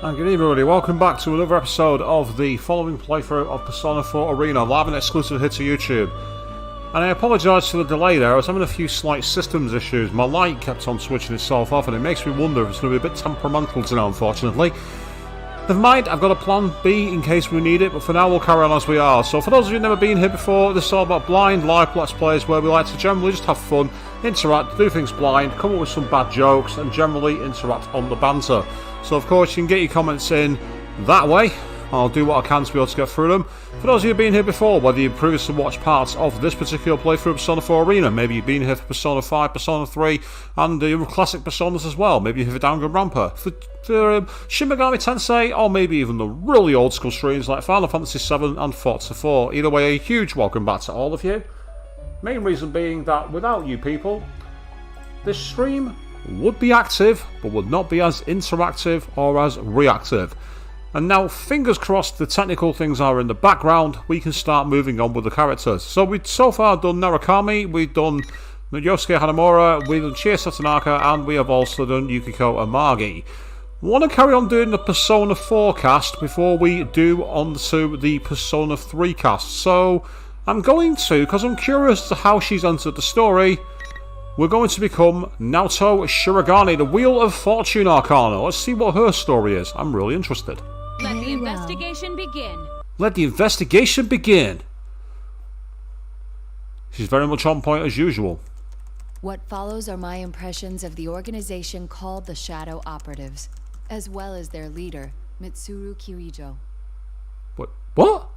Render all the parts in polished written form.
And good evening everybody, welcome back to another episode of the following playthrough of Persona 4 Arena, live and exclusive hit to YouTube. And I apologise for the delay there, I was having a few slight systems issues. My light kept on switching itself off and it makes me wonder if it's going to be a bit temperamental today, unfortunately. Never mind, I've got a plan B in case we need it, but for now we'll carry on as we are. So for those of you who've never been here before, this is all about blind live Let's Plays where we like to generally just have fun, interact, do things blind, come up with some bad jokes and generally interact on the banter. So of course you can get your comments in that way. I'll do what I can to be able to get through them. For those of you who've been here before, whether you've previously watched parts of this particular playthrough of Persona 4 Arena, maybe you've been here for Persona 5, Persona 3, and the classic Personas as well, maybe you're here for Danganronpa, for Shin Megami Tensei, or maybe even the really old school streams like Final Fantasy 7 and Forza 4. Either way, a huge welcome back to all of you. Main reason being that without you people, this stream would be active, but would not be as interactive or as reactive. And now, fingers crossed, the technical things are in the background, we can start moving on with the characters. So we've so far done Narukami, we've done Yosuke Hanamura, we've done Chie Satonaka, and we have also done Yukiko Amagi. I want to carry on doing the Persona 4 cast before we do onto the Persona 3 cast. So I'm going to, because I'm curious as to how she's entered the story, we're going to become Naoto Shirogane, the Wheel of Fortune Arcana. Let's see what her story is. I'm really interested. Let the investigation begin. Let the investigation begin. She's very much on point as usual. What follows are my impressions of the organization called the Shadow Operatives, as well as their leader, Mitsuru Kirijo. What?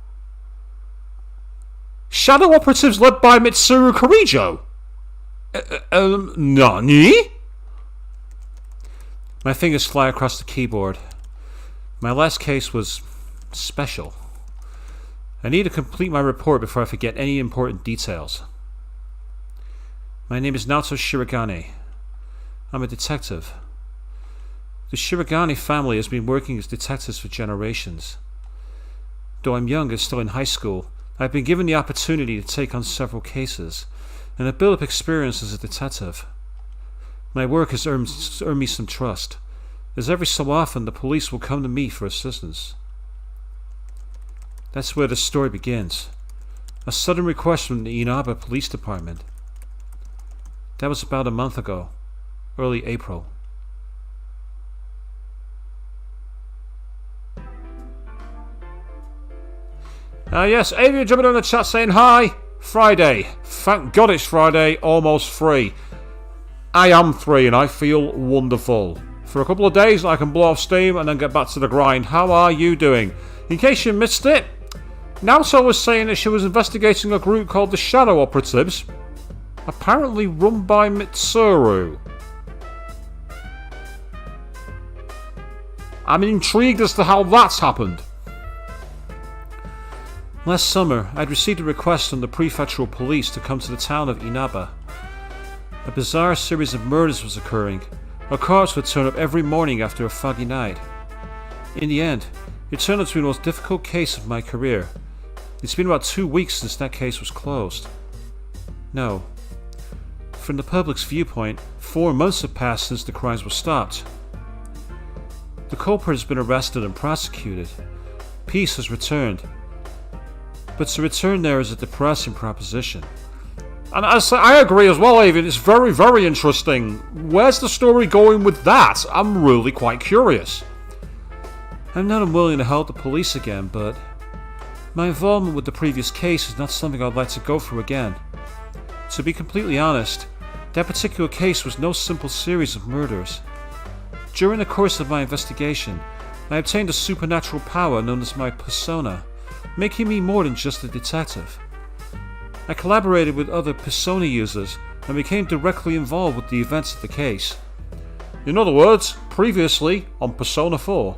Shadow Operatives led by Mitsuru Kirijo? Nani? My fingers fly across the keyboard. My last case was special. I need to complete my report before I forget any important details. My name is Naoto Shirogane. I'm a detective. The Shirogane family has been working as detectives for generations. Though I'm young and still in high school, I've been given the opportunity to take on several cases and to build up experience as a detective. My work has earned me some trust, as every so often the police will come to me for assistance. That's where the story begins. A sudden request from the Inaba Police Department. That was about a month ago, early April. Yes, Avia jumping in the chat saying hi. Friday. Thank God it's Friday, almost free. I am free and I feel wonderful. For a couple of days I can blow off steam and then get back to the grind. How are you doing? In case you missed it, Naoto was saying that she was investigating a group called the Shadow Operatives, apparently run by Mitsuru. I'm intrigued as to how that's happened. Last summer, I'd received a request from the prefectural police to come to the town of Inaba. A bizarre series of murders was occurring. A corpse would turn up every morning after a foggy night. In the end, it turned out to be the most difficult case of my career. It's been about 2 weeks since that case was closed. No. From the public's viewpoint, 4 months have passed since the crimes were stopped. The culprit has been arrested and prosecuted. Peace has returned. But to return there is a depressing proposition. And I agree as well, Avian. It's very, very interesting. Where's the story going with that? I'm really quite curious. I'm not unwilling to help the police again, but my involvement with the previous case is not something I'd like to go through again. To be completely honest, that particular case was no simple series of murders. During the course of my investigation, I obtained a supernatural power known as my persona, making me more than just a detective. I collaborated with other persona users and became directly involved with the events of the case. In other words, previously on Persona 4.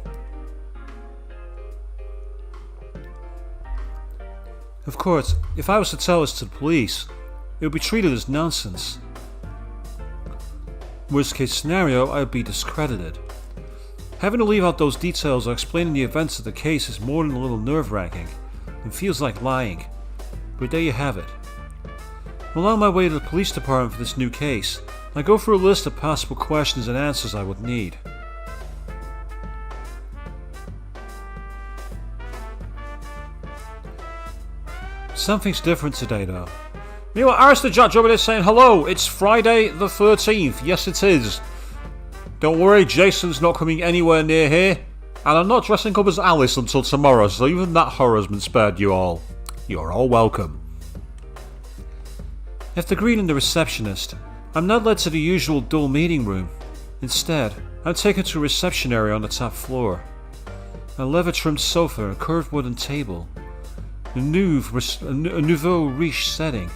Of course, if I was to tell this to the police, it would be treated as nonsense. Worst case scenario, I would be discredited. Having to leave out those details or explaining the events of the case is more than a little nerve-wracking. It feels like lying. But there you have it. While on my way to the police department for this new case, I go through a list of possible questions and answers I would need. Something's different today, though. Meanwhile, Aristojack over there saying, hello, it's Friday the 13th. Yes, it is. Don't worry, Jason's not coming anywhere near here. And I'm not dressing up as Alice until tomorrow, so even that horror's been spared you all. You're all welcome. After greeting the receptionist, I'm not led to the usual dull meeting room. Instead, I'm taken to a reception area on the top floor. A leather-trimmed sofa, a curved wooden table. A nouveau riche setting.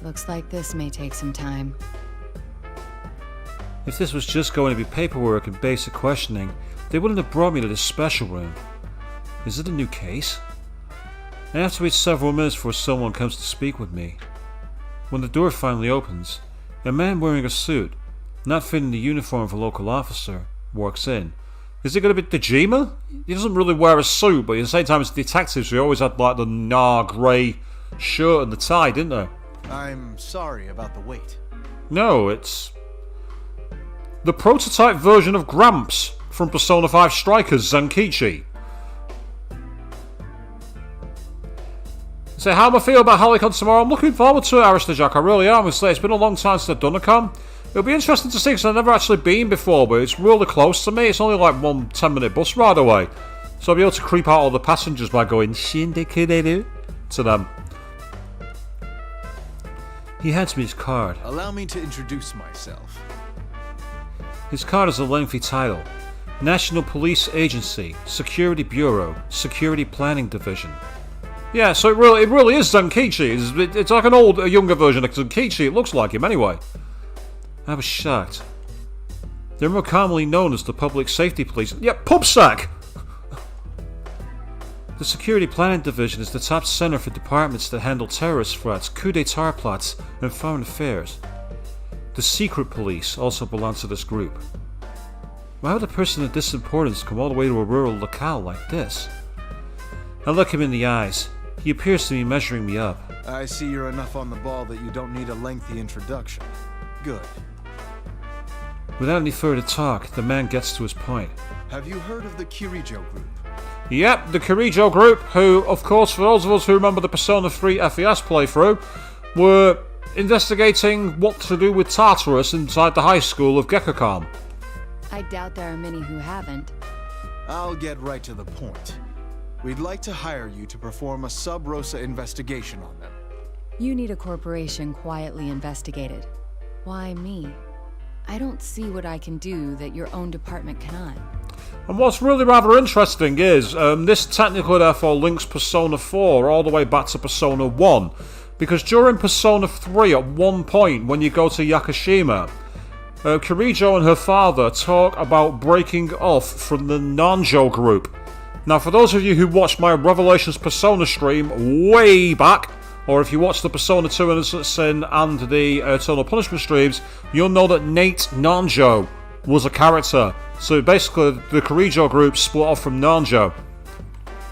Looks like this may take some time. If this was just going to be paperwork and basic questioning, they wouldn't have brought me to this special room. Is it a new case? I have to wait several minutes before someone comes to speak with me. When the door finally opens, a man wearing a suit, not fitting the uniform of a local officer, walks in. Is he going to be Dejima? He doesn't really wear a suit, but at the same time as detectives, we always had like the grey shirt and the tie, didn't they? I'm sorry about the wait. No, it's the prototype version of Gramps from Persona 5 Strikers Zankichi. So how am I feel about Halicon tomorrow? I'm looking forward to it, Aristojack. I really am. It's been a long time since I've done a con. It'll be interesting to see because I've never actually been before, but it's really close to me. It's only like 1 10-minute bus ride away. So I'll be able to creep out all the passengers by going Shindekureru to them. He hands me his card. Allow me to introduce myself. His card is a lengthy title. National Police Agency, Security Bureau, Security Planning Division. Yeah, so it really is Zankichi. It's like a younger version of Zankichi. It looks like him anyway. I was shocked. They're more commonly known as the Public Safety Police. Yeah, PubSec! The Security Planning Division is the top center for departments that handle terrorist threats, coup d'etat plots, and foreign affairs. The Secret Police also belongs to this group. Why would a person of this importance come all the way to a rural locale like this? I look him in the eyes. He appears to be measuring me up. I see you're enough on the ball that you don't need a lengthy introduction. Good. Without any further talk, the man gets to his point. Have you heard of the Kirijo group? Yep, the Kirijo group, who, of course, for those of us who remember the Persona 3 FES playthrough, were investigating what to do with Tartarus inside the high school of Gekkokan. I doubt there are many who haven't. I'll get right to the point. We'd like to hire you to perform a sub-rosa investigation on them. You need a corporation quietly investigated. Why me? I don't see what I can do that your own department cannot. And what's really rather interesting is, this technically therefore links Persona 4 all the way back to Persona 1. Because during Persona 3, at one point, when you go to Yakushima, Kirijo and her father talk about breaking off from the Nanjo group. Now, for those of you who watched my Revelations Persona stream way back, or if you watch the Persona 2 Innocent Sin and the Eternal Punishment streams, you'll know that Nate Nanjo was a character. So basically, the Kirijo group split off from Nanjo.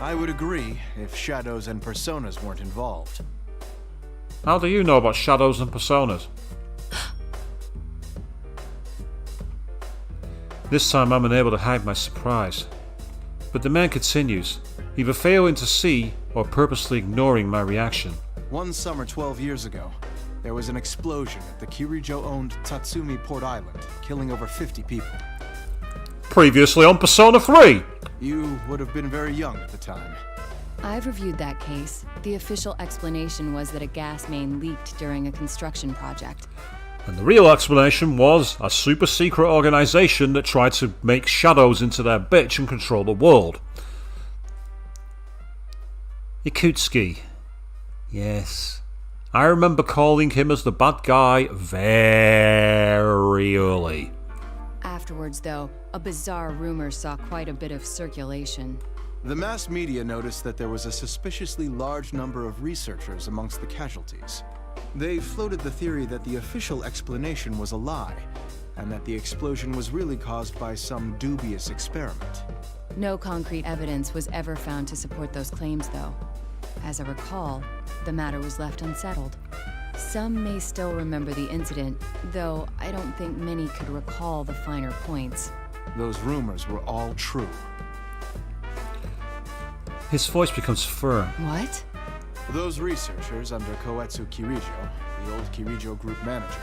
I would agree if Shadows and Personas weren't involved. How do you know about Shadows and Personas? This time I'm unable to hide my surprise. But the man continues, either failing to see or purposely ignoring my reaction. One summer 12 years ago, there was an explosion at the Kirijo-owned Tatsumi Port Island, killing over 50 people. Previously on Persona 3! You would have been very young at the time. I've reviewed that case. The official explanation was that a gas main leaked during a construction project. And the real explanation was a super secret organization that tried to make Shadows into their bitch and control the world. Ikutsuki. Yes. I remember calling him as the bad guy very early. Afterwards, though, a bizarre rumor saw quite a bit of circulation. The mass media noticed that there was a suspiciously large number of researchers amongst the casualties. They floated the theory that the official explanation was a lie, and that the explosion was really caused by some dubious experiment. No concrete evidence was ever found to support those claims, though. As I recall, the matter was left unsettled. Some may still remember the incident, though I don't think many could recall the finer points. Those rumors were all true. His voice becomes firm. What? Those researchers under Koetsu Kirijo, the old Kirijo group manager,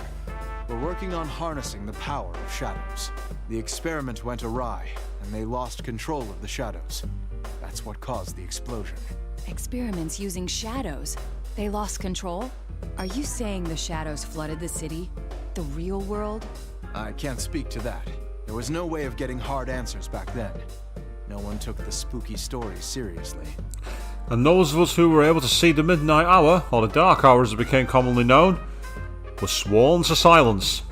were working on harnessing the power of shadows. The experiment went awry, and they lost control of the shadows. That's what caused the explosion. Experiments using shadows. They lost control? Are you saying the shadows flooded the city? The real world? I can't speak to that. There was no way of getting hard answers back then. No one took the spooky stories seriously. And those of us who were able to see the midnight hour, or the dark hour as it became commonly known, were sworn to silence.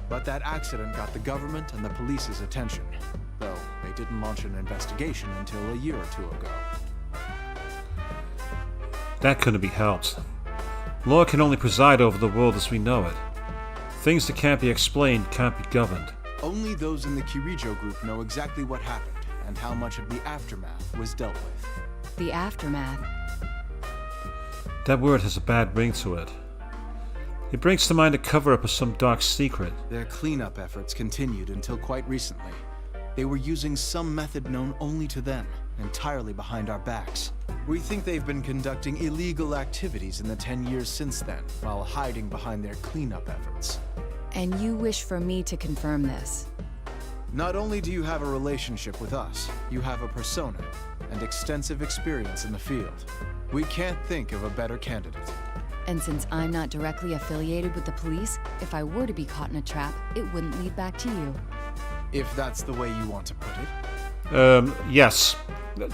But that accident got the government and the police's attention, though they didn't launch an investigation until a year or two ago. That couldn't be helped. Law can only preside over the world as we know it. Things that can't be explained can't be governed. Only those in the Kirijo group know exactly what happened and how much of the aftermath was dealt with. The aftermath. That word has a bad ring to it. It brings to mind a cover-up of some dark secret. Their cleanup efforts continued until quite recently. They were using some method known only to them, entirely behind our backs. We think they've been conducting illegal activities in the 10 years since then, while hiding behind their cleanup efforts. And you wish for me to confirm this? Not only do you have a relationship with us, you have a persona and extensive experience in the field. We can't think of a better candidate. And since I'm not directly affiliated with the police, if I were to be caught in a trap, it wouldn't lead back to you. If that's the way you want to put it. Yes.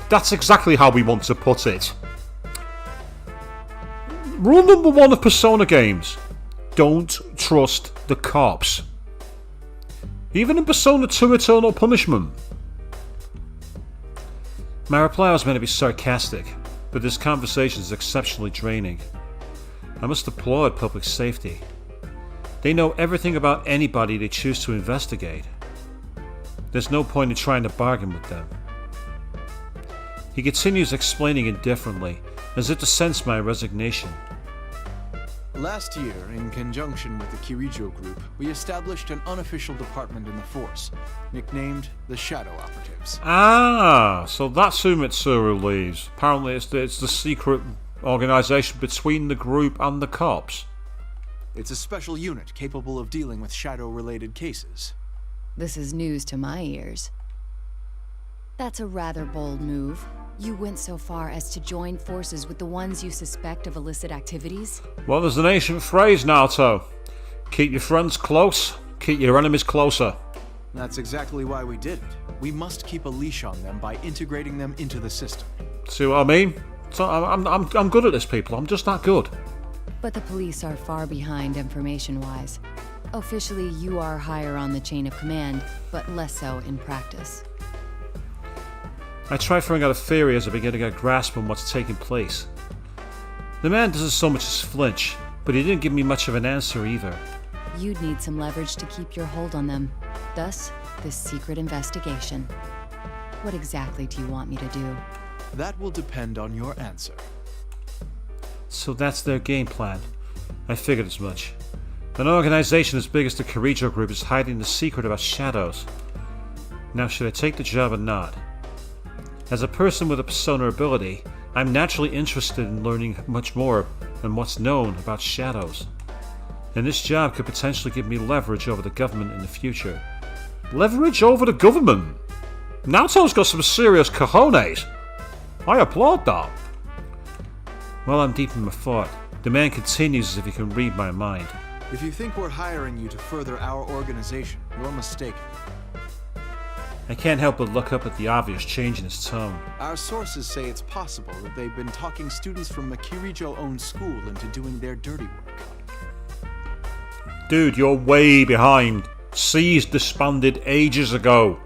That's exactly how we want to put it. Rule number 1 of Persona games. Don't trust the cops. Even in Persona 2 Eternal Punishment. My reply was meant to be sarcastic, but this conversation is exceptionally draining. I must applaud public safety. They know everything about anybody they choose to investigate. There's no point in trying to bargain with them. He continues explaining indifferently, as if to sense my resignation. Last year, in conjunction with the Kirijo group, we established an unofficial department in the force, nicknamed the Shadow Operatives. Ah, so that's who Mitsuru leads. Apparently it's the secret organization between the group and the cops. It's a special unit capable of dealing with shadow-related cases. This is news to my ears. That's a rather bold move. You went so far as to join forces with the ones you suspect of illicit activities? Well, there's an ancient phrase, Naoto. Keep your friends close, keep your enemies closer. That's exactly why we did it. We must keep a leash on them by integrating them into the system. See what I mean? So I'm good at this, people. I'm just that good. But the police are far behind information-wise. Officially, you are higher on the chain of command, but less so in practice. I try throwing out a theory as I begin to get a grasp on what's taking place. The man doesn't so much as flinch, but he didn't give me much of an answer either. You'd need some leverage to keep your hold on them. Thus, this secret investigation. What exactly do you want me to do? That will depend on your answer. So that's their game plan. I figured as much. An organization as big as the Kirijo group is hiding the secret about shadows. Now, should I take the job or not? As a person with a persona ability, I'm naturally interested in learning much more than what's known about shadows. And this job could potentially give me leverage over the government in the future. Leverage over the government? Naoto's got some serious cojones. I applaud that. While I'm deep in my thought, the man continues as if he can read my mind. If you think we're hiring you to further our organization, you're mistaken. I can't help but look up at the obvious change in his tone. Our sources say it's possible that they've been talking students from a Kirijo-owned school into doing their dirty work. Dude, you're way behind. C's disbanded ages ago.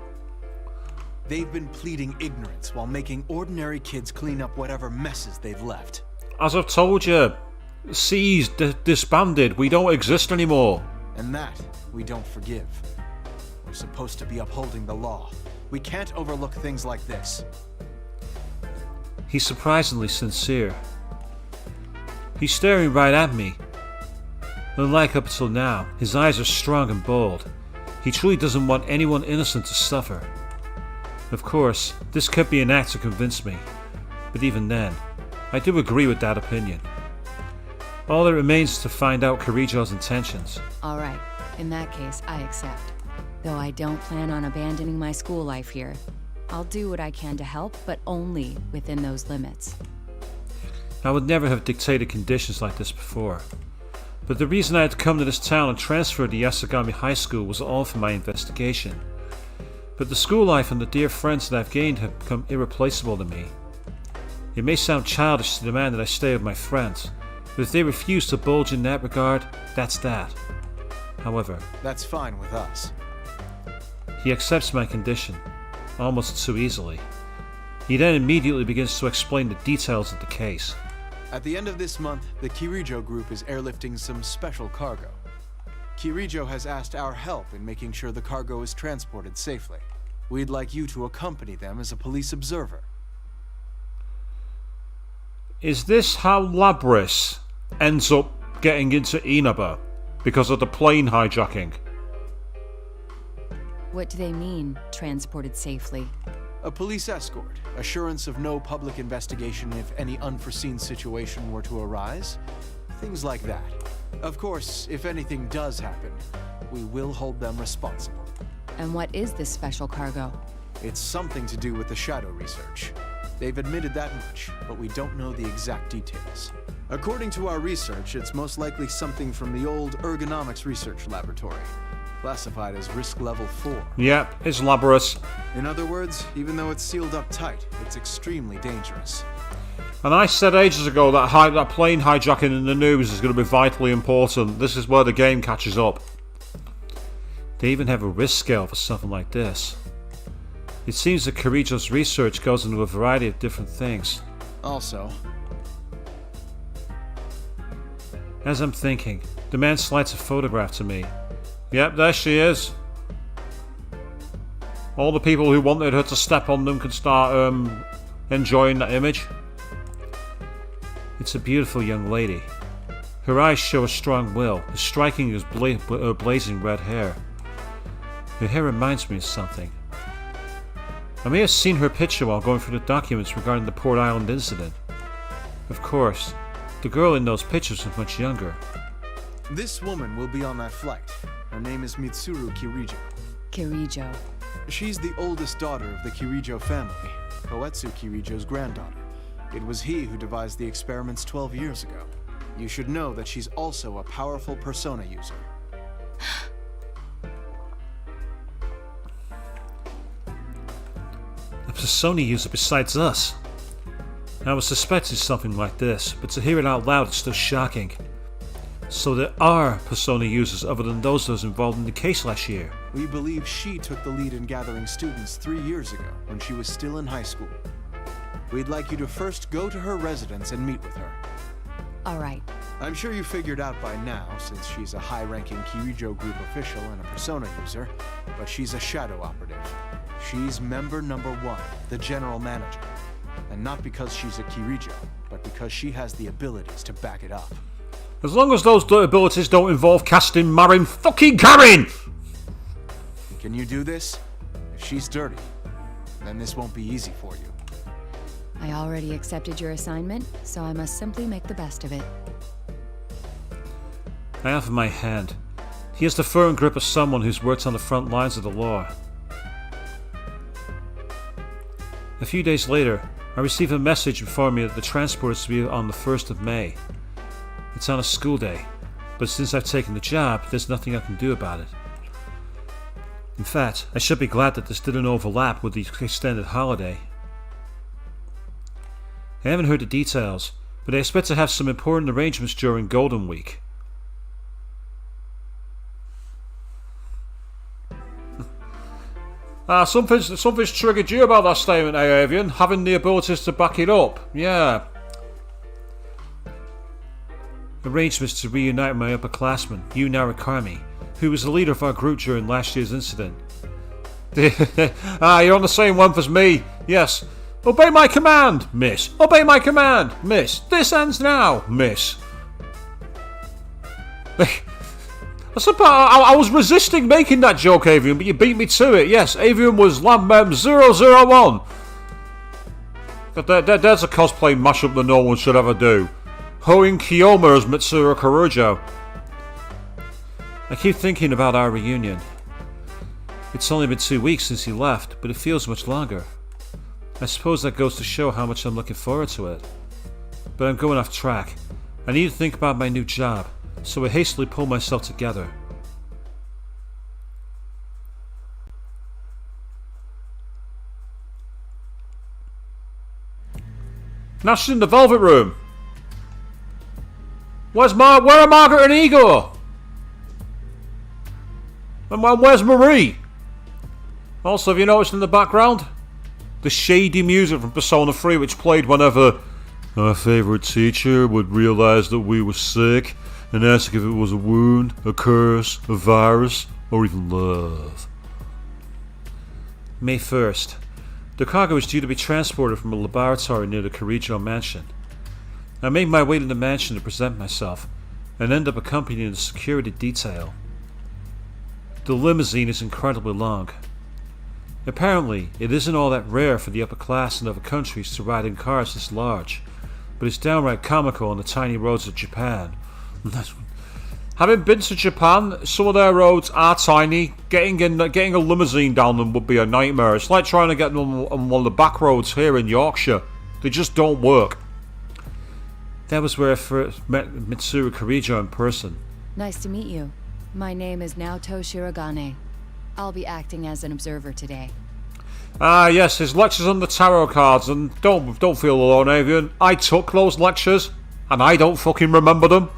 They've been pleading ignorance while making ordinary kids clean up whatever messes they've left. As I've told you, C's disbanded. We don't exist anymore. And that we don't forgive. We're supposed to be upholding the law. We can't overlook things like this. He's surprisingly sincere. He's staring right at me. Unlike up until now, his eyes are strong and bold. He truly doesn't want anyone innocent to suffer. Of course, this could be an act to convince me, but even then, I do agree with that opinion. All that remains is to find out Kirijo's intentions. Alright, in that case, I accept. Though I don't plan on abandoning my school life here. I'll do what I can to help, but only within those limits. I would never have dictated conditions like this before. But the reason I had come to this town and transferred to Yasogami High School was all for my investigation. But the school life and the dear friends that I've gained have become irreplaceable to me. It may sound childish to demand that I stay with my friends, but if they refuse to budge in that regard, that's that. However, That's fine with us. he accepts my condition, almost too easily. He then immediately begins to explain the details of the case. At the end of this month, the Kirijo group is airlifting some special cargo. Kirijo has asked our help in making sure the cargo is transported safely. We'd like you to accompany them as a police observer. Is this how Labris ends up getting into Inaba? Because of the plane hijacking? What do they mean, transported safely? A police escort, assurance of no public investigation if any unforeseen situation were to arise. Things like that. Of course, if anything does happen, we will hold them responsible. And what is this special cargo? It's something to do with the shadow research. They've admitted that much, but we don't know the exact details. According to our research, it's most likely something from the old ergonomics research laboratory, classified as risk level 4. Yep, it's Labris. In other words, even though it's sealed up tight, it's extremely dangerous. And I said ages ago that that plane hijacking in the news is going to be vitally important. This is where the game catches up. They even have a risk scale for something like this. It seems that Kirijo's research goes into a variety of different things. Also, As I'm thinking, the man slides a photograph to me. Yep, there she is. All the people who wanted her to step on them can start enjoying that image. It's a beautiful young lady. Her eyes show a strong will, as striking as her blazing red hair. Her hair reminds me of something. I may have seen her picture while going through the documents regarding the Port Island incident. Of course, the girl in those pictures was much younger. this woman will be on that flight. Her name is Mitsuru Kirijo. Kirijo. She's the oldest daughter of the Kirijo family, Koetsu Kirijo's granddaughter. It was he who devised the experiments 12 years ago. You should know that she's also a powerful persona user. A persona user besides us. I was suspecting something like this, but to hear it out loud is still shocking. So there are persona users other than those involved in the case last year. We believe she took the lead in gathering students 3 years ago when she was still in high school. We'd like you to first go to her residence and meet with her. Alright. I'm sure you figured out by now, since she's a high-ranking Kirijo group official and a persona user, but she's a shadow operative. She's member number 1, the general manager. And not because she's a Kirijo, but because she has the abilities to back it up. As long as those abilities don't involve casting Marin fucking Karen! Can you do this? If she's dirty, then this won't be easy for you. I already accepted your assignment, so I must simply make the best of it. I offer my hand. He has the firm grip of someone who's worked on the front lines of the law. A few days later, I receive a message informing me that the transport is to be on the 1st of May. It's on a school day, but since I've taken the job, there's nothing I can do about it. In fact, I should be glad that this didn't overlap with the extended holiday. I haven't heard the details, but I expect to have some important arrangements during Golden Week. Something's triggered you about that statement, Avian, having the abilities to back it up. Yeah. Arrangements to reunite my upperclassman, Yu Narukami, who was the leader of our group during last year's incident. You're on the same one as me. Yes. Obey my command, miss. Obey my command, miss. This ends now, miss. I was resisting making that joke, Avian, but you beat me to it. Yes, Avian was Lambem 001. There's a cosplay mashup that no one should ever do. Hoin Kiyoma as Mitsuru Kurojo. I keep thinking about our reunion. It's only been 2 weeks since he left, but it feels much longer. I suppose that goes to show how much I'm looking forward to it. But I'm going off track. I need to think about my new job, so I hastily pull myself together. Now she's in the Velvet Room. Where are Margaret and Igor? And where's Marie? Also, have you noticed in the background? The shady music from Persona 3 which played whenever our favourite teacher would realise that we were sick and ask if it was a wound, a curse, a virus, or even love. May 1st. The cargo is due to be transported from a laboratory near the Kirijo mansion. I make my way to the mansion to present myself, and end up accompanying the security detail. The limousine is incredibly long. Apparently, it isn't all that rare for the upper class in other countries to ride in cars this large, but it's downright comical on the tiny roads of Japan. Having been to Japan, some of their roads are tiny. Getting a limousine down them would be a nightmare. It's like trying to get them on one of the back roads here in Yorkshire. They just don't work. That was where I first met Mitsuru Kurojo in person. Nice to meet you. My name is Naoto Shirogane. I'll be acting as an observer today. Ah, yes, his lectures on the tarot cards, and don't feel alone, Avian. I took those lectures, and I don't fucking remember them.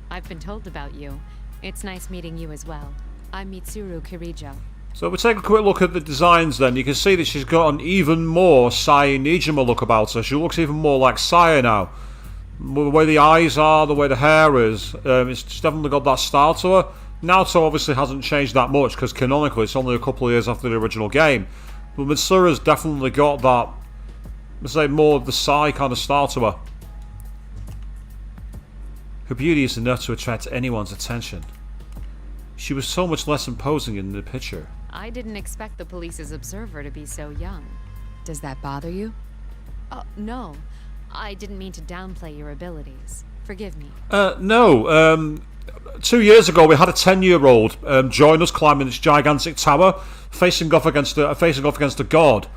I've been told about you. It's nice meeting you as well. I'm Mitsuru Kurojo. So if we take a quick look at the designs then, you can see that she's got an even more Sai Nijima look about her. She looks even more like Saya now. The way the eyes are, the way the hair is, it's definitely got that style to her. Naoto obviously hasn't changed that much because canonically it's only a couple of years after the original game. But Mitsuru's definitely got that, let's say, more of the Sai kind of style to her. Her beauty is enough to attract anyone's attention. She was so much less imposing in the picture. I didn't expect the police's observer to be so young. Does that bother you? No. I didn't mean to downplay your abilities. Forgive me. No. 2 years ago, we had a 10-year-old join us climbing this gigantic tower, facing off against a god.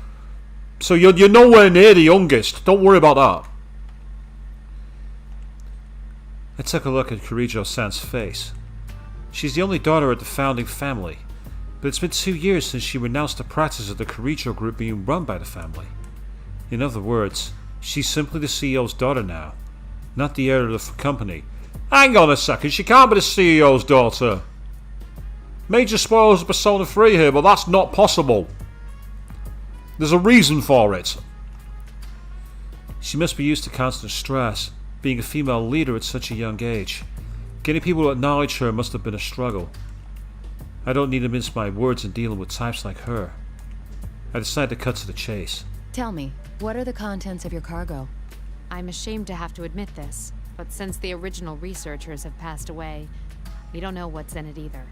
So you're nowhere near the youngest. Don't worry about that. I took a look at Kurijo-san's face. She's the only daughter of the founding family, but it's been 2 years since she renounced the practice of the Kurijo group being run by the family. In other words, she's simply the CEO's daughter now, not the heir of the company. Hang on a second, she can't be the CEO's daughter. Major spoilers of Persona 3 here, but that's not possible. There's a reason for it. She must be used to constant stress, being a female leader at such a young age. Getting people to acknowledge her must have been a struggle. I don't need to mince my words in dealing with types like her. I decided to cut to the chase. Tell me, what are the contents of your cargo? I'm ashamed to have to admit this, but since the original researchers have passed away, we don't know what's in it either.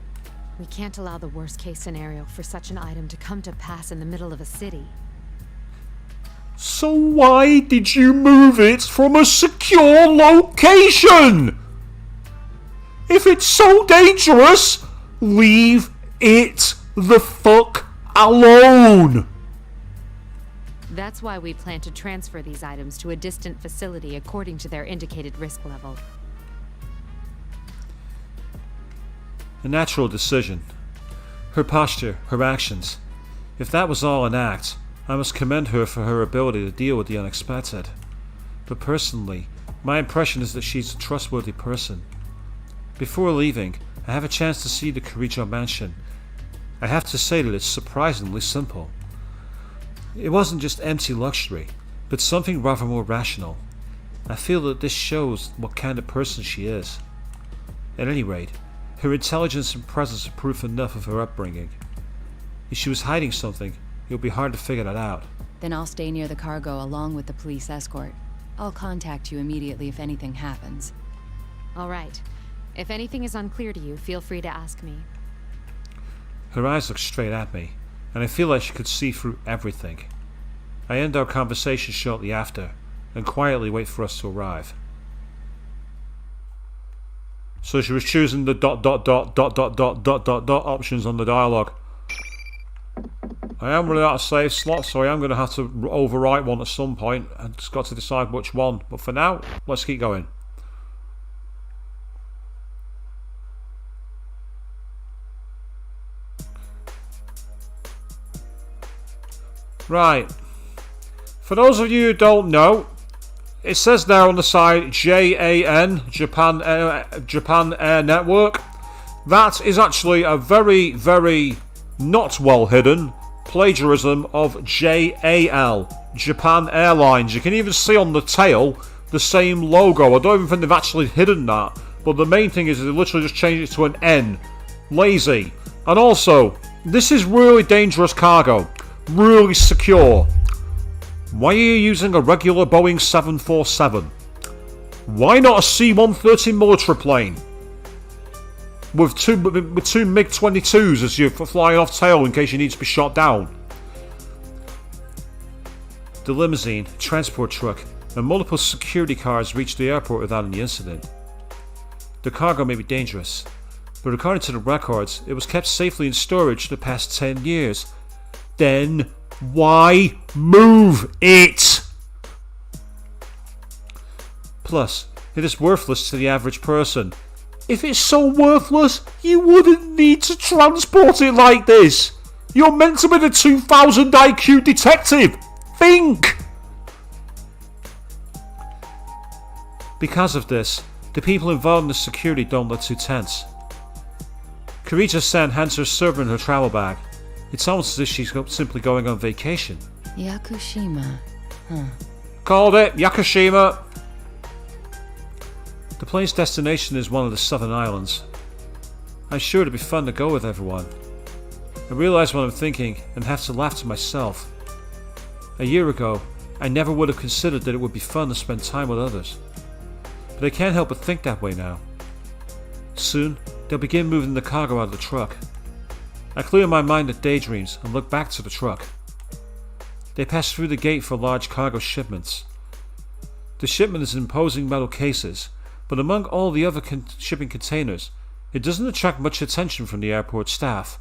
We can't allow the worst-case scenario for such an item to come to pass in the middle of a city. So why did you move it from a secure location? If it's so dangerous, leave it the fuck alone. That's why we plan to transfer these items to a distant facility according to their indicated risk level. A natural decision. Her posture, her actions. If that was all an act, I must commend her for her ability to deal with the unexpected. But personally, my impression is that she's a trustworthy person. Before leaving, I have a chance to see the Kirijo mansion. I have to say that it's surprisingly simple. It wasn't just empty luxury, but something rather more rational. I feel that this shows what kind of person she is. At any rate, her intelligence and presence are proof enough of her upbringing. If she was hiding something, it would be hard to figure that out. Then I'll stay near the cargo along with the police escort. I'll contact you immediately if anything happens. All right. If anything is unclear to you, feel free to ask me. Her eyes look straight at me, and I feel like she could see through everything. I end our conversation shortly after, and quietly wait for us to arrive. So she was choosing the ... options on the dialogue. I am running out of save slots, so I am going to have to overwrite one at some point. I've just got to decide which one. But for now, let's keep going. Right. For those of you who don't know, it says there on the side JAN, Japan Air Network. That is actually a very, very not well hidden plagiarism of JAL, Japan Airlines. You can even see on the tail the same logo. I don't even think they've actually hidden that. But the main thing is they literally just changed it to an N. Lazy. And also, this is really dangerous cargo. Really secure. Why are you using a regular Boeing 747? Why not a C-130 military plane? With two MiG-22s as you're flying off tail in case you need to be shot down. The limousine, transport truck, and multiple security cars reached the airport without any incident. The cargo may be dangerous, but according to the records, it was kept safely in storage for the past 10 years. Then why move it? Plus, it is worthless to the average person. If it's so worthless, you wouldn't need to transport it like this. You're meant to be the 2000 IQ detective. Think! Because of this, the people involved in the security don't look too tense. Kirita-san hands her servant her travel bag. It's almost as if she's simply going on vacation. Yakushima. Huh. Called it! Yakushima! The plane's destination is one of the southern islands. I'm sure it'd be fun to go with everyone. I realise what I'm thinking and have to laugh to myself. A year ago, I never would have considered that it would be fun to spend time with others. But I can't help but think that way now. Soon, they'll begin moving the cargo out of the truck. I clear my mind of daydreams and look back to the truck. They pass through the gate for large cargo shipments. The shipment is in imposing metal cases, but among all the other shipping containers, it doesn't attract much attention from the airport staff.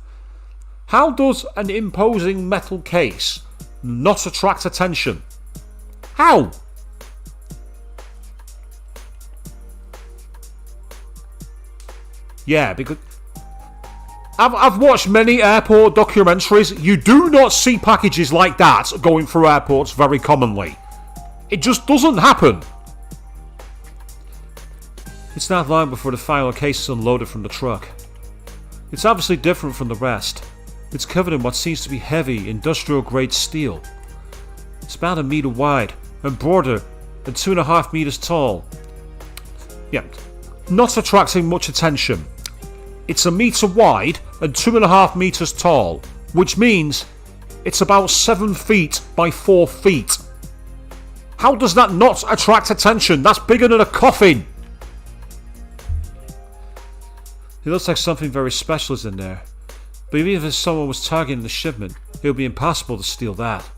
How does an imposing metal case not attract attention? How? Yeah, because I've watched many airport documentaries. You do not see packages like that going through airports very commonly. It just doesn't happen. It's not long before the final case is unloaded from the truck. It's obviously different from the rest. It's covered in what seems to be heavy industrial-grade steel. It's about 1 meter wide and broader and 2.5 meters tall. Yeah, not attracting much attention. It's 1 meter wide and 2.5 meters tall, which means it's about 7 feet by 4 feet. How does that not attract attention? That's bigger than a coffin. It looks like something very special is in there, but even if someone was targeting the shipment, it would be impossible to steal that.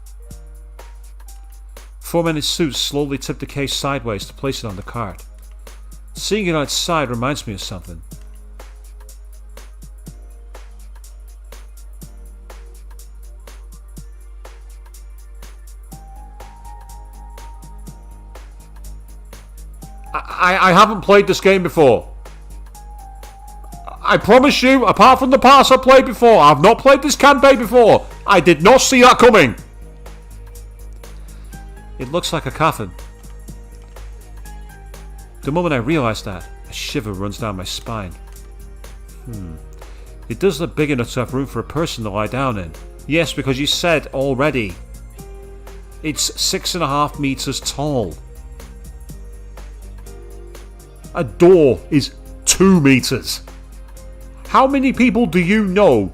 4 men in suits slowly tip the case sideways to place it on the cart. Seeing it on its side reminds me of something. I haven't played this game before. I promise you, apart from the parts I played before, I've not played this campaign before. I did not see that coming. It looks like a coffin. The moment I realise that, a shiver runs down my spine. It does look big enough to have room for a person to lie down in. Yes, because you said already. It's 6.5 meters tall. A door is 2 meters. How many people do you know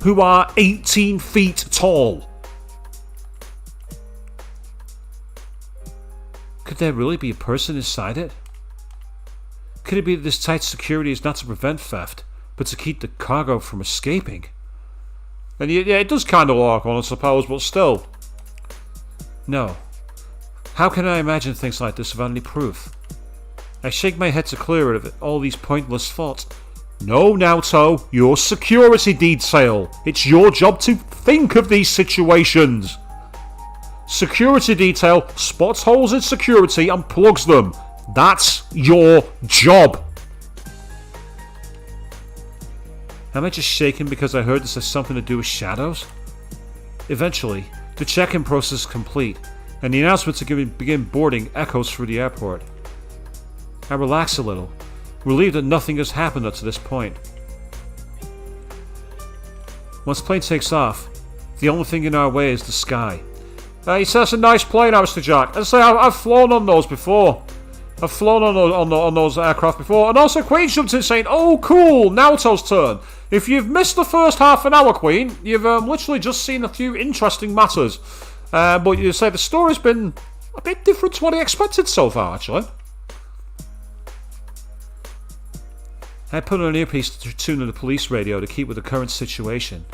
who are 18 feet tall? Could there really be a person inside it? Could it be that this tight security is not to prevent theft, but to keep the cargo from escaping? And yeah, it does kind of look on, I suppose, but still. No. How can I imagine things like this without any proof? I shake my head to clear it of all these pointless thoughts. No, Naoto, you're security detail. It's your job to think of these situations. Security detail spots holes in security and plugs them. That's your job. Am I just shaking because I heard this has something to do with shadows? Eventually, the check-in process is complete, and the announcement to begin boarding echoes through the airport. I relax a little, relieved that nothing has happened up to this point. Once the plane takes off, the only thing in our way is the sky. He says that's a nice plane, Mr. Jack. As I say, I've flown on those before. I've flown on those aircraft before. And also, Queen jumped in saying, "Oh, cool, Naoto's turn. If you've missed the first half an hour, Queen, you've literally just seen a few interesting matters. But you say the story's been a bit different to what I expected so far, actually." I put on an earpiece to tune in the police radio to keep with the current situation.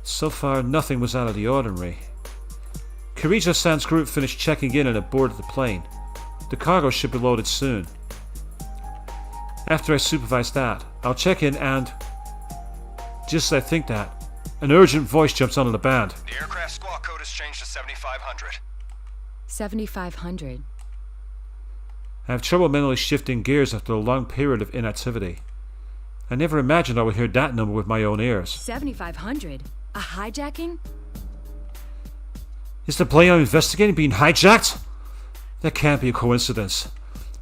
So far, nothing was out of the ordinary. Kirijo-san's group finished checking in and aboarded the plane. The cargo should be loaded soon. After I supervise that, I'll check in and... just as I think that, an urgent voice jumps onto the band. The aircraft squawk code has changed to 7500. 7500. I have trouble mentally shifting gears after a long period of inactivity. I never imagined I would hear that number with my own ears. 7500? A hijacking? Is the plane I'm investigating being hijacked? That can't be a coincidence.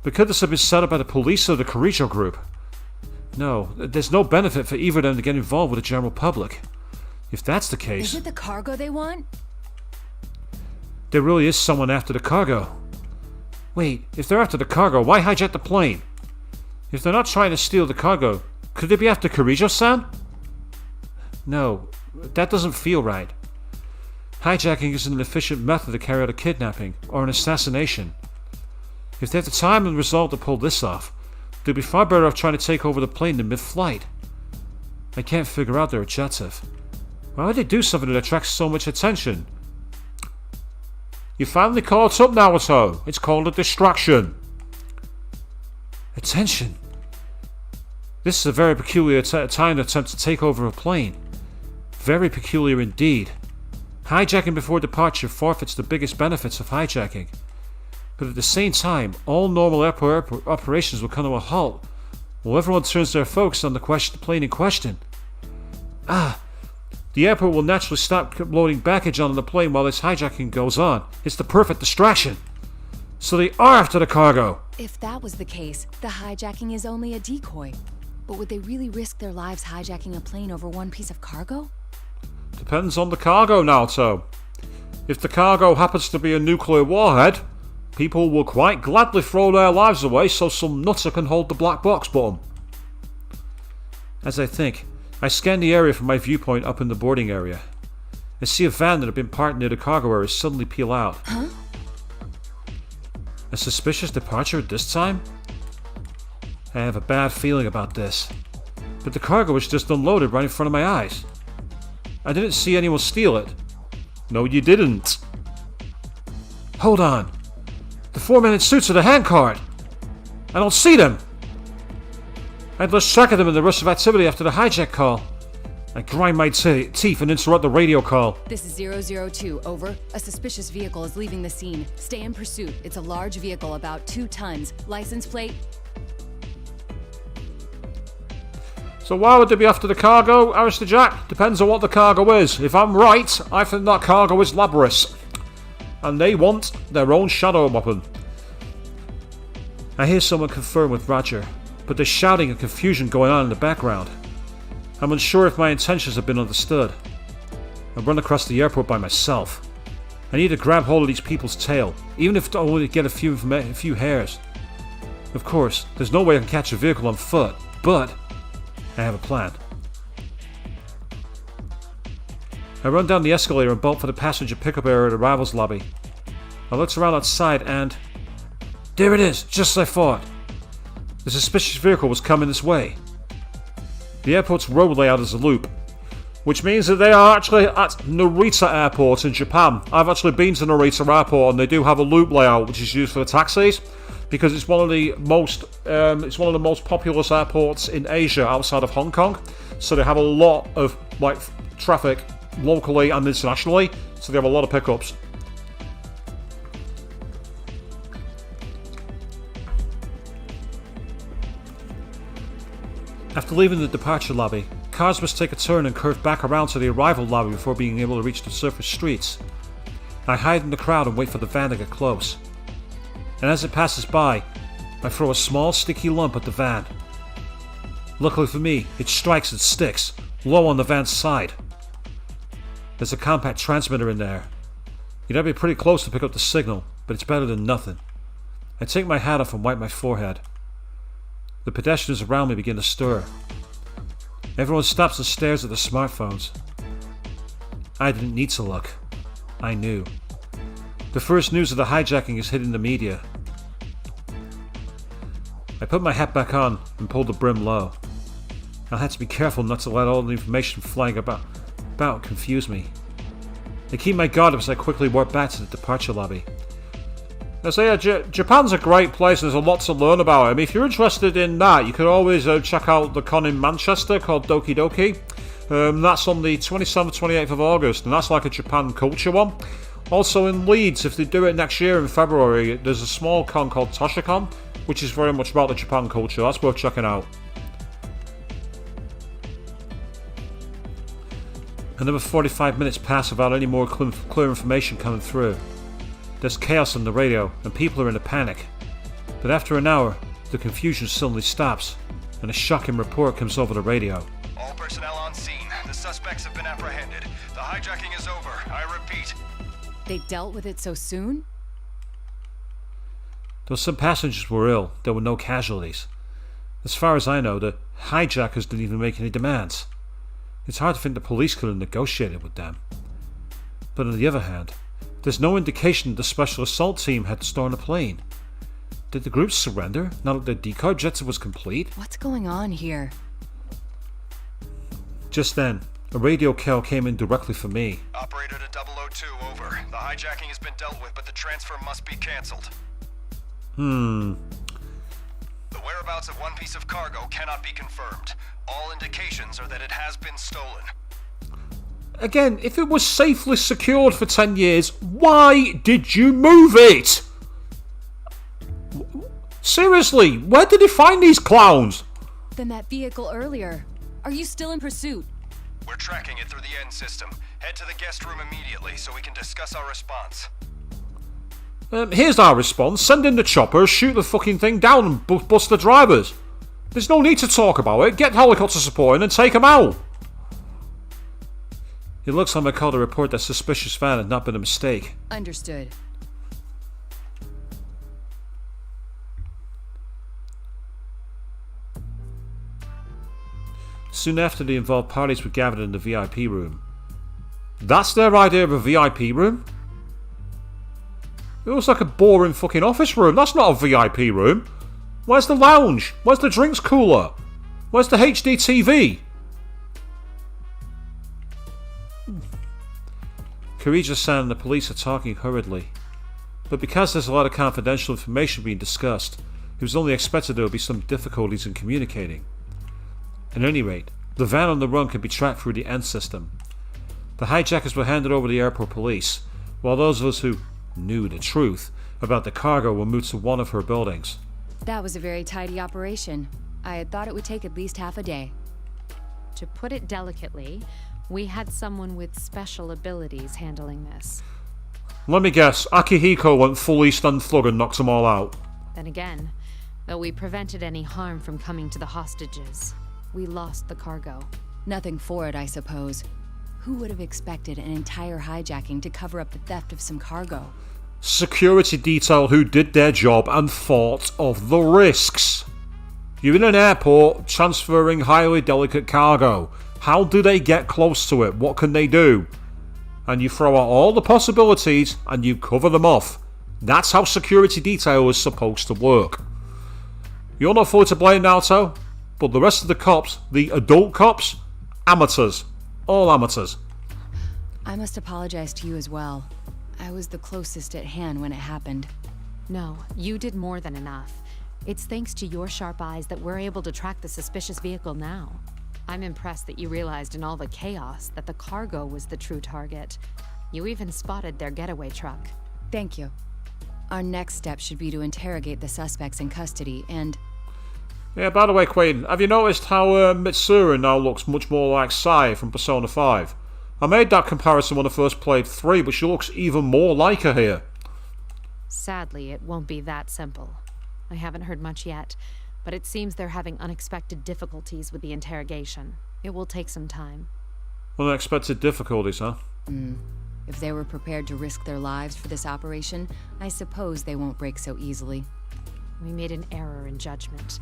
But could this have been set up by the police or the Kirijo group? No, there's no benefit for either of them to get involved with the general public. If that's the case... Is it the cargo they want? There really is someone after the cargo. Wait, if they're after the cargo, why hijack the plane? If they're not trying to steal the cargo, could they be after Kirijo-san? No, that doesn't feel right. Hijacking is an efficient method to carry out a kidnapping or an assassination. If they have the time and resolve to pull this off, they'd be far better off trying to take over the plane in mid-flight. I can't figure out their objective. Why would they do something that attracts so much attention? You finally caught up, Naoto. It's called a distraction. Attention? This is a very peculiar time to attempt to take over a plane. Very peculiar indeed. Hijacking before departure forfeits the biggest benefits of hijacking. But at the same time, all normal airport operations will come to a halt while everyone turns their focus on the plane in question. The airport will naturally stop loading baggage onto the plane while this hijacking goes on. It's the perfect distraction. So they are after the cargo. If that was the case, the hijacking is only a decoy. But would they really risk their lives hijacking a plane over one piece of cargo? Depends on the cargo, Naoto. If the cargo happens to be a nuclear warhead, people will quite gladly throw their lives away so some nutter can hold the black box button. As I think, I scan the area from my viewpoint up in the boarding area. I see a van that had been parked near the cargo area suddenly peel out. Huh? A suspicious departure at this time? I have a bad feeling about this. But the cargo was just unloaded right in front of my eyes. I didn't see anyone steal it. No, you didn't. Hold on. The 4 men in suits are the handcart. I don't see them. I'd lost track of them in the rush of activity after the hijack call. I grind my teeth and interrupt the radio call. This is 002, over. A suspicious vehicle is leaving the scene. Stay in pursuit. It's a large vehicle, about 2 tons. License plate... So why would they be after the cargo, Mr. Jack? Depends on what the cargo is. If I'm right, I think that cargo is Labris. And they want their own shadow weapon. I hear someone confirm with Roger, but there's shouting and confusion going on in the background. I'm unsure if my intentions have been understood. I run across the airport by myself. I need to grab hold of these people's tail, even if to only get a few hairs. Of course, there's no way I can catch a vehicle on foot, but I have a plan. I run down the escalator and bolt for the passenger pickup area at the arrivals lobby. I look around outside and... there it is, just as I thought. The suspicious vehicle was coming this way. The airport's road layout is a loop. which means that they are actually at Narita Airport in Japan. I've actually been to Narita Airport, and they do have a loop layout which is used for the taxis, because it's one of the most populous airports in Asia outside of Hong Kong. So they have a lot of like traffic locally and internationally. So they have a lot of pickups. After leaving the departure lobby, cars must take a turn and curve back around to the arrival lobby before being able to reach the surface streets. I hide in the crowd and wait for the van to get close. And as it passes by, I throw a small sticky lump at the van. Luckily for me, it strikes and sticks, low on the van's side. There's a compact transmitter in there. You'd have to be pretty close to pick up the signal, but it's better than nothing. I take my hat off and wipe my forehead. The pedestrians around me begin to stir. Everyone stops and stares at their smartphones. I didn't need to look. I knew. The first news of the hijacking is hitting the media. I put my hat back on and pulled the brim low. I had to be careful not to let all the information flying about confuse me. I keep my guard up as I quickly walk back to the departure lobby. I say, Japan's a great place. There's a lot to learn about it. I mean, if you're interested in that, you could always check out the con in Manchester called Doki Doki. That's on the 27th, 28th of August, and that's like a Japan culture one. Also in Leeds, if they do it next year in February, there's a small con called Toshicon, which is very much about the Japan culture. That's worth checking out. Another 45 minutes pass without any more clear information coming through. There's chaos on the radio, and people are in a panic. But after an hour, the confusion suddenly stops, and a shocking report comes over the radio. All personnel on scene. The suspects have been apprehended. The hijacking is over. I repeat. They dealt with it so soon? Though some passengers were ill, there were no casualties. As far as I know, the hijackers didn't even make any demands. It's hard to think the police could have negotiated with them. But on the other hand, there's no indication that the special assault team had stolen a plane. Did the group surrender now that their decoy objective was complete? What's going on here? Just then, a radio call came in directly for me. Operator to 002, over. The hijacking has been dealt with, but the transfer must be cancelled. The whereabouts of one piece of cargo cannot be confirmed. All indications are that it has been stolen. Again, if it was safely secured for 10 years, why did you move it? Seriously, where did he find these clowns? Then that vehicle earlier. Are you still in pursuit? We're tracking it through the N system. Head to the guest room immediately so we can discuss our response. Here's our response. Send in the chopper, shoot the fucking thing down and bust the drivers. There's no need to talk about it. Get helicopter support in and take them out. It looks like I called to report that suspicious van had not been a mistake. Understood. Soon after, the involved parties were gathered in the VIP room. That's their idea of a VIP room? It looks like a boring fucking office room. That's not a VIP room. Where's the lounge? Where's the drinks cooler? Where's the HD TV? Kirija-san and the police are talking hurriedly. But because there's a lot of confidential information being discussed, it was only expected there would be some difficulties in communicating. At any rate, the van on the run could be tracked through the N system. The hijackers were handed over to the airport police, while those of us who knew the truth about the cargo were moved to one of her buildings. That was a very tidy operation. I had thought it would take at least half a day. To put it delicately, we had someone with special abilities handling this. Let me guess, Akihiko went full East End Thug and knocked them all out. Then again, though we prevented any harm from coming to the hostages, we lost the cargo. Nothing for it, I suppose. Who would have expected an entire hijacking to cover up the theft of some cargo? Security detail who did their job and thought of the risks. You're in an airport transferring highly delicate cargo. How do they get close to it? What can they do? And you throw out all the possibilities and you cover them off. That's how security detail is supposed to work. You're not fully to blame, Naoto, but the rest of the cops, the adult cops, amateurs. All amateurs. I must apologize to you as well. I was the closest at hand when it happened. No, you did more than enough. It's thanks to your sharp eyes that we're able to track the suspicious vehicle now. I'm impressed that you realized in all the chaos that the cargo was the true target. You even spotted their getaway truck. Thank you. Our next step should be to interrogate the suspects in custody and... Yeah, by the way, Queen, have you noticed how Mitsuru now looks much more like Sai from Persona 5? I made that comparison when I first played 3, but she looks even more like her here. Sadly, it won't be that simple. I haven't heard much yet, but it seems they're having unexpected difficulties with the interrogation. It will take some time. Unexpected difficulties, huh? If they were prepared to risk their lives for this operation, I suppose they won't break so easily. We made an error in judgment.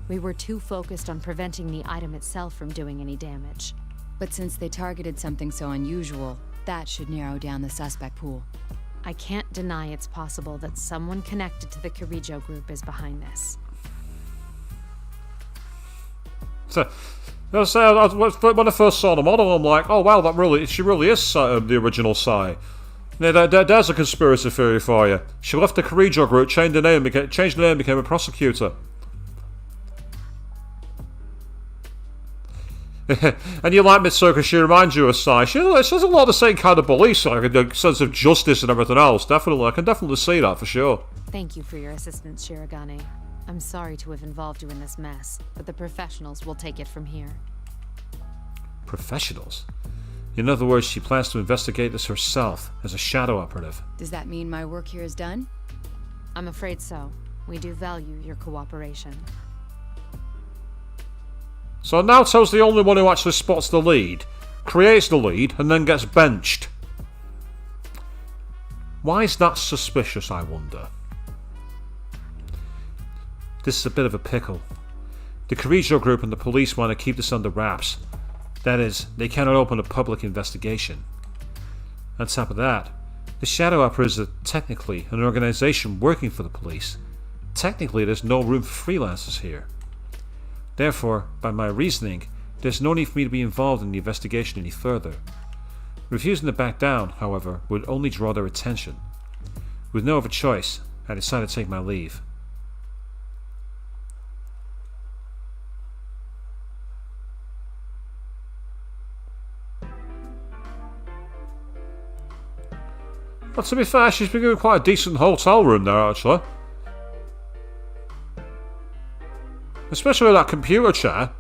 We were too focused on preventing the item itself from doing any damage. But since they targeted something so unusual, that should narrow down the suspect pool. I can't deny it's possible that someone connected to the Kirijo group is behind this. So, when I first saw the model, I'm like, oh wow, she really is the original Sai. There's a conspiracy theory for you. She left the Kirijo group, changed the name, became a prosecutor. And you like Mitsuko, she reminds you of Sai. She has a lot of the same kind of beliefs, like a sense of justice and everything else. Definitely, I can definitely see that for sure. Thank you for your assistance, Shirogane. I'm sorry to have involved you in this mess, but the professionals will take it from here. Professionals? In other words, she plans to investigate this herself as a shadow operative. Does that mean my work here is done? I'm afraid so. We do value your cooperation. So Naoto's the only one who actually spots the lead, creates the lead, and then gets benched. Why is that suspicious, I wonder? This is a bit of a pickle. The Kirijo group and the police want to keep this under wraps. That is, they cannot open a public investigation. On top of that, the Shadow Operatives are technically an organization working for the police. Technically, there's no room for freelancers here. Therefore, by my reasoning, there's no need for me to be involved in the investigation any further. Refusing to back down, however, would only draw their attention. With no other choice, I decided to take my leave. But to be fair, she's been given quite a decent hotel room there, actually. Especially with that computer chair.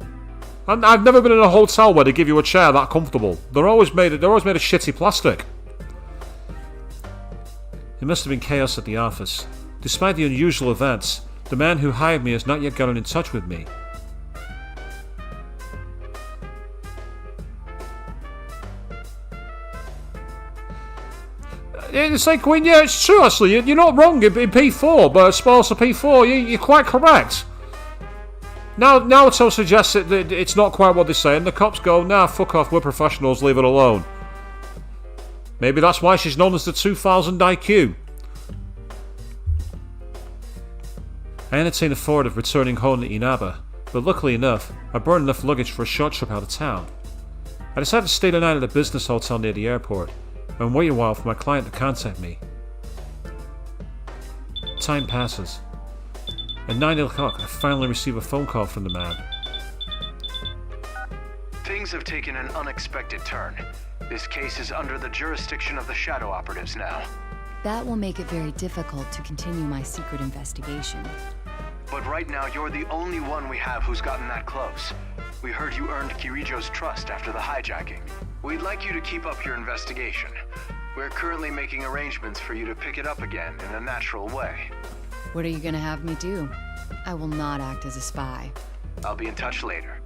And I've never been in a hotel where they give you a chair that comfortable. They're always made of shitty plastic. It must have been chaos at the office. Despite the unusual events, the man who hired me has not yet gotten in touch with me. It's like, Queen, yeah, it's true, actually. You're not wrong in P4, but as far as the P4, you're quite correct. Now Naoto suggests that it's not quite what they say, and the cops go, nah, fuck off, we're professionals, leave it alone. Maybe that's why she's known as the 2000 IQ. I entertained the thought of returning home to Inaba, but luckily enough, I burned enough luggage for a short trip out of town. I decided to stay the night at a business hotel near the airport, and wait a while for my client to contact me. Time passes. At 9 o'clock, I finally receive a phone call from the man. Things have taken an unexpected turn. This case is under the jurisdiction of the Shadow Operatives now. That will make it very difficult to continue my secret investigation. But right now, you're the only one we have who's gotten that close. We heard you earned Kirijo's trust after the hijacking. We'd like you to keep up your investigation. We're currently making arrangements for you to pick it up again in a natural way. What are you gonna have me do? I will not act as a spy. I'll be in touch later.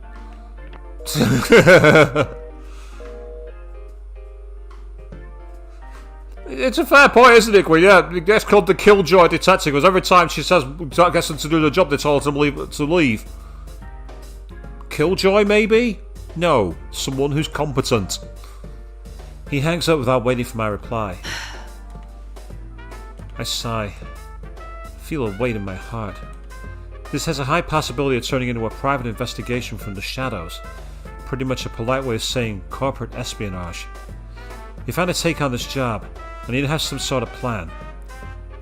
It's a fair point, isn't it, Queen? Yeah, it gets called the Killjoy Detective, because every time she gets them to do the job, they tell her to leave. Killjoy, maybe? No, someone who's competent. He hangs up without waiting for my reply. I sigh. I feel a weight in my heart. This has a high possibility of turning into a private investigation from the shadows. pretty much a polite way of saying corporate espionage. If I'm to take on this job, I need to have some sort of plan.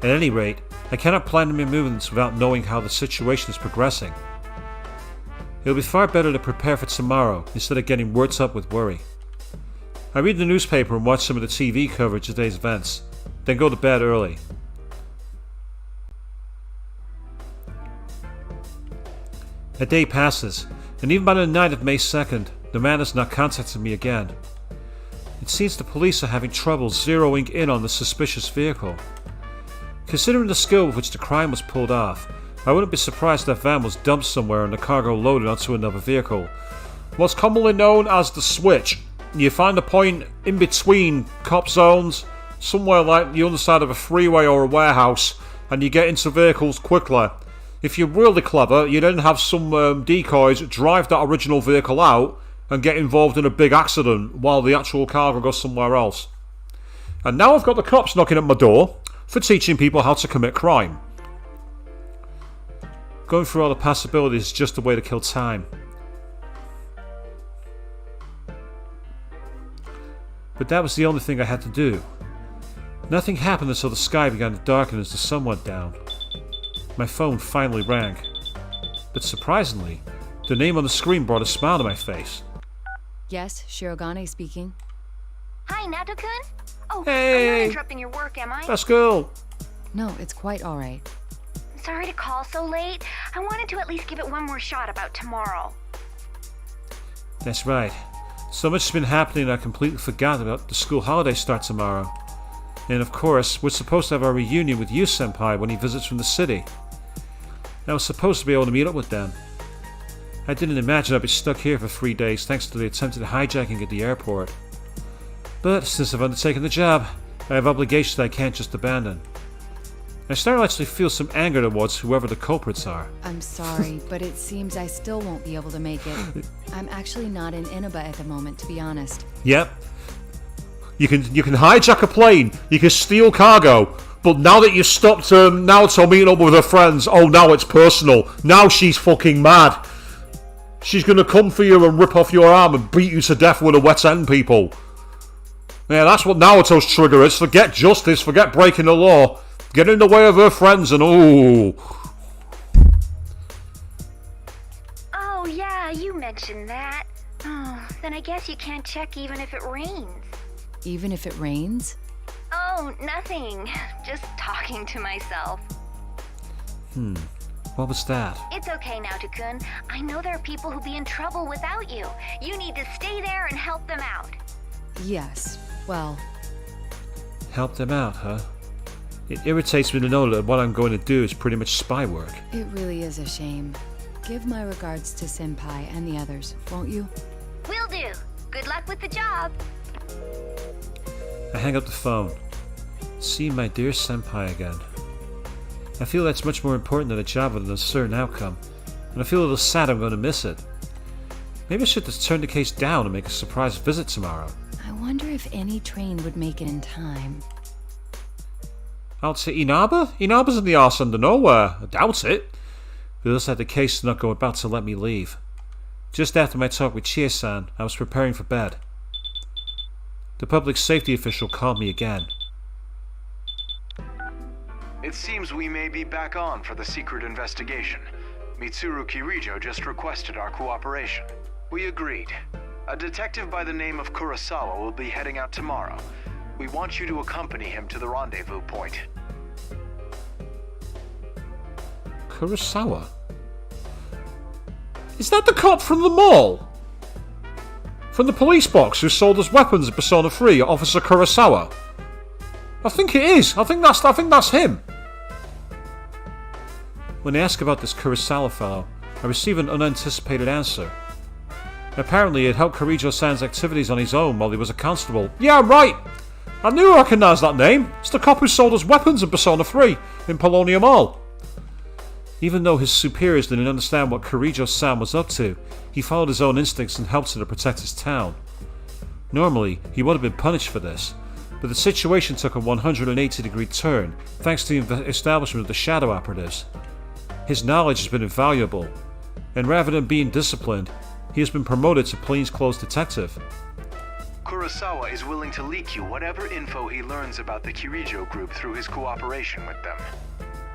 At any rate, I cannot plan my movements without knowing how the situation is progressing. It'll be far better to prepare for tomorrow instead of getting worked up with worry. I read the newspaper and watch some of the TV coverage of today's events, then go to bed early. A day passes, and even by the night of May 2nd, the man has not contacted me again. It seems the police are having trouble zeroing in on the suspicious vehicle. Considering the skill with which the crime was pulled off, I wouldn't be surprised if that van was dumped somewhere and the cargo loaded onto another vehicle. What's commonly known as the switch. You find a point in between cop zones, somewhere like the underside of a freeway or a warehouse, and you get into vehicles quickly. If you're really clever, you then have some decoys drive that original vehicle out and get involved in a big accident while the actual cargo goes somewhere else. And now I've got the cops knocking at my door for teaching people how to commit crime. Going through all the possibilities is just a way to kill time. But that was the only thing I had to do. Nothing happened until the sky began to darken as the sun went down. My phone finally rang. But surprisingly, the name on the screen brought a smile to my face. Yes, Shirogane speaking. Hi, Naoto-kun? Oh, Hey. I'm not interrupting your work, am I? Let's go! No, it's quite alright. Sorry to call so late. I wanted to at least give it one more shot about tomorrow. That's right. So much has been happening I completely forgot about the school holiday start tomorrow. And of course, we're supposed to have our reunion with you, Senpai, when he visits from the city. I was supposed to be able to meet up with them. I didn't imagine I'd be stuck here for 3 days thanks to the attempted hijacking at the airport. But since I've undertaken the job, I have obligations I can't just abandon. I start to actually feel some anger towards whoever the culprits are. I'm sorry, but it seems I still won't be able to make it. I'm actually not in Inaba at the moment, to be honest. Yep. You can hijack a plane, you can steal cargo, but now that you've stopped Naoto meeting up with her friends, oh, now it's personal. Now she's fucking mad. She's gonna come for you and rip off your arm and beat you to death with a wet end, people. Yeah, that's what Naoto's trigger is. Forget justice, forget breaking the law. Get in the way of her friends and ooh. Oh, yeah, you mentioned that. Oh, then I guess you can't check even if it rains. Even if it rains? Oh, nothing. Just talking to myself. What was that? It's okay, Naoto-kun. I know there are people who'll be in trouble without you. You need to stay there and help them out. Yes, well, Help them out, huh? It irritates me to know that what I'm going to do is pretty much spy work. it really is a shame. Give my regards to Senpai and the others, won't you? Will do. Good luck with the job. I hang up the phone. See my dear senpai again. I feel that's much more important than a job with an uncertain outcome, and I feel a little sad I'm going to miss it. Maybe I should just turn the case down and make a surprise visit tomorrow. I wonder if any train would make it in time. Out to Inaba? Inaba's in the arse under nowhere. I doubt it. But it looks like the case is not about to let me leave. Just after my talk with Chie-san, I was preparing for bed. The public safety official called me again. It seems we may be back on for the secret investigation. Mitsuru Kirijo just requested our cooperation. We agreed. A detective by the name of Kurosawa will be heading out tomorrow. We want you to accompany him to the rendezvous point. Kurosawa? Is that the cop from the mall? From the police box who sold us weapons in Persona 3, Officer Kurosawa? I think it is. I think that's him. When they ask about this Kurosawa fellow, I receive an unanticipated answer. Apparently, he had helped Kirijo-san's activities on his own while he was a constable. Yeah, right! I knew I recognised that name. It's the cop who sold us weapons in Persona 3 in Polonium Mall. Even though his superiors didn't understand what Kirijo-san was up to, he followed his own instincts and helped to protect his town. Normally, he would have been punished for this, but the situation took a 180-degree turn thanks to the establishment of the Shadow Operatives. His knowledge has been invaluable, and rather than being disciplined, He has been promoted to plainclothes detective. Kurosawa is willing to leak you whatever info he learns about the Kirijo group through his cooperation with them.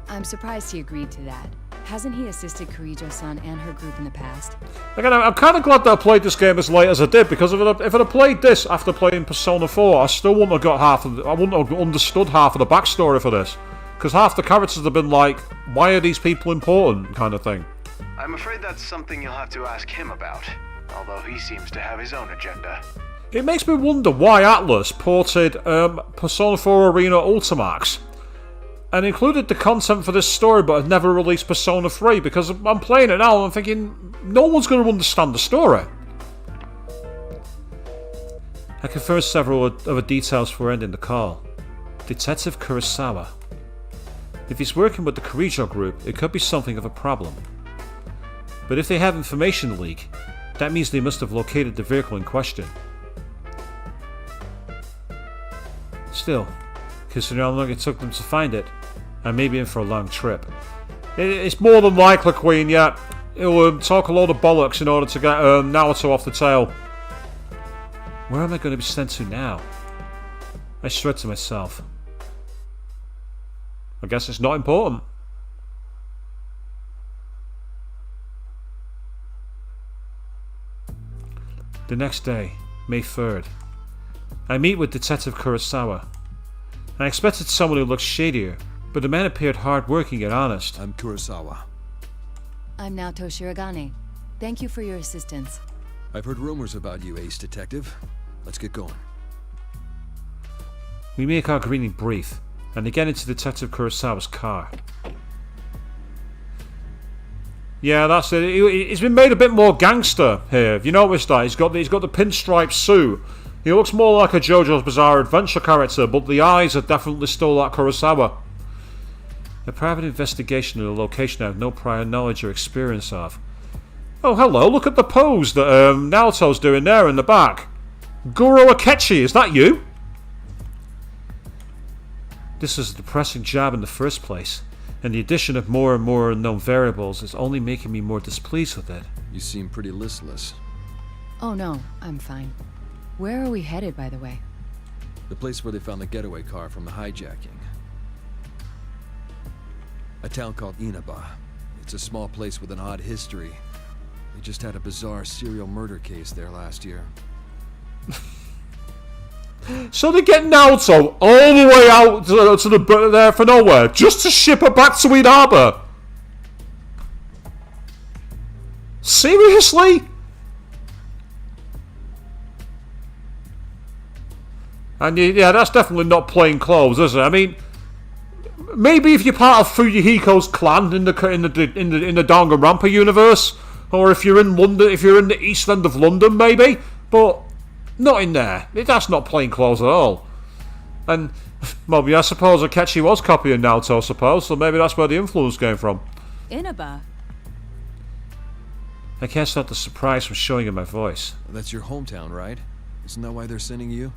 I'm surprised he agreed to that. Hasn't he assisted Kirijo-san and her group in the past? Again, I'm kind of glad that I played this game as late as I did, because if I'd have played this after playing Persona 4, I still wouldn't have got I wouldn't have understood half of the backstory for this. Because half the characters have been like, why are these people important, kind of thing. I'm afraid that's something you'll have to ask him about, although he seems to have his own agenda. It makes me wonder why Atlus ported Persona 4 Arena Ultimax and included the content for this story but had never released Persona 3, because I'm playing it now and I'm thinking, no one's going to understand the story. I confirmed several other details before ending the call. Detective Kurosawa. If he's working with the Kirijo group, it could be something of a problem. But if they have information leak, that means they must have located the vehicle in question. Still, considering how long it took them to find it, I may be in for a long trip. It's more than likely, Queen, yeah. He'll talk a load of bollocks in order to get Naoto off the tail. Where am I going to be sent to now? I said to myself. I guess it's not important. The next day, May 3rd, I meet with Detective Kurosawa. I expected someone who looked shadier, but the man appeared hard-working and honest. I'm Kurosawa. I'm Naoto Shiragane. Thank you for your assistance. I've heard rumors about you, Ace Detective. Let's get going. We make our greeting brief, and they get into Detective Kurosawa's car. Yeah, that's it. He's been made a bit more gangster here. Have you noticed that? He's got the pinstripe suit. He looks more like a JoJo's Bizarre Adventure character, but the eyes are definitely still like Kurosawa. A private investigation of a location I have no prior knowledge or experience of. Oh, hello, look at the pose that Naoto's doing there in the back. Goro Akechi, is that you? This is a depressing job in the first place, and the addition of more and more unknown variables is only making me more displeased with it. You seem pretty listless. Oh no, I'm fine. Where are we headed, by the way? The place where they found the getaway car from the hijacking. A town called Inaba. It's a small place with an odd history. They just had a bizarre serial murder case there last year. So they get Naoto all the way out to the there for nowhere, just to ship her back to Inaba? Seriously? And yeah, that's definitely not plain clothes, is it? I mean, maybe if you're part of Fuyuhiko's clan in the Danganronpa universe, or if you're in London, if you're in the East End of London, maybe, but not in there. That's not plain clothes at all. And well, yeah, I suppose Akechi was copying Naoto, I suppose, so maybe that's where the influence came from. Inaba. I can't stop the surprise from showing in my voice. That's your hometown, right? Isn't that why they're sending you?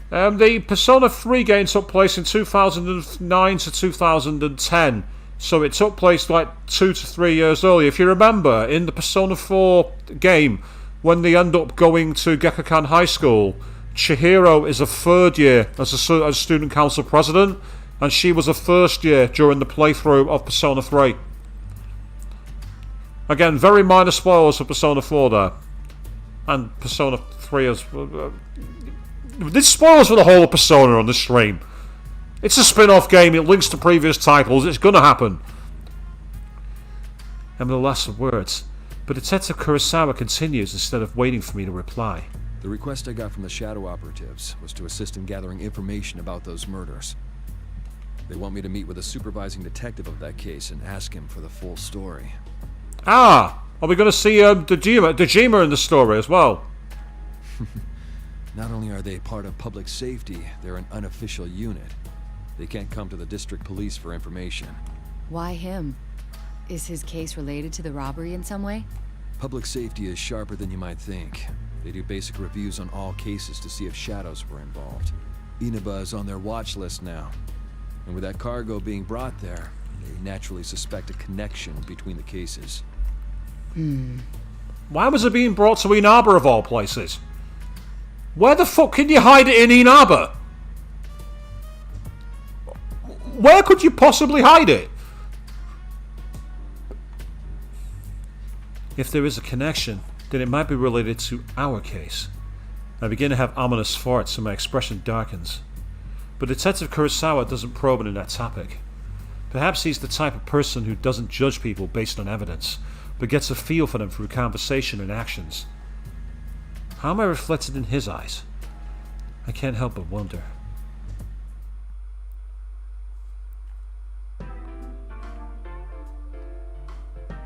The Persona 3 game took place in 2009 to 2010, so it took place like 2 to 3 years earlier. If you remember, in the Persona 4 game, when they end up going to Gekkoukan High School, Chihiro is a third year as a student council president, and she was a first year during the playthrough of Persona 3. Again, very minor spoilers for Persona 4 there, and Persona 3 as This spoils for the whole of Persona on the stream. It's a spin-off game, it links to previous titles, it's gonna happen. And the last of words, but Detective Kurosawa continues instead of waiting for me to reply. The request I got from the Shadow Operatives was to assist in gathering information about those murders. They want me to meet with a supervising detective of that case and ask him for the full story. Ah! Are we gonna see Dejima in the story as well? Not only are they part of public safety, they're an unofficial unit. They can't come to the district police for information. Why him? Is his case related to the robbery in some way? Public safety is sharper than you might think. They do basic reviews on all cases to see if shadows were involved. Inaba is on their watch list now. And with that cargo being brought there, they naturally suspect a connection between the cases. Why was it being brought to Inaba of all places? Where the fuck can you hide it in Inaba? Where could you possibly hide it? If there is a connection, then it might be related to our case. I begin to have ominous farts and my expression darkens. But Detective Kurosawa doesn't probe into that topic. Perhaps he's the type of person who doesn't judge people based on evidence, but gets a feel for them through conversation and actions. How am I reflected in his eyes? I can't help but wonder.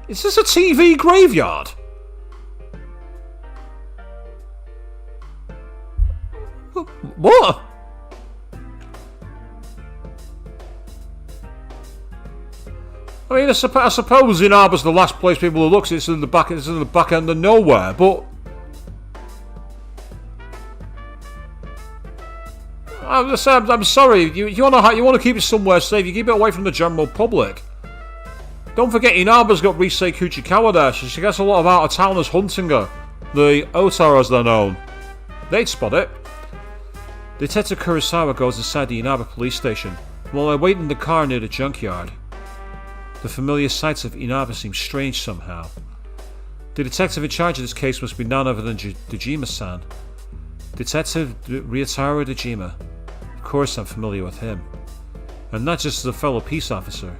Is this a TV graveyard? What? I mean, I suppose Inaba's the last place people will look. It's in the back end of nowhere. But I'm sorry. You want to keep it somewhere safe. You keep it away from the general public. Don't forget, Inaba's got Risei Kuchikawa there. She gets a lot of out-of-towners hunting her. The Otar, as they're known. They'd spot it. Detective Kurosawa goes inside the Inaba police station, while I wait in the car near the junkyard. The familiar sights of Inaba seem strange somehow. The detective in charge of this case must be none other than Dejima-san. Detective Ryotaro Dejima. Of course I'm familiar with him. And not just as a fellow peace officer.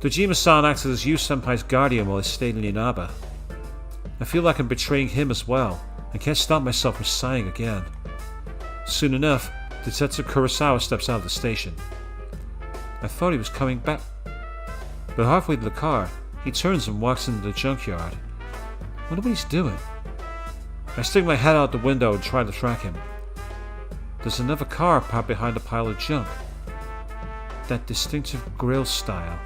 Dejima-san acted as Yu Senpai's guardian while I stayed in Inaba. I feel like I'm betraying him as well, and can't stop myself from sighing again. Soon enough, Detective Kurosawa steps out of the station. I thought he was coming back, but halfway to the car, he turns and walks into the junkyard. I wonder what he's doing. I stick my head out the window and try to track him. There's another car parked behind a pile of junk. That distinctive grille style.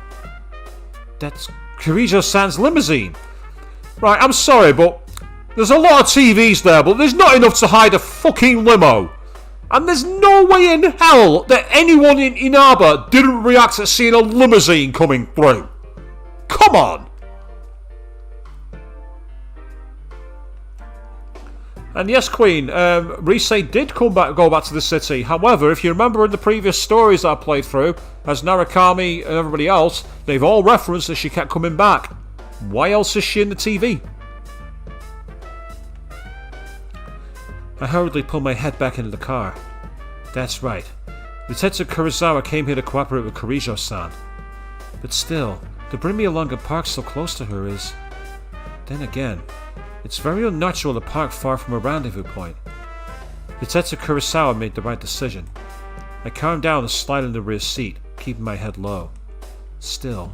That's Kirijo-san's limousine! Right, I'm sorry, but there's a lot of TVs there, but there's not enough to hide a fucking limo! And there's no way in hell that anyone in Inaba didn't react to seeing a limousine coming through. Come on! And yes, Queen, Risei did go back to the city. However, if you remember in the previous stories that I played through, as Narukami and everybody else, they've all referenced that she kept coming back. Why else is she in the TV? I hurriedly pull my head back into the car. That's right. Detective Kurosawa came here to cooperate with Kirijo-san. But still, to bring me along and park so close to her is... Then again, it's very unnatural to park far from a rendezvous point. Detective Kurosawa made the right decision. I calmed down and slid in the rear seat, keeping my head low. Still,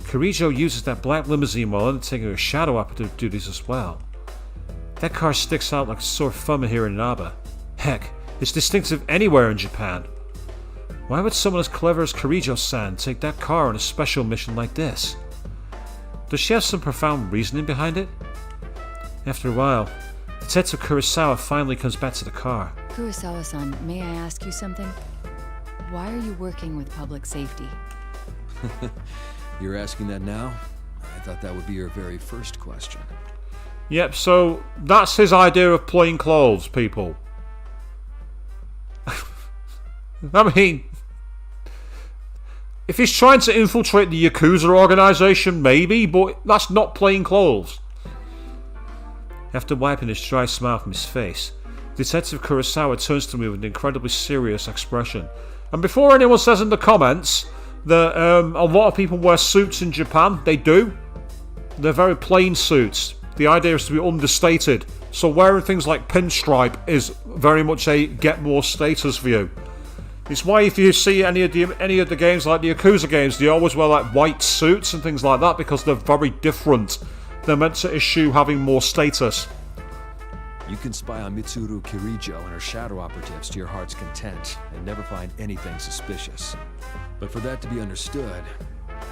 Kirijo uses that black limousine while undertaking her shadow operative duties as well. That car sticks out like a sore thumb here in Inaba. Heck, it's distinctive anywhere in Japan. Why would someone as clever as Kirijo-san take that car on a special mission like this? Does she have some profound reasoning behind it? After a while, Detective Kurosawa finally comes back to the car. Kurosawa-san, may I ask you something? Why are you working with public safety? You're asking that now? I thought that would be your very first question. Yep, so that's his idea of plain clothes, people. I mean, if he's trying to infiltrate the Yakuza organization, maybe, but that's not plain clothes. After wiping his dry smile from his face, Detective Kurosawa turns to me with an incredibly serious expression. And before anyone says in the comments that a lot of people wear suits in Japan, they do. They're very plain suits. The idea is to be understated. So wearing things like pinstripe is very much a get more status for you. It's why if you see any of the games like the Yakuza games, they always wear like white suits and things like that because they're very different. They're meant to eschew having more status. You can spy on Mitsuru Kirijo and her shadow operatives to your heart's content and never find anything suspicious. But for that to be understood,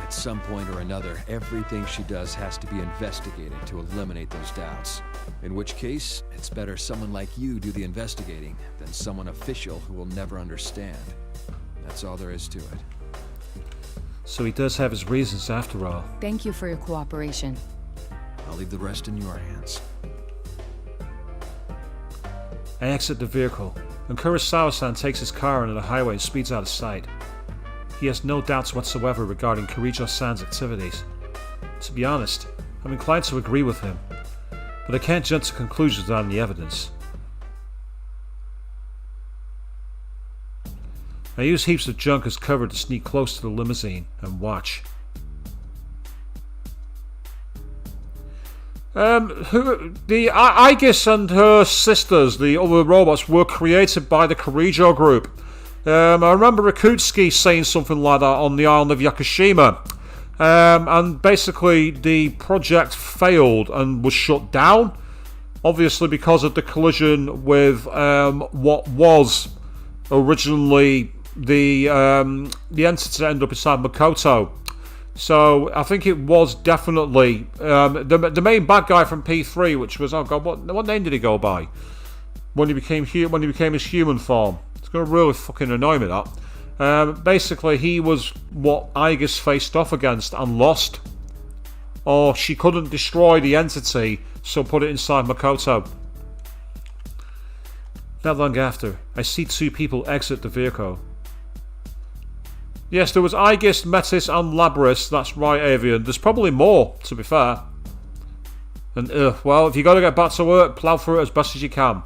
at some point or another, everything she does has to be investigated to eliminate those doubts. In which case, it's better someone like you do the investigating than someone official who will never understand. That's all there is to it. So he does have his reasons after all. Thank you for your cooperation. I'll leave the rest in your hands. I exit the vehicle, and Kurosawa-san takes his car onto the highway and speeds out of sight. He has no doubts whatsoever regarding Kirijo-san's activities. To be honest, I'm inclined to agree with him, but I can't jump to conclusions on the evidence. I use heaps of junk as cover to sneak close to the limousine and watch. Aegis and her sisters, the other robots, were created by the Kirijo group. I remember Rakutsuki saying something like that on the island of Yakushima. And basically the project failed and was shut down, obviously because of the collision with what was originally the entity that ended up inside Makoto. So I think it was definitely the main bad guy from P3, which was, oh god, what name did he go by when he became his human form? It's going to really fucking annoy me, that. Basically, he was what Aegis faced off against and lost, or she couldn't destroy the entity, so put it inside Makoto. Not long after, I see two people exit the vehicle. Yes, there was Aegis, Metis and Labris, that's right, Avian. There's probably more, to be fair. And, well, if you got to get back to work, plough through it as best as you can.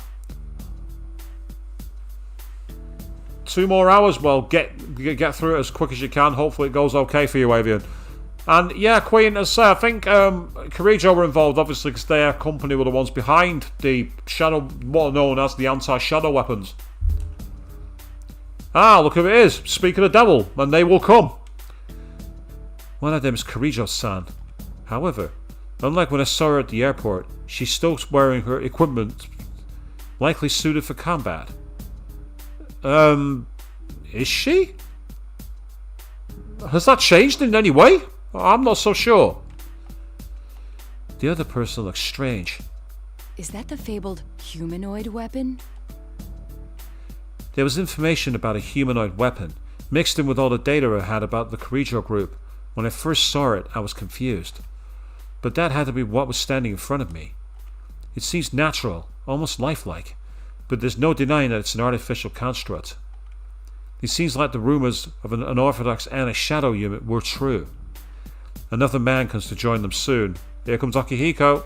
2 more hours, well, get through it as quick as you can. Hopefully it goes okay for you, Avian. And, yeah, Queen, as I say, I think Kirijo were involved, obviously, because their company were the ones behind the shadow, what are known as the anti-shadow weapons. Ah, look who it is. Speak of the devil, and they will come. One of them is Kirijo-san. However, unlike when I saw her at the airport, she's still wearing her equipment, likely suited for combat. Is she? Has that changed in any way? I'm not so sure. The other person looks strange. Is that the fabled humanoid weapon? There was information about a humanoid weapon, mixed in with all the data I had about the Kirijo group. When I first saw it, I was confused. But that had to be what was standing in front of me. It seems natural, almost lifelike, but there's no denying that it's an artificial construct. It seems like the rumors of an unorthodox anti-shadow unit were true. Another man comes to join them soon. Here comes Akihiko.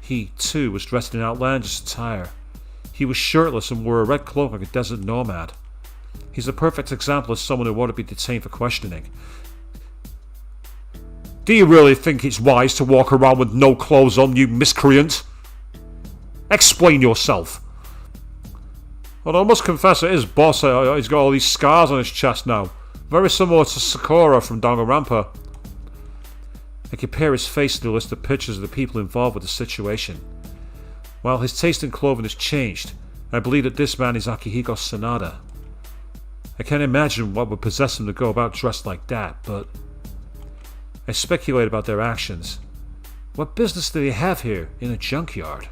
He, too, was dressed in outlandish attire. He was shirtless and wore a red cloak like a desert nomad. He's a perfect example of someone who ought to be detained for questioning. Do you really think it's wise to walk around with no clothes on, you miscreant? Explain yourself. Although I must confess it is boss, he's got all these scars on his chest now. Very similar to Sakura from Danganronpa. I compare his face to the list of pictures of the people involved with the situation. While his taste in clothing has changed, I believe that this man is Akihiko Sanada. I can't imagine what would possess him to go about dressed like that, but I speculate about their actions. What business do they have here in a junkyard?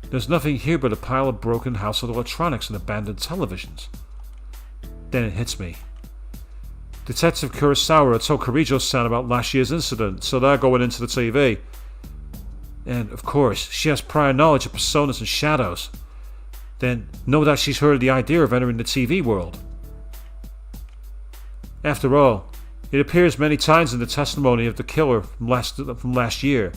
There's nothing here but a pile of broken household electronics and abandoned televisions. Then it hits me. Detective Kurosawa told Kirijo-san about last year's incident, so they're going into the TV. And, of course, she has prior knowledge of personas and shadows. Then, no doubt she's heard of the idea of entering the TV world. After all, it appears many times in the testimony of the killer from last year.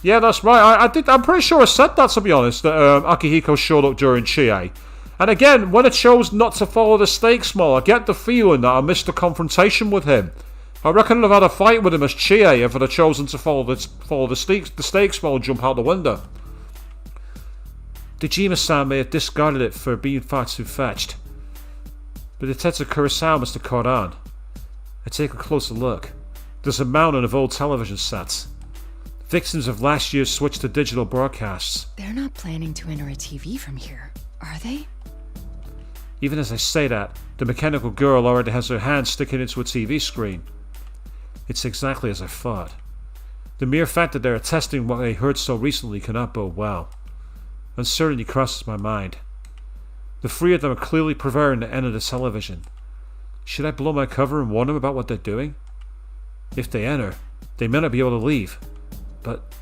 Yeah, that's right. I'm pretty sure I said that, to be honest, that Akihiko showed up during Chie. And again, when I chose not to follow the stakes more, I get the feeling that I missed the confrontation with him. I reckon I'd have had a fight with him as Chie if I'd have chosen to follow the stakes more and jump out the window. Dejima-san may have discarded it for being far too fetched. But Detective Kurosawa must have caught on. I take a closer look. There's a mountain of old television sets. Victims of last year's switch to digital broadcasts. They're not planning to enter a TV from here, are they? Even as I say that, the mechanical girl already has her hand sticking into a TV screen. It's exactly as I thought. The mere fact that they are testing what I heard so recently cannot bode well. Uncertainty crosses my mind. The three of them are clearly preparing to enter the television. Should I blow my cover and warn them about what they're doing? If they enter, they may not be able to leave. But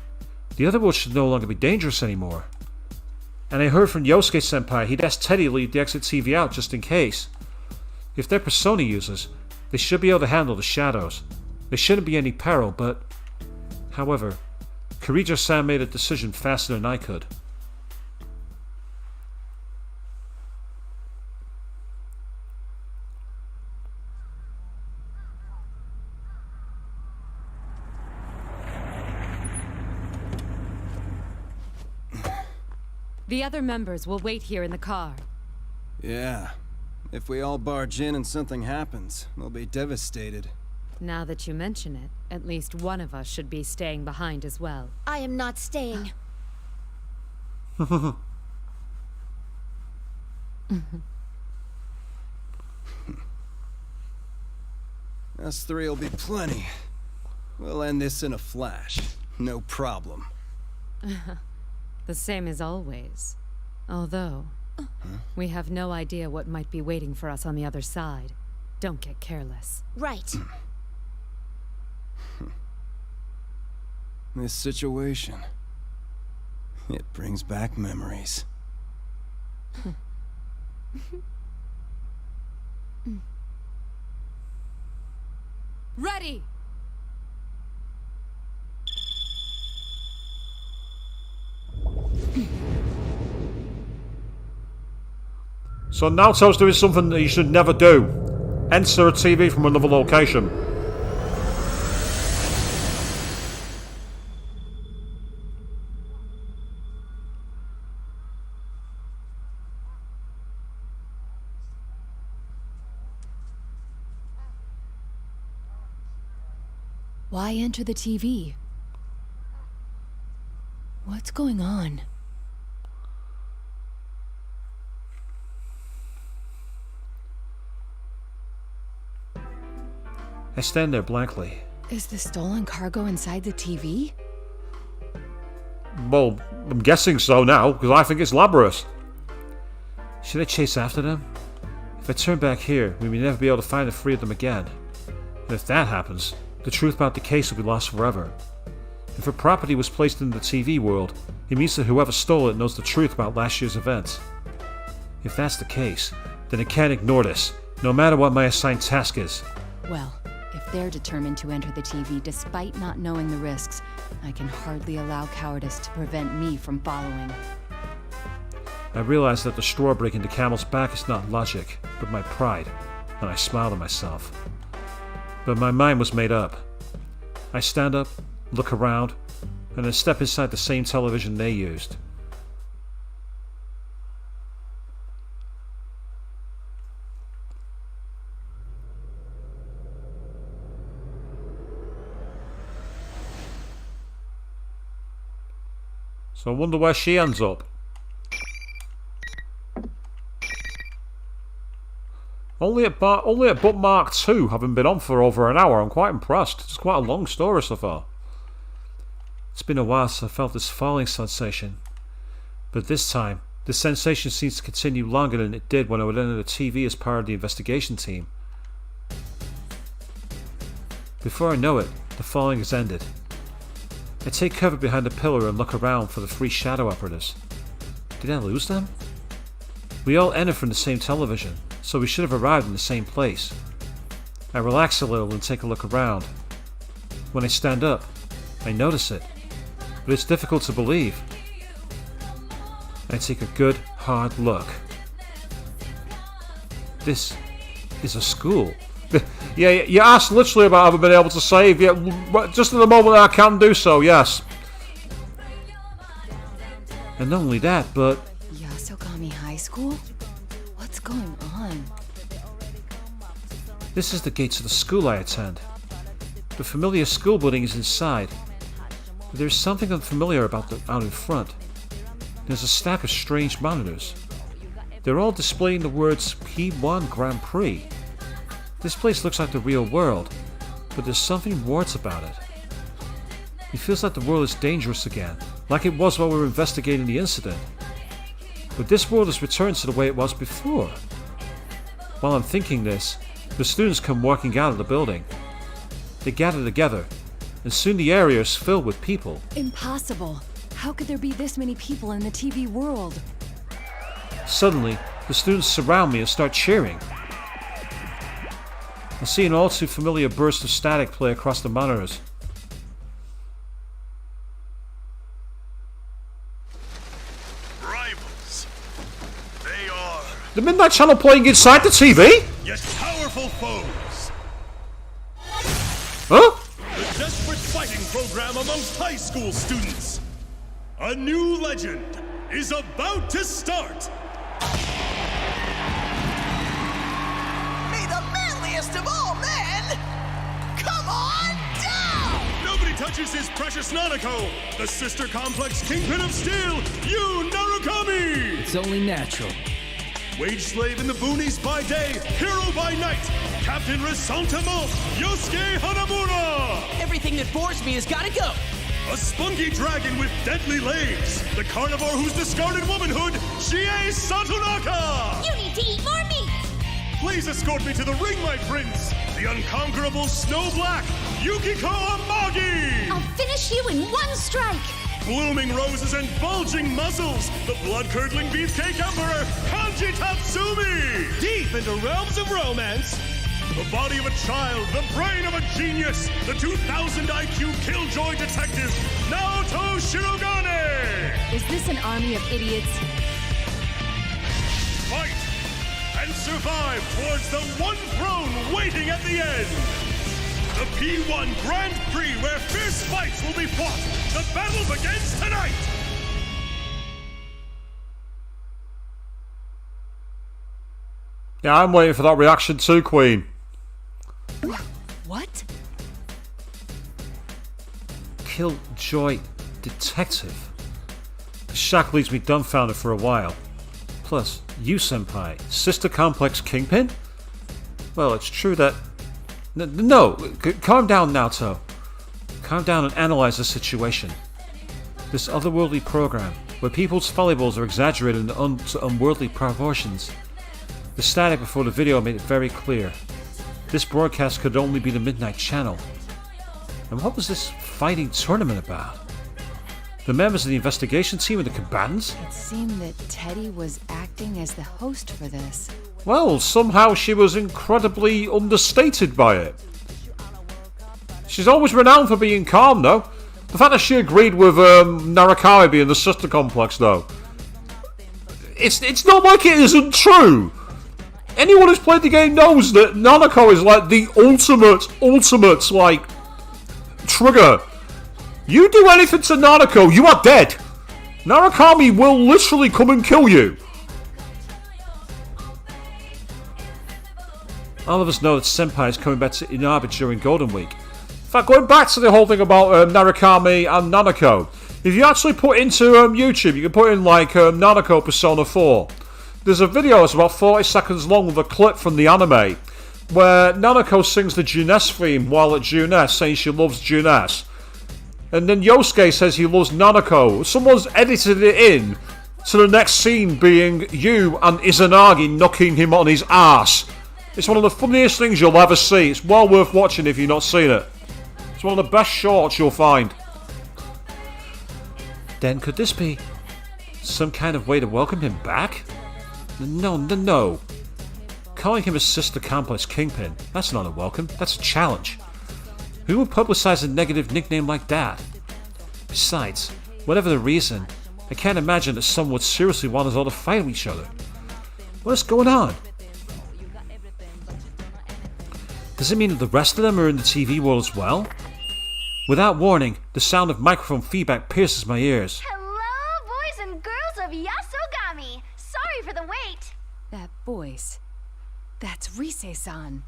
the other world should no longer be dangerous anymore. And I heard from Yosuke-senpai he'd asked Teddy to leave the exit TV out just in case. If they're persona users, they should be able to handle the shadows. There shouldn't be any peril, but... However, Kirijo-san made a decision faster than I could. The other members will wait here in the car. Yeah. If we all barge in and something happens, they'll be devastated. Now that you mention it, at least one of us should be staying behind as well. I am not staying. Us three will be plenty. We'll end this in a flash. No problem. The same as always. Although, we have no idea what might be waiting for us on the other side. Don't get careless. Right. This situation, it brings back memories. Ready! So Naoto's doing something that you should never do. Enter a TV from another location. Why enter the TV? What's going on? I stand there blankly. Is the stolen cargo inside the TV? Well, I'm guessing so now, because I think it's Labrador's. Should I chase after them? If I turn back here, we may never be able to find the three of them again. And if that happens, the truth about the case will be lost forever. If a property was placed in the TV world, it means that whoever stole it knows the truth about last year's events. If that's the case, then I can't ignore this, no matter what my assigned task is. Well, if they're determined to enter the TV despite not knowing the risks, I can hardly allow cowardice to prevent me from following. I realize that the straw breaking the camel's back is not logic, but my pride, and I smile to myself. But my mind was made up. I stand up, look around, and then step inside the same television they used. So I wonder where she ends up. Only at bookmark 2, having been on for over an hour. I'm quite impressed. It's quite a long story so far. It's been a while since I felt this falling sensation. But this time, the sensation seems to continue longer than it did when I would enter the TV as part of the investigation team. Before I know it, the falling has ended. I take cover behind a pillar and look around for the three shadow operatives. Did I lose them? We all entered from the same television, so we should have arrived in the same place. I relax a little and take a look around. When I stand up, I notice it, but it's difficult to believe. I take a good, hard look. This is a school. Yeah, you asked literally about having been able to save. Yeah, just at the moment I can do so, yes. And not only that, but... Yasogami High School? What's going on? This is the gates of the school I attend. The familiar school building is inside. But there's something unfamiliar about out in front. There's a stack of strange monitors. They're all displaying the words P1 Grand Prix. This place looks like the real world, but there's something warts about it. It feels like the world is dangerous again, like it was while we were investigating the incident. But this world has returned to the way it was before. While I'm thinking this, the students come walking out of the building. They gather together, and soon the area is filled with people. Impossible. How could there be this many people in the TV world? Suddenly, the students surround me and start cheering. I see an all too familiar burst of static play across the monitors. Rivals. They are The Midnight Channel playing inside the TV? yet powerful foes. Huh? The desperate fighting program amongst high school students. A new legend is about to start. May the manliest of all men come on down! Nobody touches his precious Nanako, the sister complex kingpin of steel, Yu Narukami! It's only natural. Wage slave in the boonies by day, hero by night, Captain Resentiment, Yosuke Hanamura! Everything that bores me has gotta go. A spunky dragon with deadly legs, the carnivore who's discarded womanhood, Chie Satonaka! You need to eat more meat! Please escort me to the ring, my prince, the unconquerable Snow Black, Yukiko Amagi! I'll finish you in one strike! Blooming roses and bulging muscles, the blood-curdling beefcake emperor, Kanji Tatsumi! Deep into realms of romance, the body of a child, the brain of a genius, the 2000 IQ killjoy detective, Naoto Shirogane! Is this an army of idiots? Fight and survive towards the one throne waiting at the end! The P1 Grand Prix where fierce fights will be fought! The battle begins tonight! Yeah, I'm waiting for that reaction too, Queen. What? Killjoy detective. The shock leaves me dumbfounded for a while. Plus, you, senpai, sister complex kingpin? Well, it's true that... No, calm down, Naoto. Calm down and analyze the situation. This otherworldly program, where people's follibles are exaggerated to unworldly proportions. The static before the video made it very clear. This broadcast could only be the Midnight Channel. And what was this fighting tournament about? The members of the investigation team and the combatants? It seemed that Teddy was acting as the host for this. Well, somehow she was incredibly understated by it. She's always renowned for being calm, though. The fact that she agreed with Narukami being the sister complex, though. It's not like it isn't true. Anyone who's played the game knows that Nanako is like the ultimate, like, trigger. You do anything to Nanako, you are dead. Narukami will literally come and kill you. All of us know that Senpai is coming back to Inaba during Golden Week. In fact, going back to the whole thing about Narukami and Nanako, if you actually put into YouTube, you can put in like Nanako Persona 4. There's a video that's about 40 seconds long with a clip from the anime where Nanako sings the Juness theme while at Juness, saying she loves Juness. And then Yosuke says he loves Nanako. Someone's edited it in to the next scene being you and Izanagi knocking him on his ass. It's one of the funniest things you'll ever see. It's well worth watching if you've not seen it. It's one of the best shorts you'll find. Then could this be some kind of way to welcome him back? No. Calling him a sister complex kingpin, that's not a welcome, that's a challenge. Who would publicize a negative nickname like that? Besides, whatever the reason, I can't imagine that someone would seriously want us all to fight each other. What's going on? Does it mean that the rest of them are in the TV world as well? Without warning, the sound of microphone feedback pierces my ears. Hello, boys and girls of Yasogami. Sorry for the wait. That voice. That's Rise-san.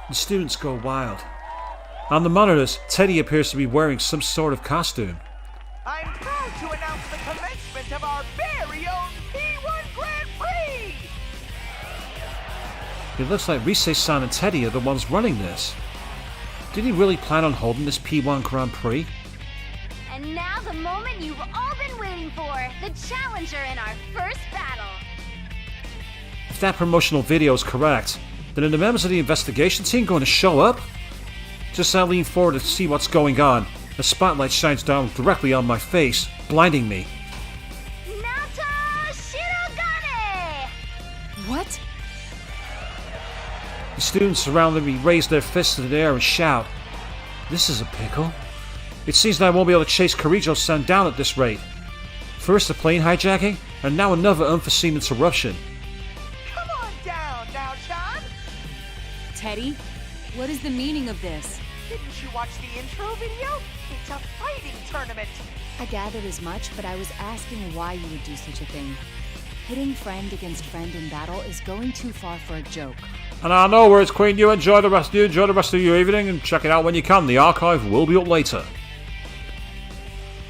The students go wild. On the monitors, Teddy appears to be wearing some sort of costume. I'm proud to announce the commencement of our very own P1 Grand Prix! It looks like Rise-san and Teddy are the ones running this. Did he really plan on holding this P1 Grand Prix? And now the moment you've all been the challenger in our first battle. If that promotional video is correct, then are the members of the investigation team going to show up? Just as I lean forward to see what's going on, the spotlight shines down directly on my face, blinding me. Naoto Shirogane! What? The students surrounding me raise their fists in the air and shout. This is a pickle. It seems that I won't be able to chase Kirijo-san down at this rate. First a plane hijacking, and now another unforeseen interruption. Come on down now, Chan. Teddy, what is the meaning of this? Didn't you watch the intro video? It's a fighting tournament. I gathered as much, but I was asking why you would do such a thing. Pitting friend against friend in battle is going too far for a joke. And I know where it's Queen. You enjoy the rest of your evening and check it out when you can. The archive will be up later.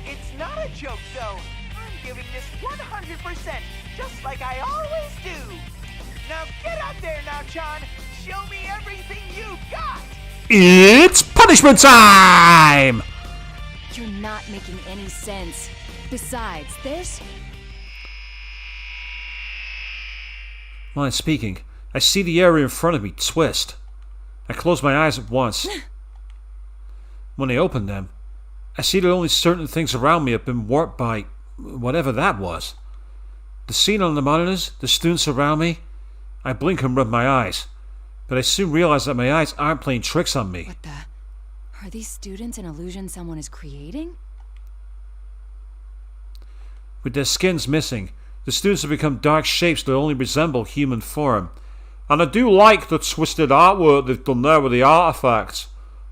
It's not a joke, though. I'm giving this 100%, just like I always do. Now get out there now, Chan. Show me everything you've got. It's punishment time! You're not making any sense. Besides, there's... While I'm speaking, I see the area in front of me twist. I close my eyes at once. When I open them, I see that only certain things around me have been warped by whatever that was. The scene on the monitors, the students around me. I blink and rub my eyes, but I soon realize that my eyes aren't playing tricks on me. What the... Are these students an illusion someone is creating? With their skins missing, the students have become dark shapes that only resemble human form. And I do like the twisted artwork they've done there with the artifacts.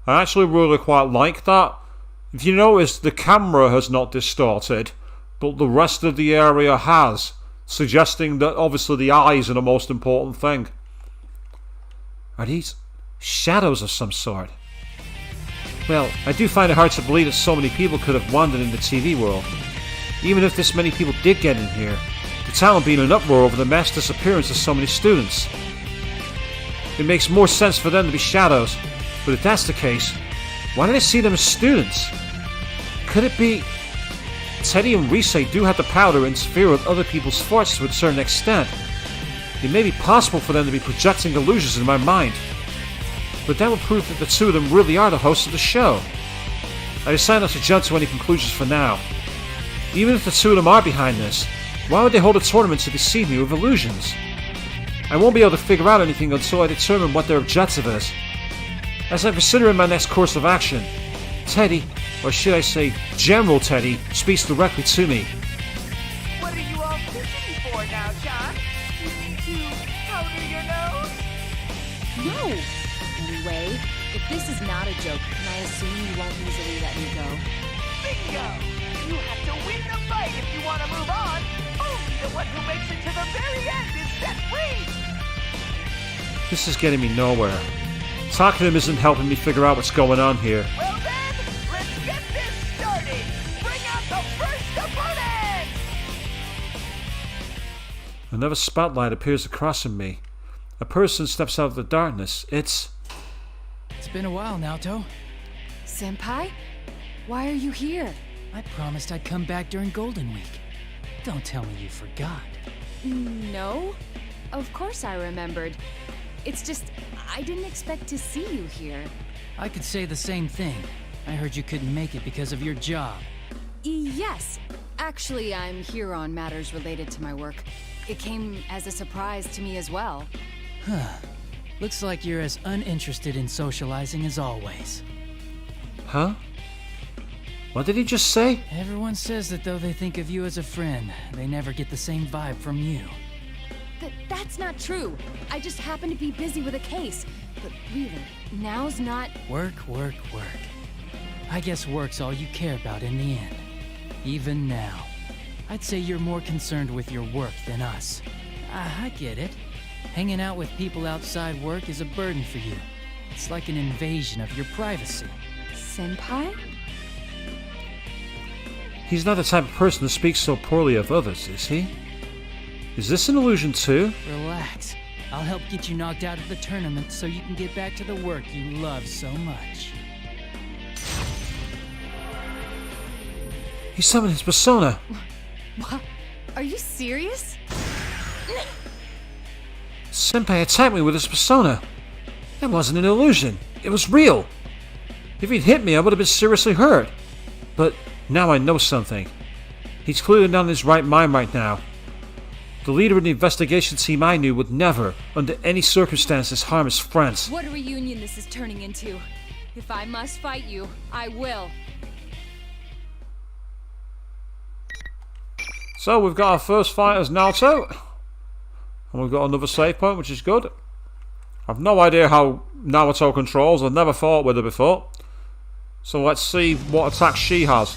I actually really quite like that. If you notice, the camera has not distorted, but the rest of the area has, suggesting that obviously the eyes are the most important thing. Are these shadows of some sort? Well, I do find it hard to believe that so many people could have wandered in the TV world. Even if this many people did get in here, the town would be in an uproar over the mass disappearance of so many students. It makes more sense for them to be shadows, but if that's the case, why did I see them as students? Could it be... Teddy and Rise do have the power to interfere with other people's thoughts to a certain extent. It may be possible for them to be projecting illusions in my mind, but that would prove that the two of them really are the hosts of the show. I decide not to jump to any conclusions for now. Even if the two of them are behind this, why would they hold a tournament to deceive me with illusions? I won't be able to figure out anything until I determine what their objective is. As I consider in my next course of action, Teddy, or should I say General Teddy, speaks directly to me. What are you all fidgety for now, John? You need to powder your nose? No! Anyway, if this is not a joke, can I assume you won't easily let me go? Bingo! You have to win the fight if you want to move on. Only the one who makes it to the very end is set free! This is getting me nowhere. Talking to him isn't helping me figure out what's going on here. Well then, let's get this started! Bring out the first opponent! Another spotlight appears across from me. A person steps out of the darkness. It's been a while, Naoto. Senpai? Why are you here? I promised I'd come back during Golden Week. Don't tell me you forgot. No. Of course I remembered. It's just, I didn't expect to see you here. I could say the same thing. I heard you couldn't make it because of your job. Yes. Actually, I'm here on matters related to my work. It came as a surprise to me as well. Huh. Looks like you're as uninterested in socializing as always. Huh? What did he just say? Everyone says that though they think of you as a friend, they never get the same vibe from you. That's not true. I just happen to be busy with a case. But really, now's not... Work. I guess work's all you care about in the end. Even now. I'd say you're more concerned with your work than us. I get it. Hanging out with people outside work is a burden for you. It's like an invasion of your privacy. Senpai? He's not the type of person to speak so poorly of others, is he? Is this an illusion too? Relax. I'll help get you knocked out of the tournament so you can get back to the work you love so much. He summoned his persona. Are you serious? Senpai attacked me with his persona. It wasn't an illusion. It was real. If he'd hit me, I would have been seriously hurt. But now I know something. He's clearly not in his right mind right now. The leader of the investigation team I knew would never, under any circumstances, harm his friends. What a reunion this is turning into. If I must fight you, I will. So we've got our first fight as Naoto. And we've got another save point, which is good. I've no idea how Naoto controls. I've never fought with her before. So let's see what attacks she has.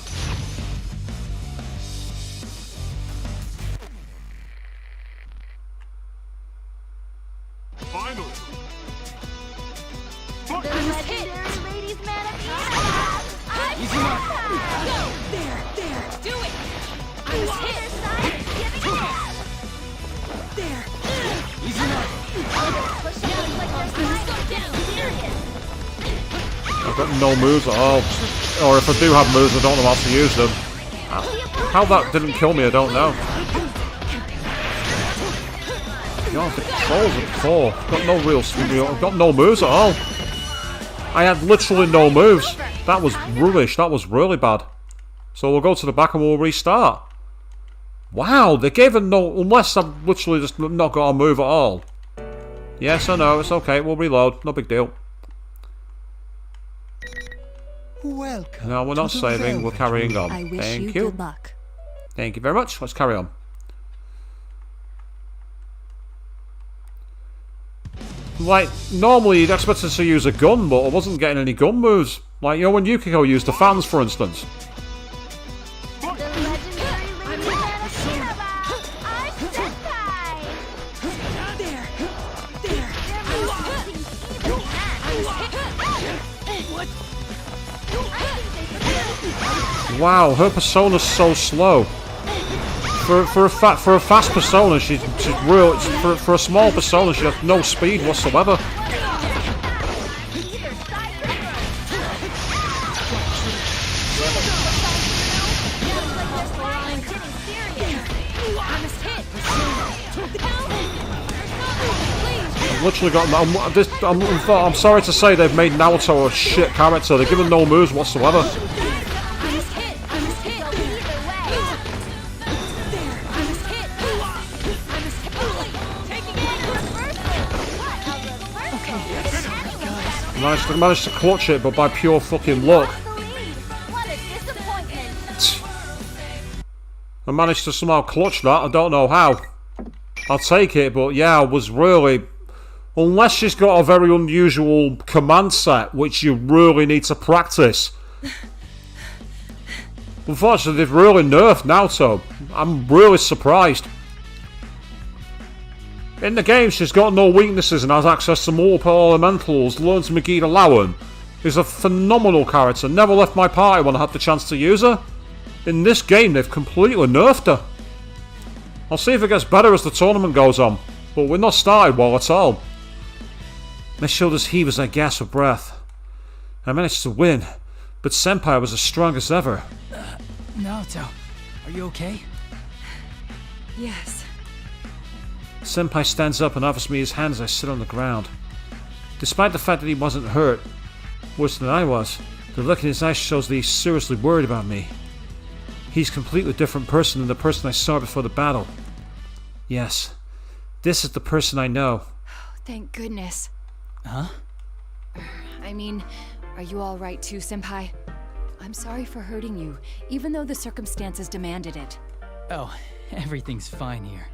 The legendary ladies man Akihiko! There, do it! I was hit! Giving it up! There! I've got no moves at all. Or if I do have moves, I don't know how to use them. How that didn't kill me, I don't know. God, the controls are poor. I've got no real speed. I've got no moves at all. I had literally no moves. That was rubbish. That was really bad. So we'll go to the back and we'll restart. Wow, they gave her no... Unless I've literally just not got a move at all. Yes, I know. It's okay. We'll reload. No big deal. Welcome. No, we're not saving. We're carrying on. I wish Thank you you. good luck. Thank you very much. Let's carry on. Like, normally you'd expect us to use a gun, but I wasn't getting any gun moves. Like, you know, when Yukiko used the fans, for instance. The legendary ladies man Akihiko! I'm Senpai! There! Wow, her persona's so slow. For a fast persona, she's real. For a small persona, she has no speed whatsoever. I've literally got. I'm sorry to say they've made Naoto a shit character. They're given no moves whatsoever. I managed to clutch it, but by pure fucking luck. I managed to somehow clutch that. I don't know how. I'll take it, but yeah, I was really... Unless she's got a very unusual command set, which you really need to practice. Unfortunately, they've really nerfed Naoto. I'm really surprised. In the game, she's got no weaknesses and has access to multiple elementals. Learns Megiddo Lowen. Is a phenomenal character. Never left my party when I had the chance to use her. In this game, they've completely nerfed her. I'll see if it gets better as the tournament goes on, but we're not started well at all. My shoulders heave as I gasp for breath. I managed to win, but Senpai was as strong as ever. Naoto, are you okay? Yes. Senpai stands up and offers me his hand as I sit on the ground. Despite the fact that he wasn't hurt, worse than I was, the look in his eyes shows that he's seriously worried about me. He's a completely different person than the person I saw before the battle. Yes, this is the person I know. Thank goodness. Huh? I mean, are you all right too, Senpai? I'm sorry for hurting you, even though the circumstances demanded it. Oh, everything's fine here.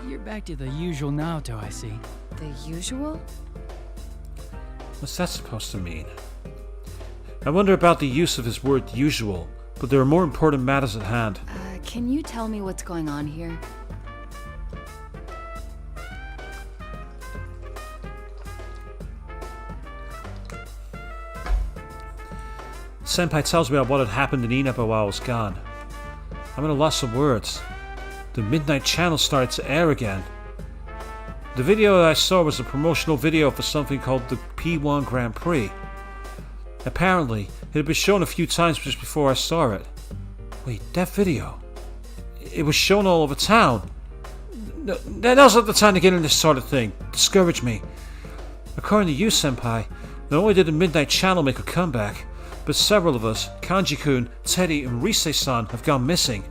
You're back to the usual Naoto, I see. The usual? What's that supposed to mean? I wonder about the use of his word usual, but there are more important matters at hand. Can you tell me what's going on here? Senpai tells me about what had happened in Inaba while I was gone. I'm at a loss of words. The Midnight Channel started to air again. The video that I saw was a promotional video for something called the P1 Grand Prix. Apparently, it had been shown a few times just before I saw it. Wait, that video? It was shown all over town. Now's not the time to get into this sort of thing. Discourage me. According to you, Senpai, not only did the Midnight Channel make a comeback, but several of us, Kanji-kun, Teddy, and Rise-san, have gone missing.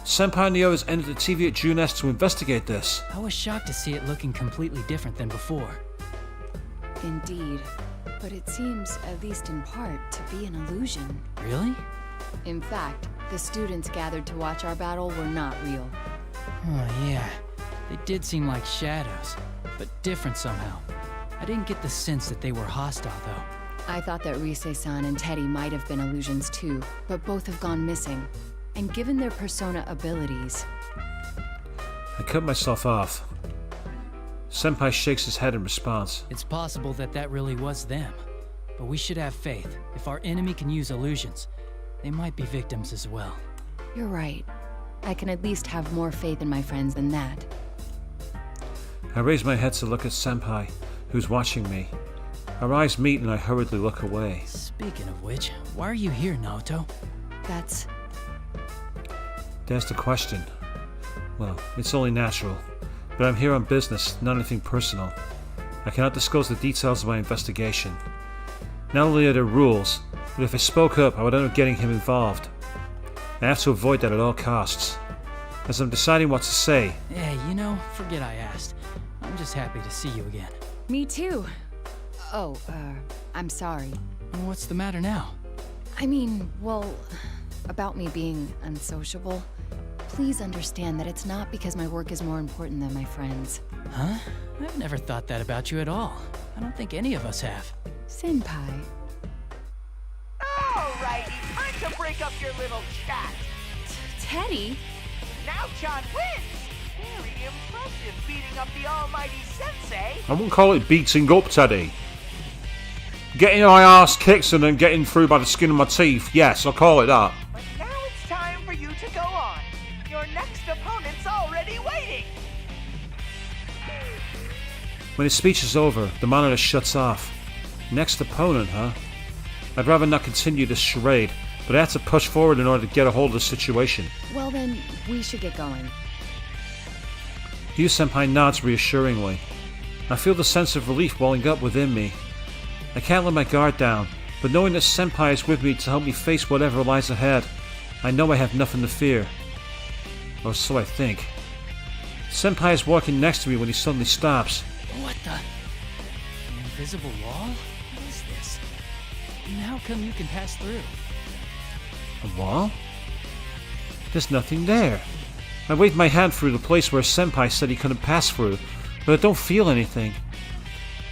Senpai and the others entered the TV at June S to investigate this. I was shocked to see it looking completely different than before. Indeed. But it seems, at least in part, to be an illusion. Really? In fact, the students gathered to watch our battle were not real. Oh, yeah. They did seem like shadows, but different somehow. I didn't get the sense that they were hostile, though. I thought that Rise-san and Teddy might have been illusions too, but both have gone missing. And given their persona abilities... I cut myself off. Senpai shakes his head in response. It's possible that that really was them. But we should have faith. If our enemy can use illusions, they might be victims as well. You're right. I can at least have more faith in my friends than that. I raise my head to look at Senpai, who's watching me. Our eyes meet and I hurriedly look away. Speaking of which, why are you here, Naoto? There's the question. Well, it's only natural. But I'm here on business, not anything personal. I cannot disclose the details of my investigation. Not only are there rules, but if I spoke up, I would end up getting him involved. I have to avoid that at all costs. As I'm deciding what to say... Yeah, you know, forget I asked. I'm just happy to see you again. Me too. Oh, I'm sorry. What's the matter now? I mean, well, about me being unsociable. Please understand that it's not because my work is more important than my friends. Huh? I've never thought that about you at all. I don't think any of us have. Senpai. Alrighty, time to break up your little chat. Teddy? Now John wins! Very impressive beating up the almighty sensei. I wouldn't call it beating up, Teddy. Getting my ass kicked and then getting through by the skin of my teeth, yes, I'll call it that. But now it's time for you to go on. Your next opponent's already waiting. When his speech is over, the monitor shuts off. Next opponent, huh? I'd rather not continue this charade, but I have to push forward in order to get a hold of the situation. Well then, we should get going. Yu-senpai nods reassuringly. I feel the sense of relief welling up within me. I can't let my guard down, but knowing that Senpai is with me to help me face whatever lies ahead, I know I have nothing to fear. Or so I think. Senpai is walking next to me when he suddenly stops. What the? An invisible wall? What is this? And how come you can pass through? A wall? There's nothing there. I waved my hand through the place where Senpai said he couldn't pass through, but I don't feel anything.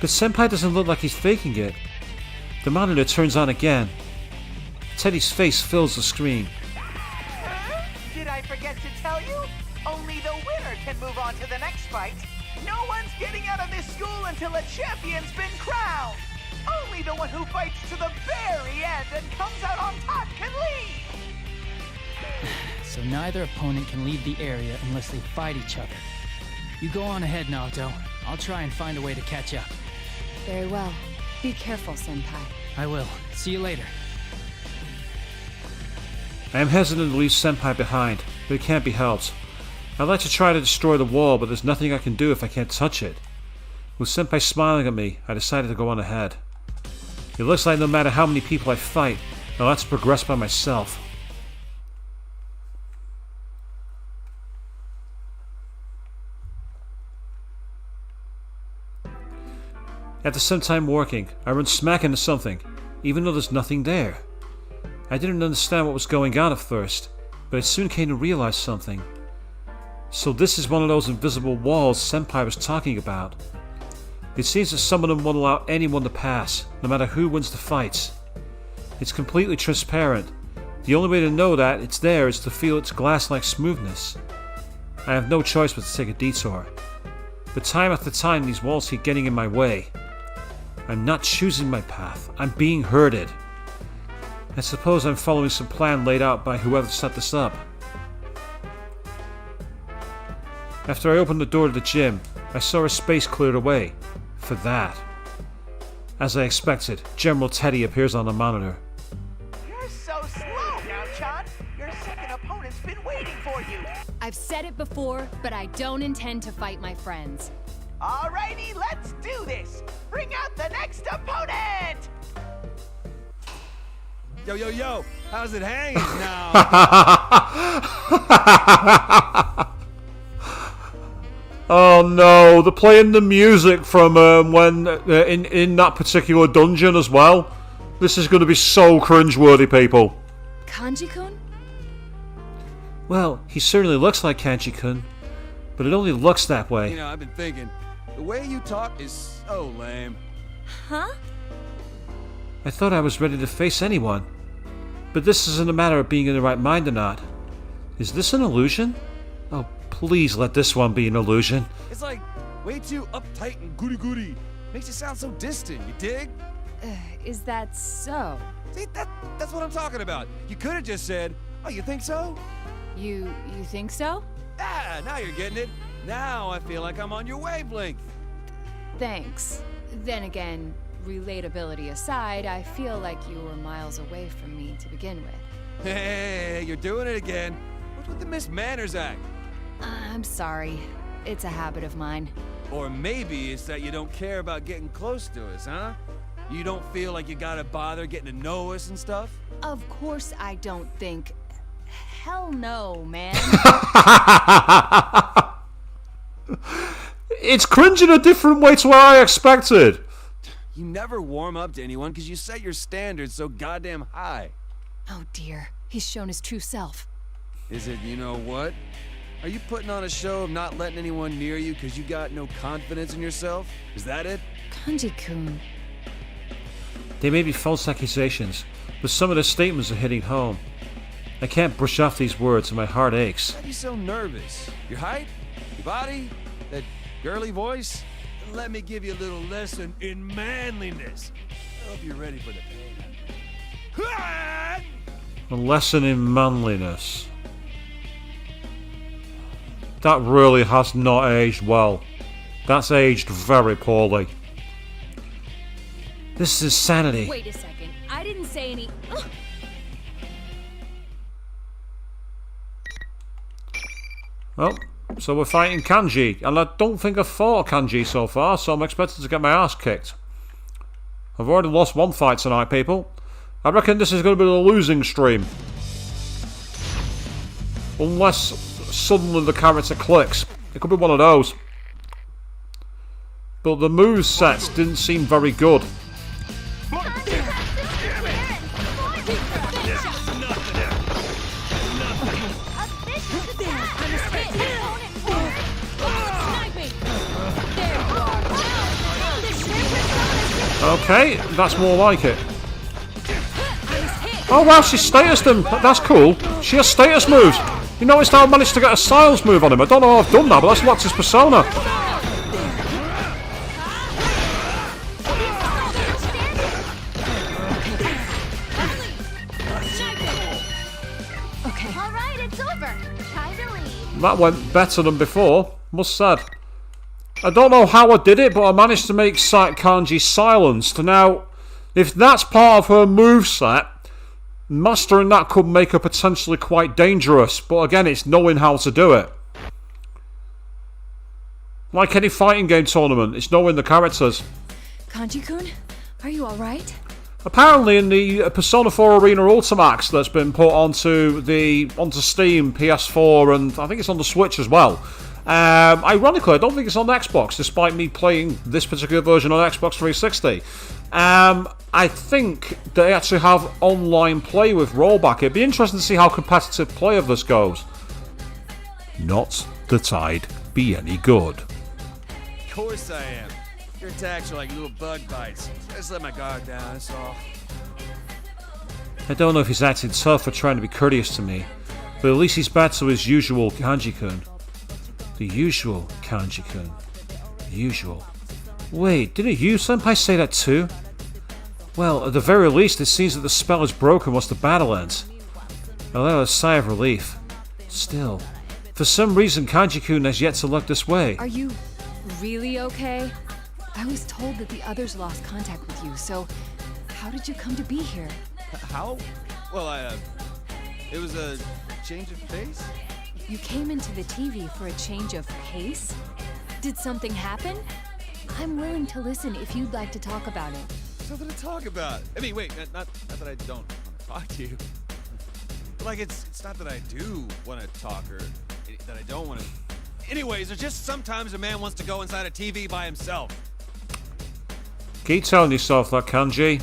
But Senpai doesn't look like he's faking it. The monitor turns on again. Teddy's face fills the screen. Did I forget to tell you? Only the winner can move on to the next fight. No one's getting out of this school until a champion's been crowned. Only the one who fights to the very end and comes out on top can leave. So neither opponent can leave the area unless they fight each other. You go on ahead, Naoto. I'll try and find a way to catch up. Very well. Be careful, Senpai. I will. See you later. I am hesitant to leave Senpai behind, but it can't be helped. I'd like to try to destroy the wall, but there's nothing I can do if I can't touch it. With Senpai smiling at me, I decided to go on ahead. It looks like no matter how many people I fight, I'll have to progress by myself. After some time working, I run smack into something, even though there's nothing there. I didn't understand what was going on at first, but I soon came to realize something. So this is one of those invisible walls Senpai was talking about. It seems that some of them won't allow anyone to pass, no matter who wins the fights. It's completely transparent. The only way to know that it's there is to feel its glass-like smoothness. I have no choice but to take a detour. But time after time these walls keep getting in my way. I'm not choosing my path, I'm being herded. I suppose I'm following some plan laid out by whoever set this up. After I opened the door to the gym, I saw a space cleared away. For that. As I expected, General Teddy appears on the monitor. You're so slow now, Chan. Your second opponent's been waiting for you. I've said it before, but I don't intend to fight my friends. Alrighty, let's do this! Bring out the next opponent! Yo, yo, yo! How's it hanging now? Oh no, they're playing the music from when in that particular dungeon as well. This is going to be so cringeworthy, people. Kanji-kun? Well, he certainly looks like Kanji-kun, but it only looks that way. You know, I've been thinking, the way you talk is so lame. Huh? I thought I was ready to face anyone. But this isn't a matter of being in the right mind or not. Is this an illusion? Oh, please let this one be an illusion. It's like way too uptight and goody-goody. Makes you sound so distant, you dig? Is that so? See, that's what I'm talking about. You could have just said, oh, you think so? You think so? Ah, now you're getting it. Now I feel like I'm on your wavelength. Thanks. Then again, relatability aside, I feel like you were miles away from me to begin with. Hey, you're doing it again. What's with the Miss Manners act? I'm sorry. It's a habit of mine. Or maybe it's that you don't care about getting close to us, huh? You don't feel like you gotta bother getting to know us and stuff? Of course I don't think. Hell no, man. It's cringe in a different way to what I expected. You never warm up to anyone because you set your standards so goddamn high. Oh dear, he's shown his true self. Is it you know what? Are you putting on a show of not letting anyone near you because you got no confidence in yourself? Is that it? Kanji-kun. They may be false accusations, but some of the statements are hitting home. I can't brush off these words and my heart aches. Why are you so nervous? Your height? Your body? That girly voice? Let me give you a little lesson in manliness. I hope you're ready for the pain. A lesson in manliness. That really has not aged well. That's aged very poorly. This is insanity. Wait a second. I didn't say any. Ugh. Well, so we're fighting Kanji, and I don't think I've fought Kanji so far, so I'm expected to get my ass kicked. I've already lost one fight tonight, people. I reckon this is going to be the losing stream. Unless suddenly the character clicks. It could be one of those. But the move sets didn't seem very good. Okay, that's more like it. Oh wow, she statused him. That's cool. She has status moves. You noticed how I managed to get a Styles move on him? I don't know how I've done that, but that's locked his persona. Okay. All right, it's over. Time to leave. That went better than before, must said. I don't know how I did it, but I managed to make Kanji silenced. Now, if that's part of her moveset, mastering that could make her potentially quite dangerous. But again, it's knowing how to do it. Like any fighting game tournament, it's knowing the characters. Kanji-kun, are you alright? Apparently in the Persona 4 Arena Ultimax that's been put onto Steam, PS4, and I think it's on the Switch as well. Ironically, I don't think it's on the Xbox, despite me playing this particular version on Xbox 360. I think they actually have online play with rollback. It'd be interesting to see how competitive play of this goes. Not that I'd be any good. Of course I am. Your attacks are like little bug bites. I just let my guard down, that's all. I don't know if he's acting tough or trying to be courteous to me, but at least he's back to his usual Kanji-kun. The usual Kanji-kun. The usual. Wait, didn't you, Senpai, say that too? Well, at the very least, it seems that the spell is broken once the battle ends. I let out a sigh of relief. Still, for some reason, Kanji-kun has yet to look this way. Are you really okay? I was told that the others lost contact with you, so how did you come to be here? How? Well, it was a change of pace. You came into the TV for a change of pace? Did something happen? I'm willing to listen if you'd like to talk about it. Something to talk about. I mean, wait, not that I don't want to talk to you. Like, it's not that I do want to talk or that I don't want to. Anyways, there's just sometimes a man wants to go inside a TV by himself. Keep telling yourself that, Kanji.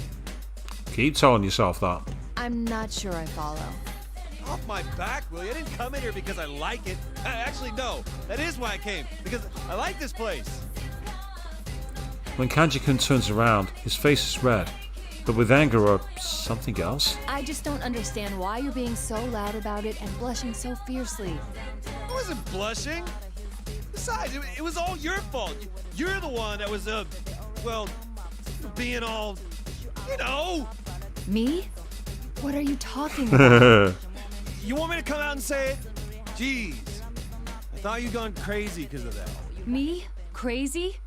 Keep telling yourself that. I'm not sure I follow. Off my back, will you? I didn't come in here because I like it. Actually, no. That is why I came. Because I like this place. When Kanji-kun turns around, his face is red, but with anger or something else. I just don't understand why you're being so loud about it and blushing so fiercely. I wasn't blushing. Besides, it was all your fault. You're the one that was, well, being all, you know. Me? What are you talking about? You want me to come out and say it? Jeez. I thought you'd gone crazy because of that. Me? Crazy?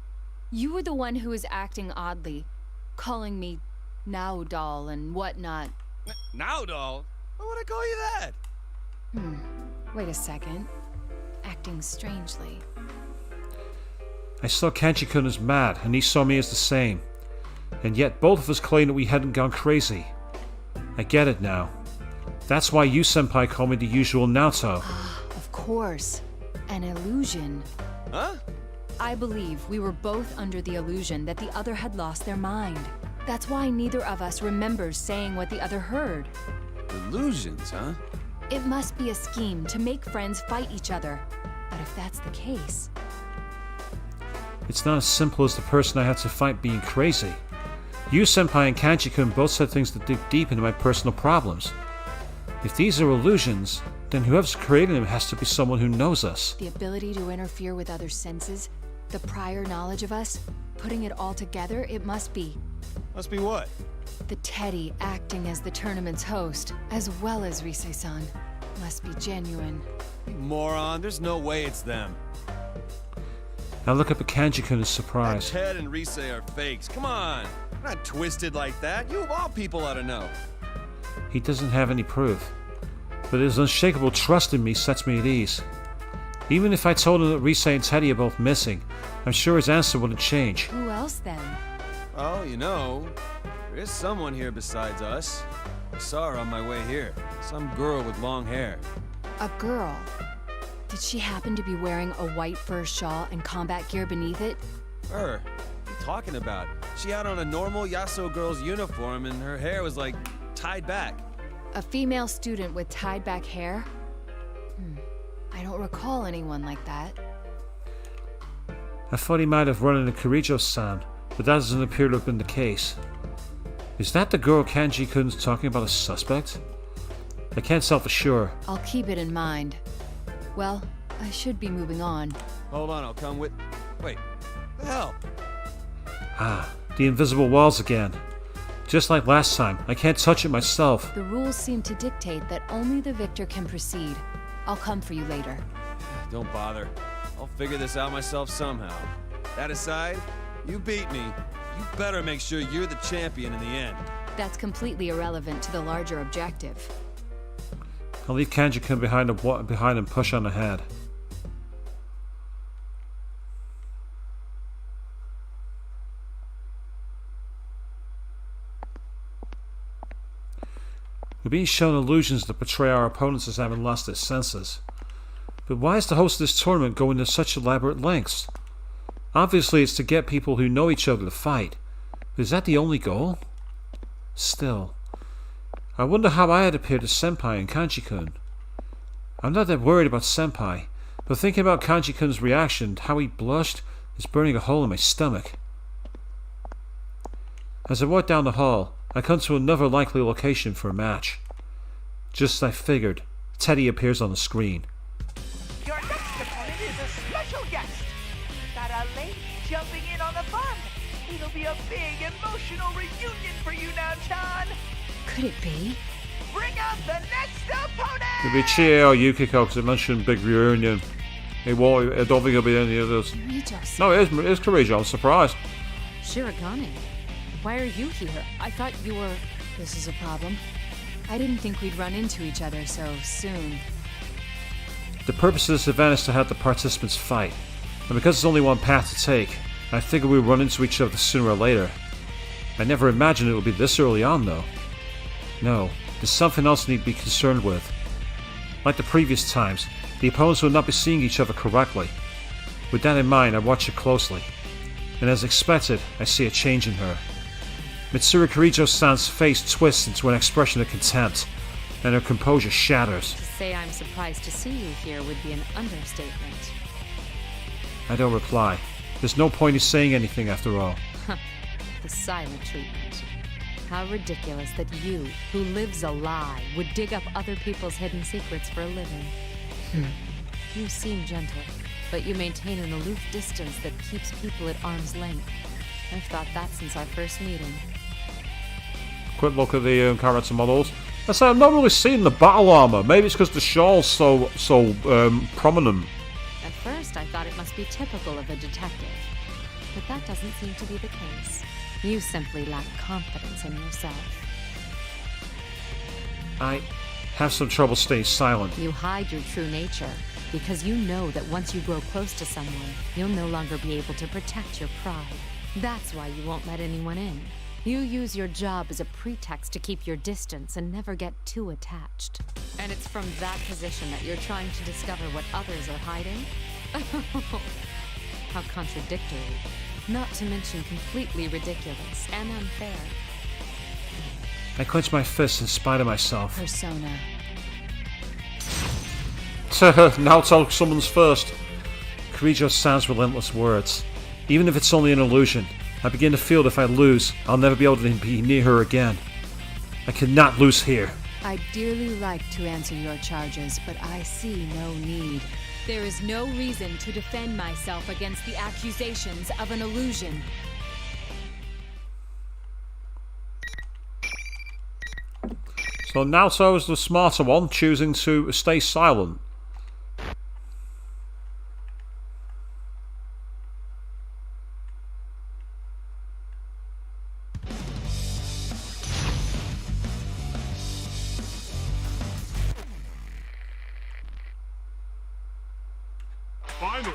You were the one who was acting oddly, calling me Naoto and whatnot. Naoto? Why would I call you that? Wait a second. Acting strangely. I saw Kanji-kun as mad, and he saw me as the same. And yet both of us claimed that we hadn't gone crazy. I get it now. That's why you, senpai, call me the usual Naoto. Of course. An illusion. Huh? I believe we were both under the illusion that the other had lost their mind. That's why neither of us remembers saying what the other heard. Illusions, huh? It must be a scheme to make friends fight each other. But if that's the case... It's not as simple as the person I had to fight being crazy. You, senpai, and Kanji-kun both said things that dig deep into my personal problems. If these are illusions, then whoever's creating them has to be someone who knows us. The ability to interfere with other senses, the prior knowledge of us, putting it all together, it must be. Must be what? The Teddy acting as the tournament's host, as well as Risei-san. Must be genuine. You moron, there's no way it's them. I look up at Kanji-kun in surprise. Ted and Risei are fakes. Come on. We're not twisted like that. You of all people ought to know. He doesn't have any proof. But his unshakable trust in me sets me at ease. Even if I told him that Risei and Teddy are both missing, I'm sure his answer wouldn't change. Who else then? Well, you know, there is someone here besides us. I saw her on my way here. Some girl with long hair. A girl? Did she happen to be wearing a white fur shawl and combat gear beneath it? Her? What are you talking about? She had on a normal Yasuo girl's uniform and her hair was like tied back. A female student with tied back hair? I don't recall anyone like that. I thought he might have run into Kirijo-san, but that doesn't appear to have been the case. Is that the girl Kanji-kun's talking about as suspect? I can't tell for sure. I'll keep it in mind. Well, I should be moving on. Hold on, I'll come with... Wait, what the hell? Ah, the invisible walls again. Just like last time, I can't touch it myself. The rules seem to dictate that only the victor can proceed. I'll come for you later. Don't bother. I'll figure this out myself somehow. That aside, you beat me. You better make sure you're the champion in the end. That's completely irrelevant to the larger objective. I'll leave Kanji-kun behind and push on ahead. We're being shown illusions that portray our opponents as having lost their senses. But why is the host of this tournament going to such elaborate lengths? Obviously it's to get people who know each other to fight. But is that the only goal? Still, I wonder how I had appeared to Senpai and Kanji-kun. I'm not that worried about Senpai, but thinking about Kanji-kun's reaction, how he blushed, is burning a hole in my stomach. As I walk down the hall, I come to another likely location for a match. Just as I figured, Teddy appears on the screen. Your next opponent is a special guest. Got a lady jumping in on the fun. It'll be a big emotional reunion for you now, Chan. Could it be? Bring out the next opponent! It'll be Chie or Yukiko because it mentioned big reunion. I don't think it'll be any of those. No, it is Kirijo. I'm surprised. Shirogane, why are you here? I thought you were... This is a problem. I didn't think we'd run into each other so soon. The purpose of this event is to have the participants fight, and because there's only one path to take, I figured we would run into each other sooner or later. I never imagined it would be this early on, though. No, there's something else I need to be concerned with. Like the previous times, the opponents will not be seeing each other correctly. With that in mind, I watch her closely, and as expected, I see a change in her. Mitsuru Kirijo-san's face twists into an expression of contempt, and her composure shatters. To say I'm surprised to see you here would be an understatement. I don't reply. There's no point in saying anything after all. The silent treatment. How ridiculous that you, who lives a lie, would dig up other people's hidden secrets for a living. You seem gentle, but you maintain an aloof distance that keeps people at arm's length. I've thought that since our first meeting. Quick look at the character models. I say I'm not really seeing the battle armor. Maybe it's because the shawl's so prominent. At first, I thought it must be typical of a detective, but that doesn't seem to be the case. You simply lack confidence in yourself. I have some trouble staying silent. You hide your true nature because you know that once you grow close to someone, you'll no longer be able to protect your pride. That's why you won't let anyone in. You use your job as a pretext to keep your distance and never get too attached. And it's from that position that you're trying to discover what others are hiding? How contradictory. Not to mention completely ridiculous and unfair. I clench my fists in spite of myself. Persona. Naoto summons first. Kirijo-san's relentless words. Even if it's only an illusion, I begin to feel that if I lose, I'll never be able to be near her again. I cannot lose here. I'd dearly like to answer your charges, but I see no need. There is no reason to defend myself against the accusations of an illusion. So Naoto is the smarter one, choosing to stay silent. Final.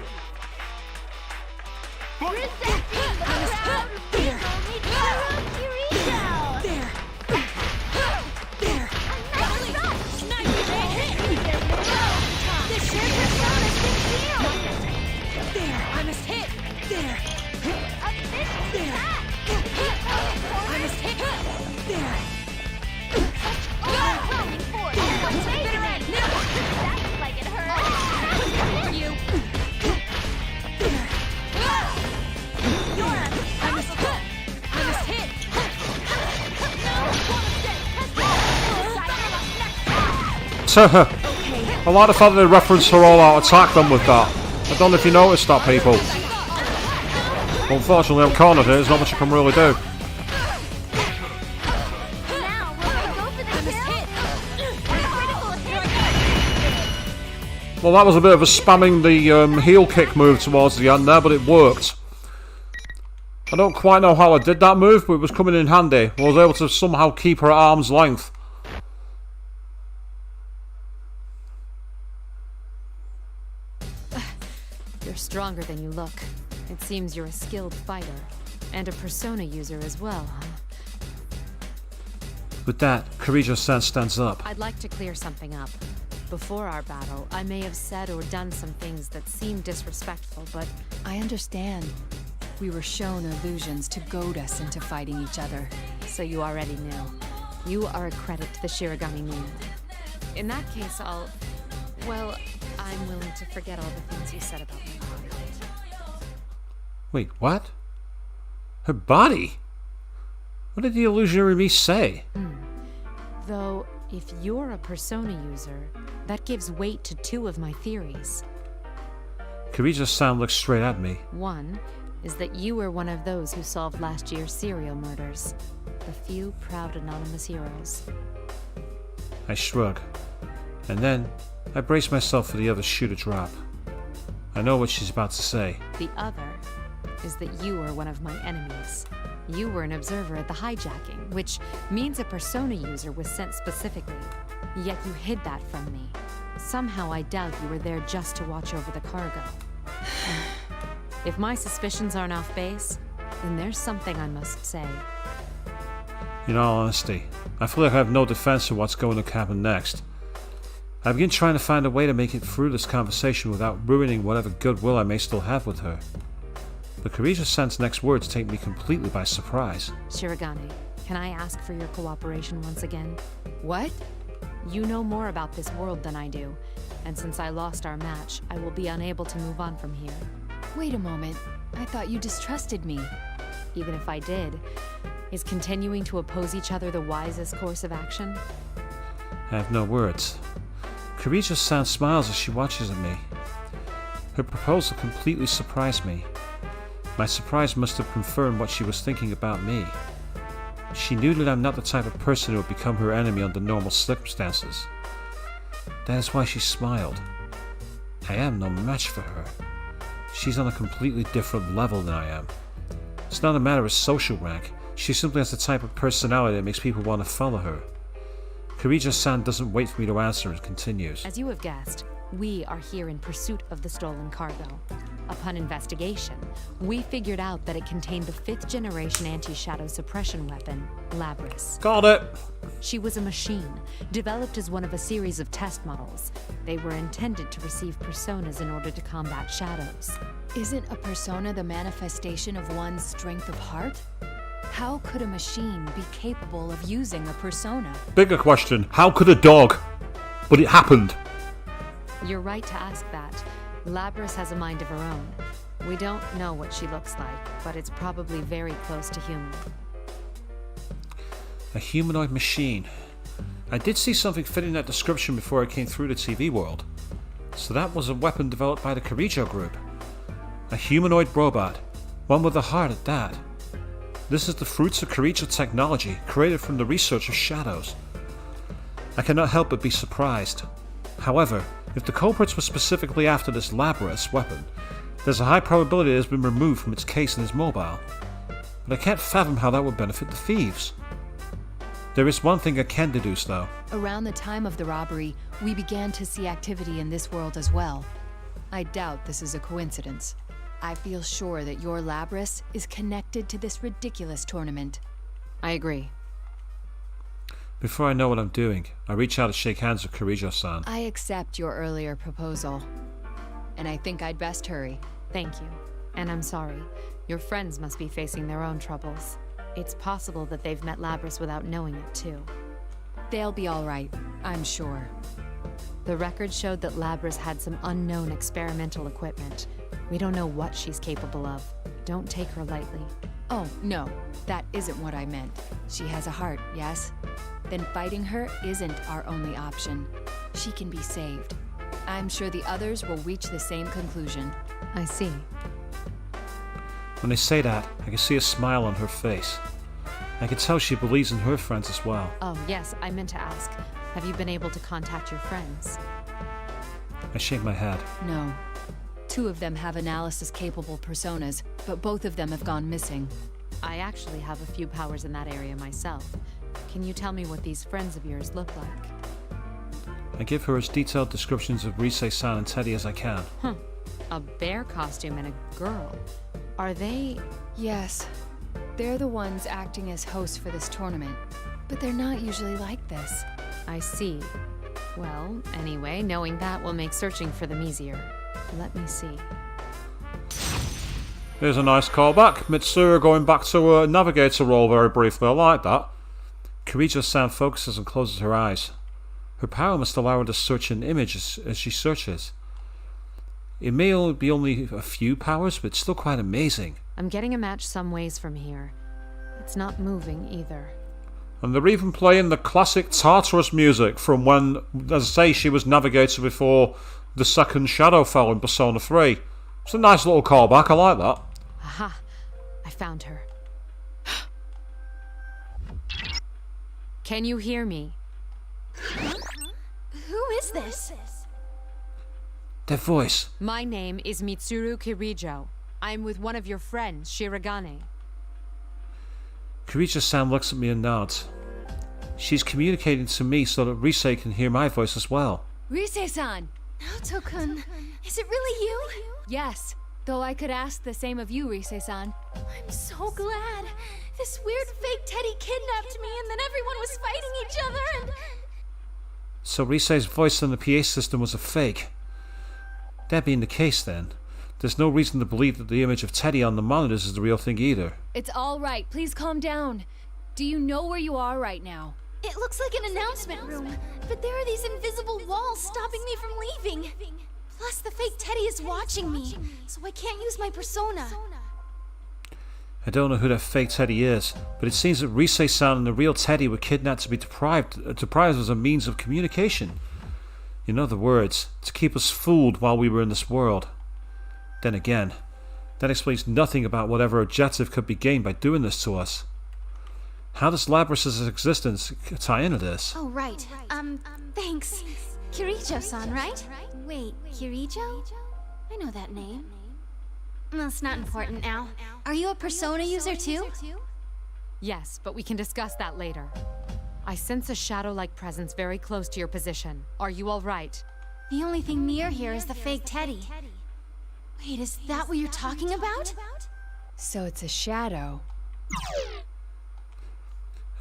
I like the fact that they reference her all-out attack them with that. I don't know if you noticed that, people. Unfortunately, I'm cornered here. There's not much I can really do. Well, that was a bit of a spamming the heel kick move towards the end there, but it worked. I don't quite know how I did that move, but it was coming in handy. I was able to somehow keep her at arm's length. You're stronger than you look. It seems you're a skilled fighter. And a persona user as well, huh? With that, Kirijo-san stands up. I'd like to clear something up. Before our battle, I may have said or done some things that seemed disrespectful, but... I understand. We were shown illusions to goad us into fighting each other. So you already knew. You are a credit to the Shirogami Nin. In that case, well, I'm willing to forget all the things you said about my body. Wait, what? Her body? What did the illusionary me say? Though, if you're a persona user, that gives weight to two of my theories. Kirijo-san looks straight at me. One is that you were one of those who solved last year's serial murders. The few proud anonymous heroes. I shrug. And then, I brace myself for the other shoe to drop. I know what she's about to say. The other is that you are one of my enemies. You were an observer at the hijacking, which means a persona user was sent specifically. Yet you hid that from me. Somehow I doubt you were there just to watch over the cargo. If my suspicions aren't off base, then there's something I must say. In all honesty, I feel like I have no defense for what's going to happen next. I begin trying to find a way to make it through this conversation without ruining whatever goodwill I may still have with her. But Kirijo-san's next words take me completely by surprise. Shirogane, can I ask for your cooperation once again? What? You know more about this world than I do, and since I lost our match, I will be unable to move on from here. Wait a moment. I thought you distrusted me. Even if I did, is continuing to oppose each other the wisest course of action? I have no words. Kirijo-san smiles as she watches at me. Her proposal completely surprised me. My surprise must have confirmed what she was thinking about me. She knew that I'm not the type of person who would become her enemy under normal circumstances. That is why she smiled. I am no match for her. She's on a completely different level than I am. It's not a matter of social rank. She simply has the type of personality that makes people want to follow her. Kirijo-san doesn't wait for me to answer and continues. As you have guessed, we are here in pursuit of the stolen cargo. Upon investigation, we figured out that it contained the 5th generation anti-shadow suppression weapon, Labris. Got it! She was a machine, developed as one of a series of test models. They were intended to receive personas in order to combat shadows. Isn't a persona the manifestation of one's strength of heart? How could a machine be capable of using a persona? Bigger question, how could a dog? But it happened. You're right to ask that. Labris has a mind of her own. We don't know what she looks like, but it's probably very close to human. A humanoid machine. I did see something fitting that description before I came through the TV world. So that was a weapon developed by the Kirijo group. A humanoid robot. One with a heart at that. This is the fruits of Kirijo technology, created from the research of shadows. I cannot help but be surprised. However, if the culprits were specifically after this Labris weapon, there's a high probability it has been removed from its case and is mobile. But I can't fathom how that would benefit the thieves. There is one thing I can deduce, though. Around the time of the robbery, we began to see activity in this world as well. I doubt this is a coincidence. I feel sure that your Labris is connected to this ridiculous tournament. I agree. Before I know what I'm doing, I reach out to shake hands with Kirijo-san. I accept your earlier proposal. And I think I'd best hurry. Thank you. And I'm sorry. Your friends must be facing their own troubles. It's possible that they've met Labris without knowing it, too. They'll be all right, I'm sure. The record showed that Labris had some unknown experimental equipment. We don't know what she's capable of. Don't take her lightly. Oh, no. That isn't what I meant. She has a heart, yes? Then fighting her isn't our only option. She can be saved. I'm sure the others will reach the same conclusion. I see. When they say that, I can see a smile on her face. I can tell she believes in her friends as well. Oh, yes, I meant to ask. Have you been able to contact your friends? I shake my head. No. 2 of them have analysis-capable personas, but both of them have gone missing. I actually have a few powers in that area myself. Can you tell me what these friends of yours look like? I give her as detailed descriptions of Rise-san and Teddy as I can. A bear costume and a girl. Are they... Yes. They're the ones acting as hosts for this tournament. But they're not usually like this. I see. Well, anyway, knowing that will make searching for them easier. Let me see. Here's a nice callback. Mitsuru going back to a navigator role very briefly. I like that. Kirijo-san focuses and closes her eyes. Her power must allow her to search an image as she searches. It may only be a few powers, but it's still quite amazing. I'm getting a match some ways from here. It's not moving either. And they're even playing the classic Tartarus music from when, as I say, she was navigator before the second shadow fell in Persona 3. It's a nice little callback, I like that. Aha! I found her. Can you hear me? Who is this? Their voice. My name is Mitsuru Kirijo. I'm with one of your friends, Shirogane. Kirijo-san looks at me and nods. She's communicating to me so that Rise can hear my voice as well. Rise-san! Naoto-kun, is it really you? Yes, though I could ask the same of you, Rise-san. I'm so glad. This weird fake Teddy kidnapped me and then everyone was fighting each other and... So Risei's voice on the PA system was a fake. That being the case then, there's no reason to believe that the image of Teddy on the monitors is the real thing either. It's all right. Please calm down. Do you know where you are right now? It looks like an announcement room, but there are these invisible walls stopping me from leaving. Plus, the fake Teddy is watching me, so I can't use my persona. I don't know who that fake Teddy is, but it seems that Rise-san and the real Teddy were kidnapped to be deprived as a means of communication. In other words, to keep us fooled while we were in this world. Then again, that explains nothing about whatever objective could be gained by doing this to us. How does Labrys's existence tie into this? Oh, right. Thanks. Kirijo-san, right? Wait, Kirijo? I know that name. That's not important now. Are you a persona user too? Yes, but we can discuss that later. I sense a shadow-like presence very close to your position. Are you all right? The only thing near here is the fake Teddy. Wait, is that what you're talking about? So it's a shadow.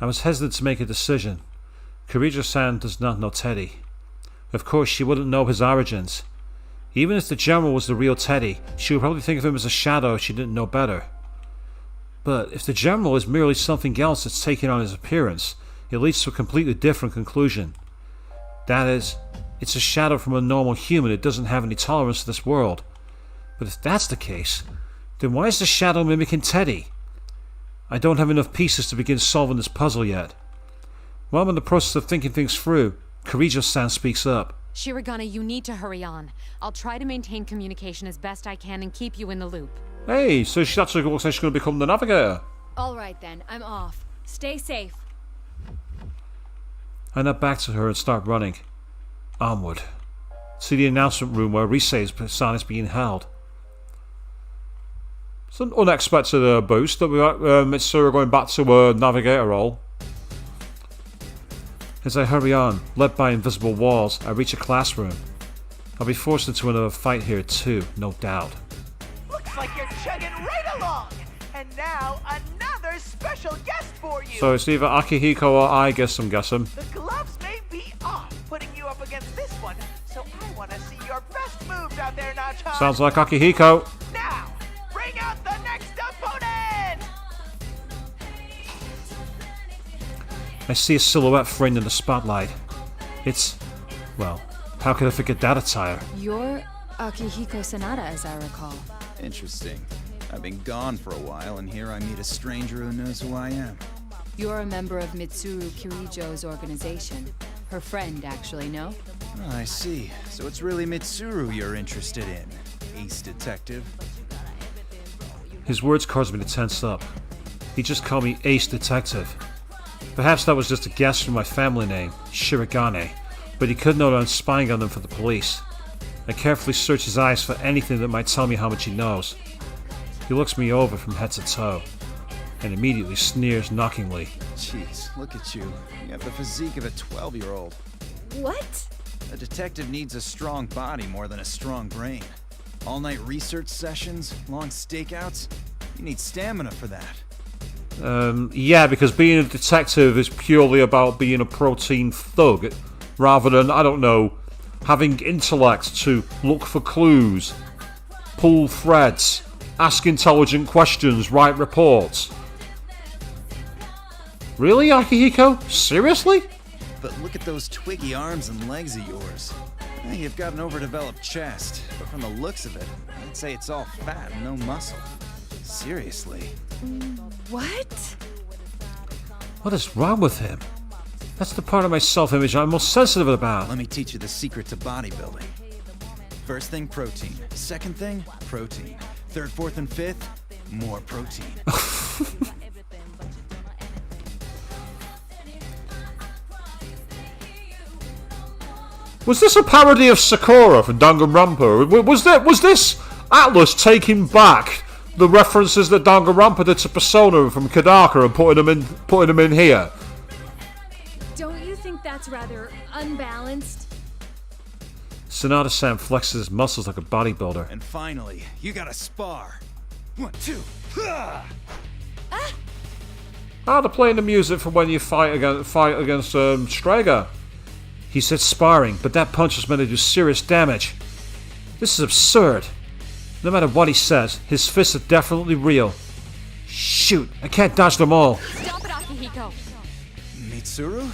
I was hesitant to make a decision. Kirijo-san does not know Teddy. Of course, she wouldn't know his origins. Even if the general was the real Teddy, she would probably think of him as a shadow if she didn't know better. But if the general is merely something else that's taking on his appearance, it leads to a completely different conclusion. That is, it's a shadow from a normal human that doesn't have any tolerance to this world. But if that's the case, then why is the shadow mimicking Teddy? I don't have enough pieces to begin solving this puzzle yet. While I'm in the process of thinking things through, Kirijo-san speaks up. Shirogane, you need to hurry on. I'll try to maintain communication as best I can and keep you in the loop. Hey, so she actually looks like she's going to become the navigator. All right then, I'm off. Stay safe. I nod back to her and start running. Onward. To the announcement room where Risei's son is being held. It's an unexpected boost that we got Mitsuru going back to a navigator role. As I hurry on, led by invisible walls, I reach a classroom. I'll be forced into another fight here too, no doubt. Looks like you're chugging right along. And now another special guest for you. So it's either Akihiko or I guess I'm guessing. The gloves may be off, putting you up against this one. So I want to see your best moves out there, Naoto. Sounds like Akihiko. Now, bring out the next opponent. I see a silhouette framed in the spotlight. It's, well, how could I forget that attire? You're Akihiko Sanada, as I recall. Interesting. I've been gone for a while, and here I meet a stranger who knows who I am. You're a member of Mitsuru Kirijo's organization. Her friend, actually, no? Oh, I see. So it's really Mitsuru you're interested in, ace detective. His words caused me to tense up. He just called me Ace Detective. Perhaps that was just a guess from my family name, Shirogane, but he could know that I'm spying on them for the police. I carefully search his eyes for anything that might tell me how much he knows. He looks me over from head to toe, and immediately sneers knockingly. Jeez, look at you. You have the physique of a 12-year-old. What? A detective needs a strong body more than a strong brain. All-night research sessions, long stakeouts. You need stamina for that. Yeah, because being a detective is purely about being a protein thug, rather than, I don't know, having intellect to look for clues, pull threads, ask intelligent questions, write reports. Really, Akihiko? Seriously? But look at those twiggy arms and legs of yours. You've got an overdeveloped chest, but from the looks of it, I'd say it's all fat and no muscle. Seriously. What? What is wrong with him? That's the part of my self-image I'm most sensitive about. Let me teach you the secret to bodybuilding. First thing, protein. Second thing, protein. Third, fourth, and fifth, more protein. Was this a parody of Sakura from Danganronpa? Was this Atlas taking back the references that Danganronpa did to Persona from Kodaka and putting them in here? Don't you think that's rather unbalanced? Sanada-san flexes his muscles like a bodybuilder. And finally, you gotta spar. 1, 2. Ah! Ah, they're playing the music for when you fight against Strager. He said sparring, but that punch was meant to do serious damage. This is absurd. No matter what he says, his fists are definitely real. Shoot, I can't dodge them all. Stop it, Akihiko! Mitsuru?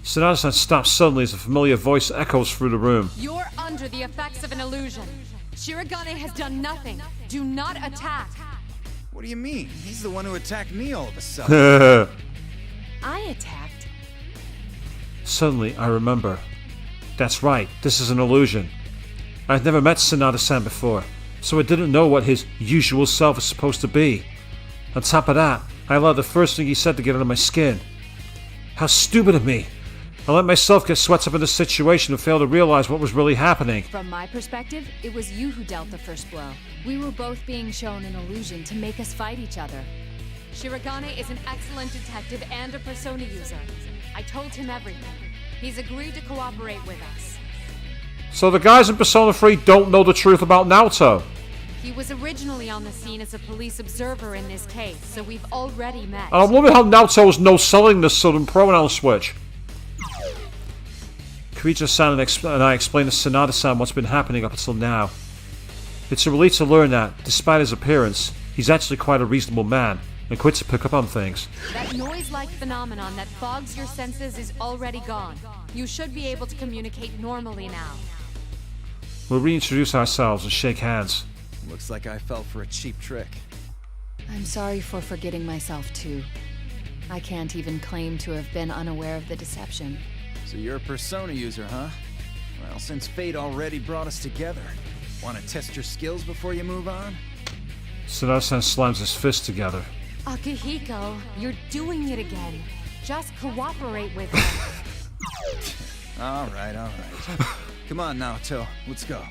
Sanada-san stops suddenly as a familiar voice echoes through the room. You're under the effects of an illusion. Shirogane has done nothing. Do not attack. What do you mean? He's the one who attacked me all of a sudden. I attacked. Suddenly, I remember. That's right, this is an illusion. I'd never met Sanada-san before, so I didn't know what his usual self is supposed to be. On top of that, I allowed the first thing he said to get under my skin. How stupid of me! I let myself get swept up in the situation and fail to realize what was really happening. From my perspective, it was you who dealt the first blow. We were both being shown an illusion to make us fight each other. Shirogane is an excellent detective and a persona user. I told him everything. He's agreed to cooperate with us. So the guys in Persona 3 don't know the truth about Naoto. He was originally on the scene as a police observer in this case, so we've already met. And I'm wondering how Naoto is no-selling this sudden pronoun switch. Kirijo-san and I explained to Sanada-san what's been happening up until now. It's a relief to learn that, despite his appearance, he's actually quite a reasonable man, and quick to pick up on things. That noise-like phenomenon that fogs your senses is already gone. You should be able to communicate normally now. We'll reintroduce ourselves and shake hands. Looks like I fell for a cheap trick. I'm sorry for forgetting myself too. I can't even claim to have been unaware of the deception. So you're a persona user, huh? Well, since fate already brought us together, want to test your skills before you move on? Sanada-san slams his fists together. Akihiko, you're doing it again. Just cooperate with him. All right. Come on, Naoto, let's go.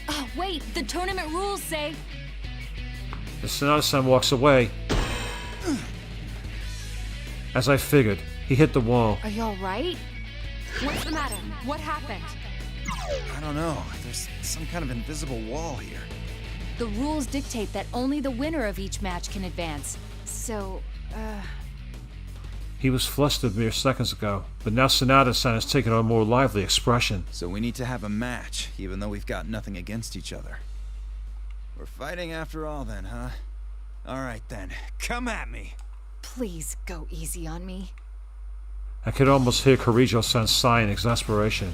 Oh, wait, the tournament rules say... As Sanada-san walks away, as I figured, he hit the wall. Are you alright? What's the matter? What happened? I don't know. There's some kind of invisible wall here. The rules dictate that only the winner of each match can advance. So, He was flustered mere seconds ago, but now Sanada-san has taken on a more lively expression. So we need to have a match, even though we've got nothing against each other. We're fighting after all then, huh? Alright then, come at me! please go easy on me. I could almost hear Kirijo-san sigh in exasperation.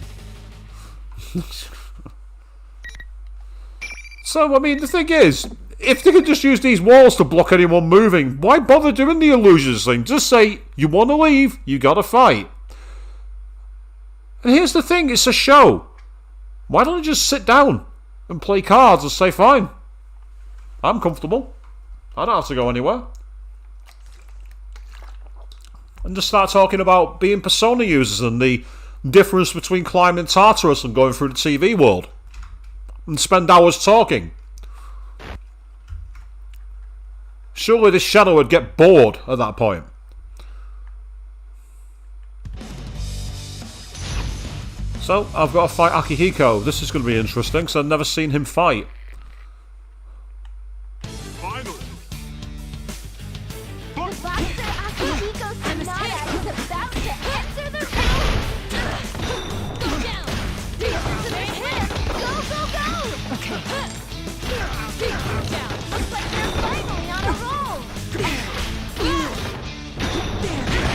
So, I mean, the thing is, if they could just use these walls to block anyone moving, why bother doing the illusions thing? Just say, you want to leave, you gotta fight. And here's the thing, it's a show. Why don't you just sit down and play cards and say, fine, I'm comfortable, I don't have to go anywhere. And just start talking about being persona users and the difference between climbing Tartarus and going through the TV world. And spend hours talking. Surely the shadow would get bored at that point. So, I've got to fight Akihiko. This is going to be interesting because I've never seen him fight. Finally! Master Akihiko Sanada is about to answer the bell! Go down! Go, go, go! Okay. Down. Looks like they're finally on a roll!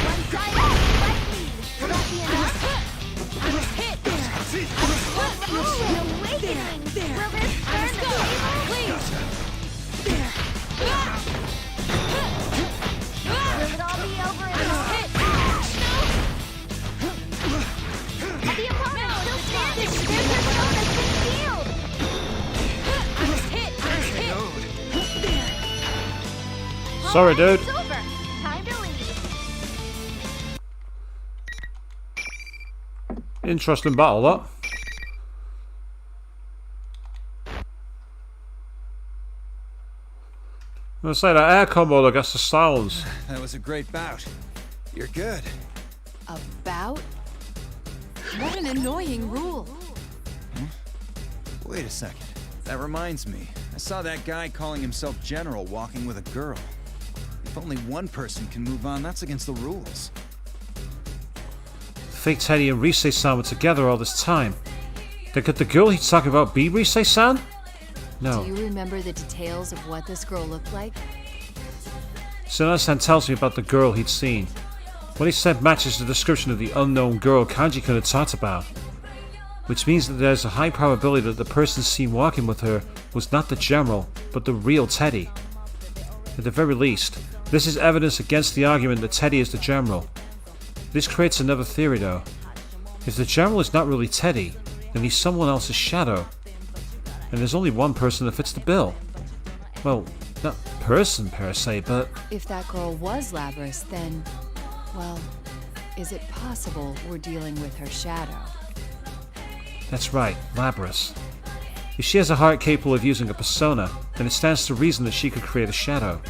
One side up, right lead. Will that be enough? I was hit! Awakening! Will this turn the table? Please! Will it all be over in a hit? The opponent still standing! There's their bonus concealed! I was hit! Sorry, dude. It's over! Time to leave! Interesting battle, that. I'm going to say that air combo against the silence. That was a great bout. You're good. About? What an annoying rule. Wait a second. That reminds me. I saw that guy calling himself General walking with a girl. If only one person can move on, that's against the rules. Fake Teddy and Rise-san were together all this time. Then could the girl he's talking about be Rise-san? No. Do you remember the details of what this girl looked like? Sunada-san tells me about the girl he'd seen. What he said matches the description of the unknown girl Kanji-kun had talked about. Which means that there's a high probability that the person seen walking with her was not the general, but the real Teddy. At the very least, this is evidence against the argument that Teddy is the general. This creates another theory though. If the general is not really Teddy, then he's someone else's shadow. And there's only one person that fits the bill. Well, not person per se, but... If that girl was Labrys, then... well, is it possible we're dealing with her shadow? That's right, Labrys. If she has a heart capable of using a persona, then it stands to reason that she could create a shadow.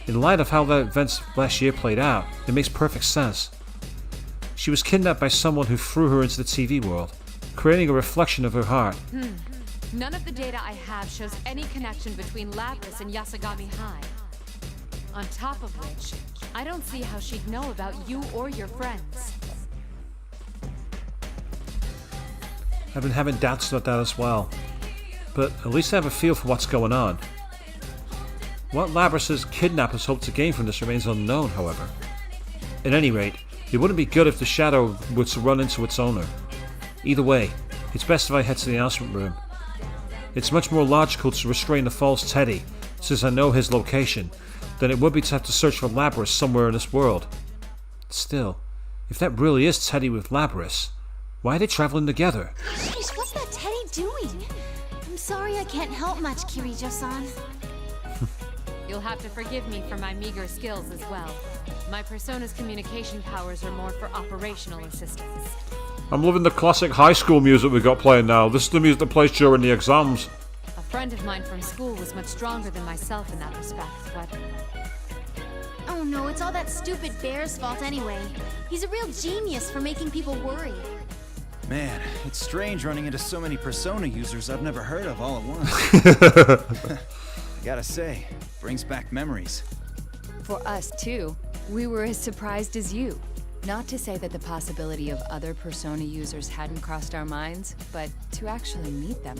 In light of how the events last year played out, it makes perfect sense. She was kidnapped by someone who threw her into the TV world, creating a reflection of her heart. None of the data I have shows any connection between Labrys and Yasagami High. On top of which, I don't see how she'd know about you or your friends. I've been having doubts about that as well, but at least I have a feel for what's going on. What Labrys' kidnappers hope to gain from this remains unknown, however. At any rate, it wouldn't be good if the shadow were to run into its owner. Either way, it's best if I head to the announcement room. It's much more logical to restrain the false Teddy, since I know his location, than it would be to have to search for Labrys somewhere in this world. Still, if that really is Teddy with Labrys, why are they traveling together? Sheesh, what's that Teddy doing? I'm sorry I can't help much, Kirijo-san. You'll have to forgive me for my meager skills as well. My persona's communication powers are more for operational assistance. I'm loving the classic high school music we got playing now. This is the music that plays during the exams. A friend of mine from school was much stronger than myself in that respect, but... Oh no, it's all that stupid bear's fault anyway. He's a real genius for making people worry. Man, it's strange running into so many persona users I've never heard of all at once. I gotta say, brings back memories. For us too. We were as surprised as you. Not to say that the possibility of other persona users hadn't crossed our minds, but to actually meet them.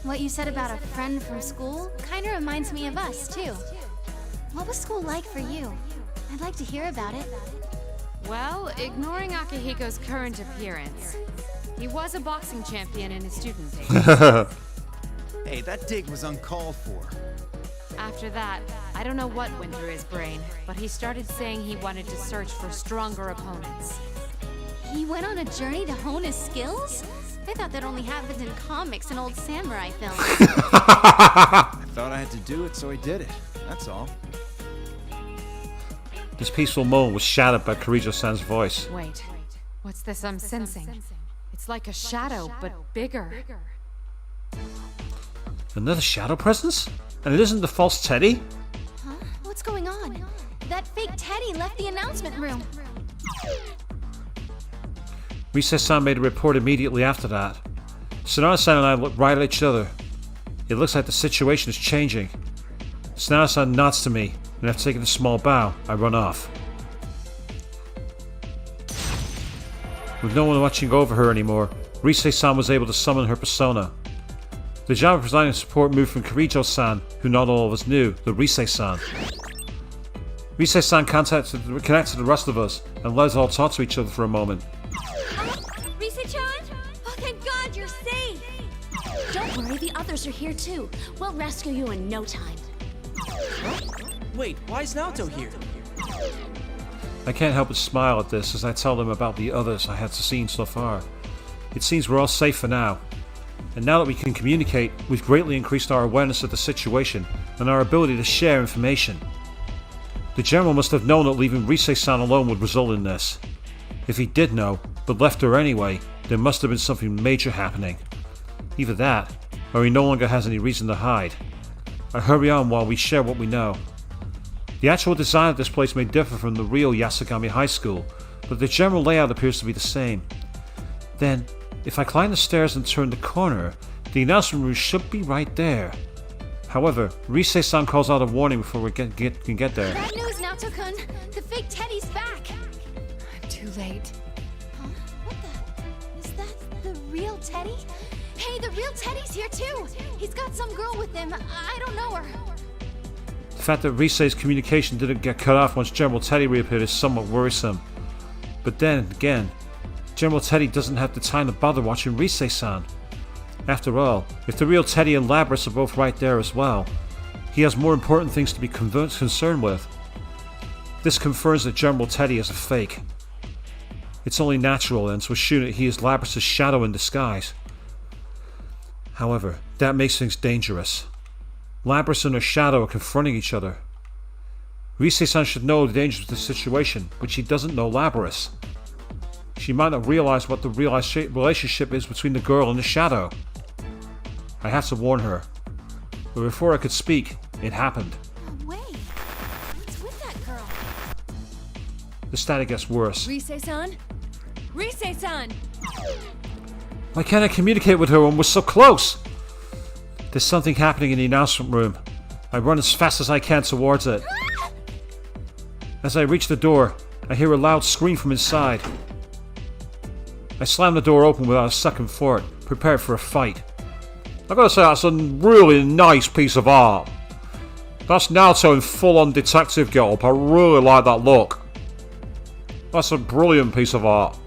What you said about a friend from school kinda reminds me of us, too. What was school like for you? I'd like to hear about it. Well, ignoring Akihiko's current appearance, he was a boxing champion in his student days. Hey, that dig was uncalled for. After that, I don't know what went through his brain, but he started saying he wanted to search for stronger opponents. He went on a journey to hone his skills? I thought that only happened in comics and old samurai films. I thought I had to do it, so I did it. That's all. This peaceful moment was shattered by Kirijo-san's voice. Wait, what's this I'm sensing? It's like a shadow, but bigger. Another shadow presence? And it isn't the false Teddy? Huh? What's going on? That fake Teddy left the announcement room. Rise-san made a report immediately after that. Sunada-san and I looked right at each other. It looks like the situation is changing. Sunada-san nods to me, and after taking a small bow, I run off. With no one watching over her anymore, Rise-san was able to summon her persona. The job of providing support moved from Kirijo-san, who not all of us knew, to Rise-san. Rise-san connected the rest of us, and let us all talk to each other for a moment. Rise-chan? Oh, thank God you're safe! Don't worry, the others are here too. We'll rescue you in no time. Wait, why is Naoto here? I can't help but smile at this as I tell them about the others I had seen so far. It seems we're all safe for now. And now that we can communicate, we've greatly increased our awareness of the situation and our ability to share information. The General must have known that leaving Rise-san alone would result in this. If he did know, but left her anyway, there must have been something major happening. Either that, or he no longer has any reason to hide. I hurry on while we share what we know. The actual design of this place may differ from the real Yasagami High School, but the general layout appears to be the same. Then, if I climb the stairs and turn the corner, The announcement room should be right there. However, Rise-san calls out a warning before we can get there. Bad news, Naoto-kun! The fake Teddy's back! I'm too late. Huh? What the? Is that the real Teddy? Hey, the real Teddy's here too! He's got some girl with him. I don't know her. The fact that Rise's communication didn't get cut off once General Teddy reappeared is somewhat worrisome. But then again, General Teddy doesn't have the time to bother watching Rise-san. After all, if the real Teddy and Labras are both right there as well, he has more important things to be concerned with. This confirms that General Teddy is a fake. It's only natural and to assume that he is Labras' shadow in disguise. However, that makes things dangerous. Labras and her shadow are confronting each other. Rise-san should know the dangers of the situation, but she doesn't know Labras. She might not realize what the real relationship is between the girl and the shadow. I have to warn her. But before I could speak, it happened. No way. What's with that girl? The static gets worse. Rise-san? Rise-san! Why can't I communicate with her when we're so close? There's something happening in the announcement room. I run as fast as I can towards it. As I reach the door, I hear a loud scream from inside. I slam the door open without a second thought, prepared for a fight. I gotta say, that's a really nice piece of art. That's Naoto in full-on detective getup. I really like that look. That's a brilliant piece of art.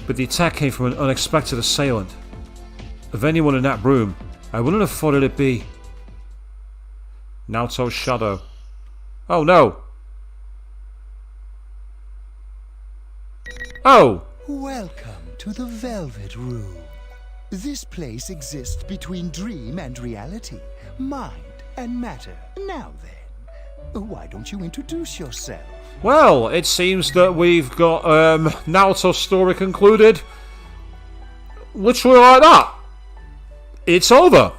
But the attack came from an unexpected assailant. Of anyone in that room, I wouldn't have thought it'd be Naoto's shadow. Oh no! Oh! Welcome to the Velvet Room. This place exists between dream and reality, mind and matter. Now then, why don't you introduce yourself? Well, it seems that we've got Naoto's story concluded. Literally like that. It's over.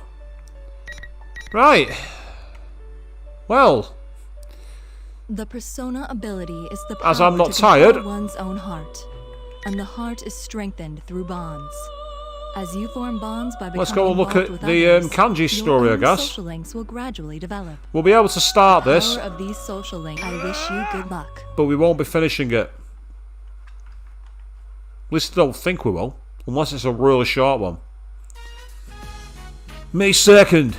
Right. Well. The persona ability is the As power I'm not to control tired. one's own heart, and the heart is strengthened through bonds. As you form bonds by becoming Let's go and look involved at with the others, kanji your story, I own guess. social links will gradually develop. We'll be able to start this, The power of these social links. I wish you good luck. but we won't be finishing it. At least I don't think we will, unless it's a really short one. May 2nd,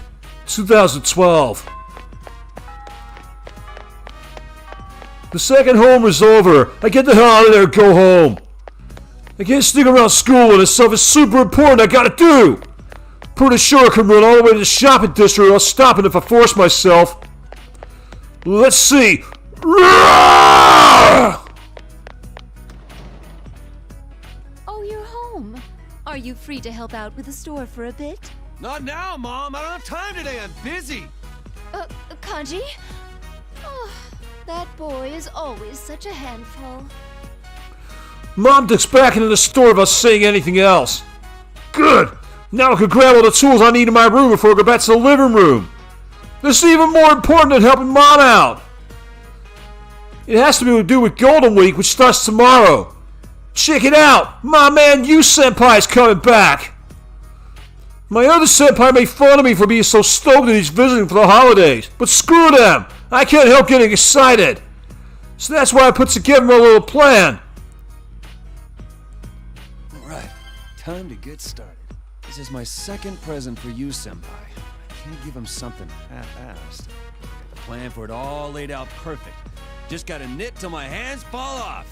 2012. The second homework is over. I get the hell out of there and go home. I can't stick around school when this stuff is super important I gotta do. Pretty sure I can run all the way to the shopping district without stopping if I force myself. Let's see. Oh, you're home. Are you free to help out with the store for a bit? Not now, Mom. I don't have time today. I'm busy. Kanji? Oh, that boy is always such a handful. Mom ducks back into the store without saying anything else. Good! Now I can grab all the tools I need in my room before I go back to the living room. This is even more important than helping Mom out. It has to do with Golden Week, which starts tomorrow. Check it out! My man Yu-senpai is coming back! My other senpai made fun of me for being so stoked that he's visiting for the holidays. But screw them! I can't help getting excited. So that's why I put together my little plan. Alright, time to get started. This is my second present for you, Senpai. I can't give him something half-assed. Got the plan for it all laid out perfect. Just gotta knit till my hands fall off.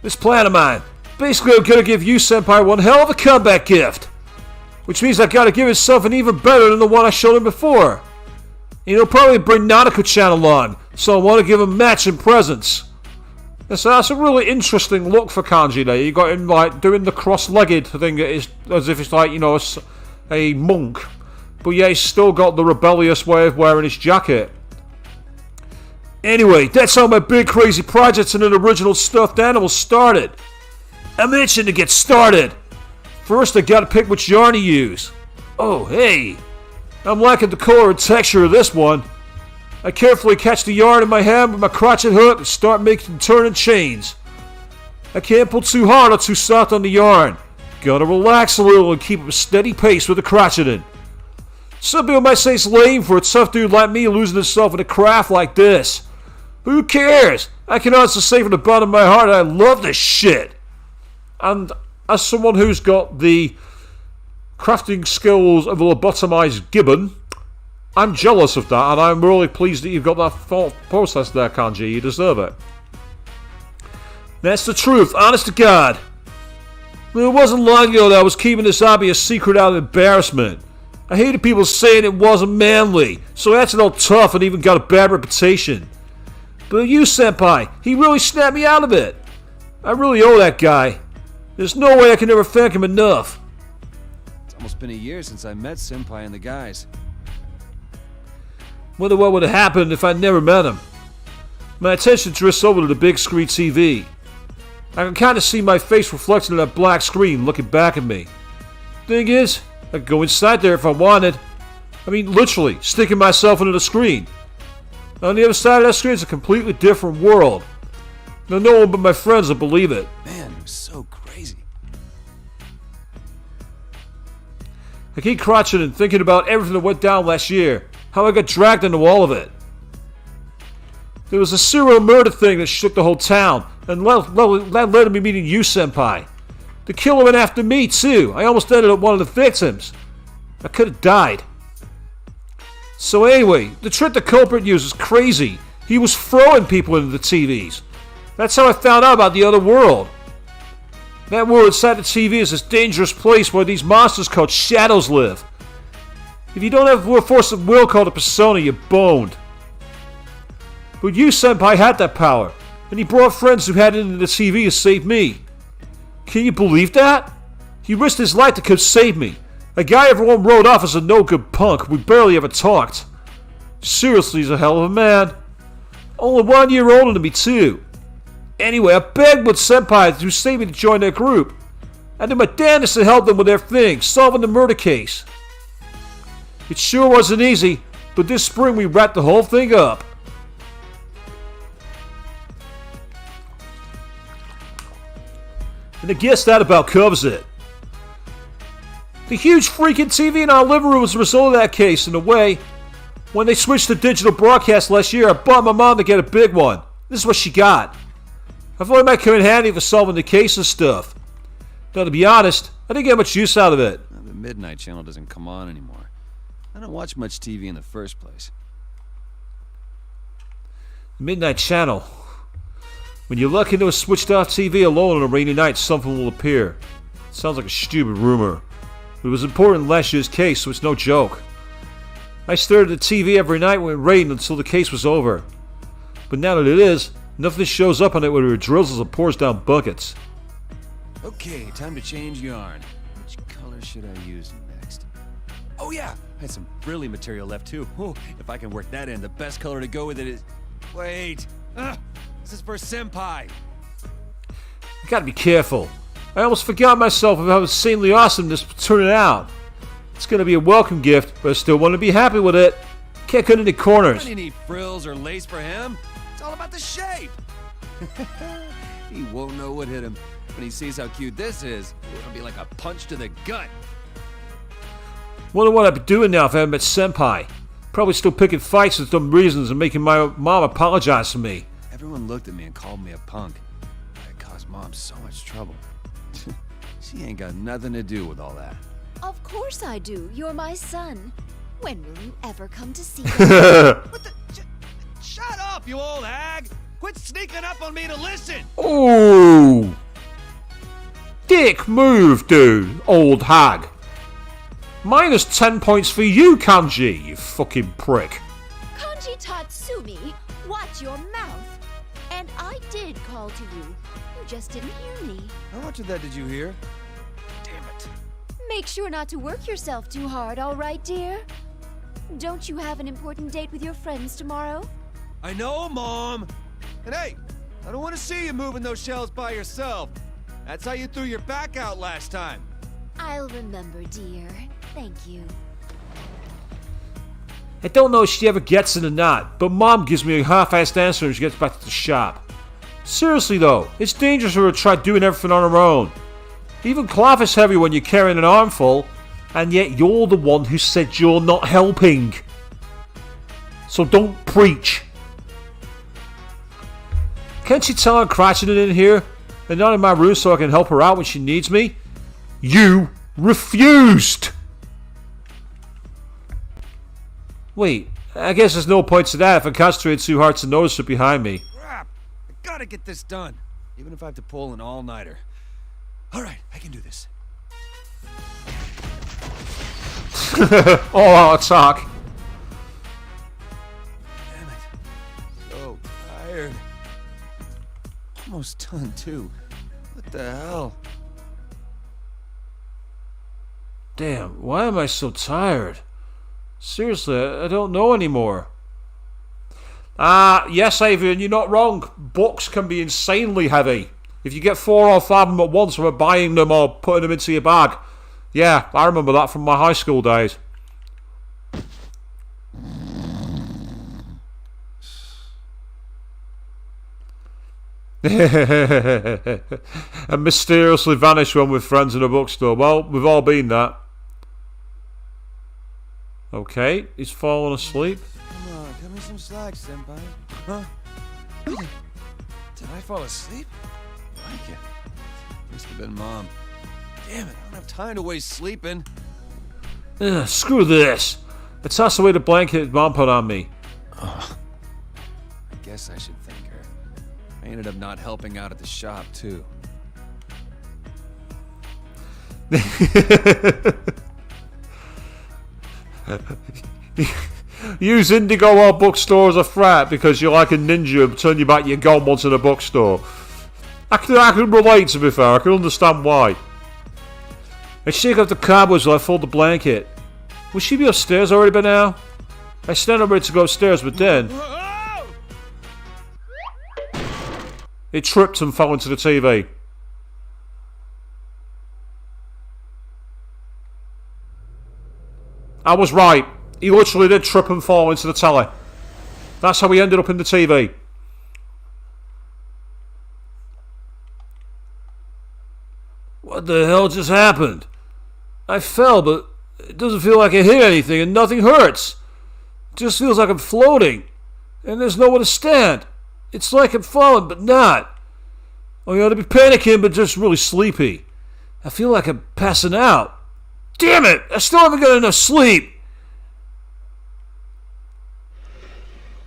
This plan of mine. Basically, I'm gonna give Yu-senpai one hell of a comeback gift. Which means I've gotta give himself an even better than the one I showed him before. And he'll probably bring Naoto-chan along, so I want to give him matching presents. And so that's a really interesting look for Kanji there. You got him like doing the cross-legged thing as if it's like, you know, a monk. But yeah, he's still got the rebellious way of wearing his jacket. Anyway, that's how my big crazy projects and an original stuffed animal started. I mentioned to get started. First, I gotta pick which yarn to use. Oh, hey. I'm liking the color and texture of this one. I carefully catch the yarn in my hand with my crotchet hook and start making turning chains. I can't pull too hard or too soft on the yarn. Gotta relax a little and keep up a steady pace with the crotcheting. Some people might say it's lame for a tough dude like me losing himself in a craft like this. But who cares? I can honestly say from the bottom of my heart I love this shit. And as someone who's got the crafting skills of a lobotomized gibbon, I'm jealous of that, and I'm really pleased that you've got that thought process there, Kanji. You deserve it. That's the truth, honest to God. It wasn't long ago that I was keeping this hobby a secret out of embarrassment. I hated people saying it wasn't manly, so I acted all tough and even got a bad reputation. But you, Senpai, he really snapped me out of it. I really owe that guy. There's no way I can ever thank him enough. It's almost been a year since I met Senpai and the guys. Wonder what would have happened if I'd never met him. My attention drifts over to the big screen TV. I can kind of see my face reflected in that black screen looking back at me. Thing is, I could go inside there if I wanted. I mean, literally, sticking myself into the screen. On the other side of that screen is a completely different world. Now, no one but my friends will believe it. Man, it was so crazy. I keep crotching and thinking about everything that went down last year. How I got dragged into all of it. There was a serial murder thing that shook the whole town, and that led to me meeting you, Senpai. The killer went after me, too. I almost ended up one of the victims. I could have died. So anyway, the trick the culprit used was crazy. He was throwing people into the TVs. That's how I found out about the other world. That world inside the TV is this dangerous place where these monsters called shadows live. If you don't have a force of will called a persona, you're boned. But you, Senpai, had that power, and he brought friends who had it into the TV to save me. Can you believe that? He risked his life to come save me. A guy everyone wrote off as a no-good punk. We barely ever talked. Seriously, he's a hell of a man. Only 1 year older than me, too. Anyway, I begged with Senpai to save me to join their group. I did my damnedest to help them with their thing, solving the murder case. It sure wasn't easy, but this spring we wrapped the whole thing up. And I guess that about covers it. The huge freaking TV in our living room was a result of that case, in a way. When they switched to digital broadcast last year, I bought my mom to get a big one. This is what she got. I thought it might come in handy for solving the case and stuff. Now, to be honest, I didn't get much use out of it. The Midnight Channel doesn't come on anymore. I don't watch much TV in the first place. Midnight Channel. When you look into a switched off TV alone on a rainy night, something will appear. It sounds like a stupid rumor. But it was important in last year's case, so it's no joke. I stared at the TV every night when it rained until the case was over. But now that it is, nothing shows up on it whether it drizzles or pours down buckets. Okay, time to change yarn. Which color should I use next? Oh yeah, I had some frilly material left too. Oh, if I can work that in, the best color to go with it is... Wait! This is for Senpai! I gotta be careful. I almost forgot myself of how insanely awesome this turned out. It's gonna be a welcome gift, but I still want to be happy with it. Can't cut any corners. I don't need frills or lace for him. It's all about the shape. He won't know what hit him. When he sees how cute this is, it'll be like a punch to the gut. Wonder what I'd be doing now if I hadn't met Senpai. Probably still picking fights for dumb reasons and making my mom apologize to me. Everyone looked at me and called me a punk. I caused Mom so much trouble. She ain't got nothing to do with all that. Of course I do. You're my son. When will you ever come to see me? What the? Shut up, you old hag! Quit sneaking up on me to listen! Ooh! Dick move, dude, old hag. Minus 10 points for you, Kanji, you fucking prick. Kanji Tatsumi, watch your mouth. And I did call to you. You just didn't hear me. How much of that did you hear? Damn it. Make sure not to work yourself too hard, all right, dear? Don't you have an important date with your friends tomorrow? I know, Mom! And hey, I don't want to see you moving those shelves by yourself. That's how you threw your back out last time. I'll remember, dear. Thank you. I don't know if she ever gets it or not, but Mom gives me a half-assed answer when she gets back to the shop. Seriously though, it's dangerous for her to try doing everything on her own. Even cloth is heavy when you're carrying an armful, and yet you're the one who said you're not helping. So don't preach. Can't you tell I'm crashing it in here? And not in my room so I can help her out when she needs me? You refused! Wait, I guess there's no point to that if I concentrate too hard to notice it behind me. Crap! I gotta get this done, even if I have to pull an all-nighter. Alright, I can do this. All out attack. Damn it. So tired. Almost done, too. What the hell? Damn, why am I so tired? Seriously, I don't know anymore. Yes, Avian, you're not wrong. Books can be insanely heavy. If you get 4 or 5 of them at once without buying them or putting them into your bag. Yeah, I remember that from my high school days. And mysteriously vanish when with friends in a bookstore. Well, we've all been that. Okay, he's fallen asleep. Come on, cut me some slack, senpai. Huh? Did I fall asleep? Like it. Must have been Mom. Damn it, I don't have time to waste sleeping. Screw this. I tossed away the blanket Mom put on me. I guess I should thank her. I ended up not helping out at the shop, too. Use Indigo or bookstore as a threat because you're like a ninja and turn your back your gun once in a bookstore. I can relate, to be fair. I can understand why. I shake off the cobwebs while I fold the blanket. Will she be upstairs already by now? I stand up ready to go upstairs, but then it tripped and fell into the TV. I was right. He literally did trip and fall into the telly. That's how he ended up in the TV. What the hell just happened? I fell, but it doesn't feel like I hit anything and nothing hurts. It just feels like I'm floating. And there's nowhere to stand. It's like I'm falling, but not. I ought to be panicking, but just really sleepy. I feel like I'm passing out. Damn it! I still haven't got enough sleep!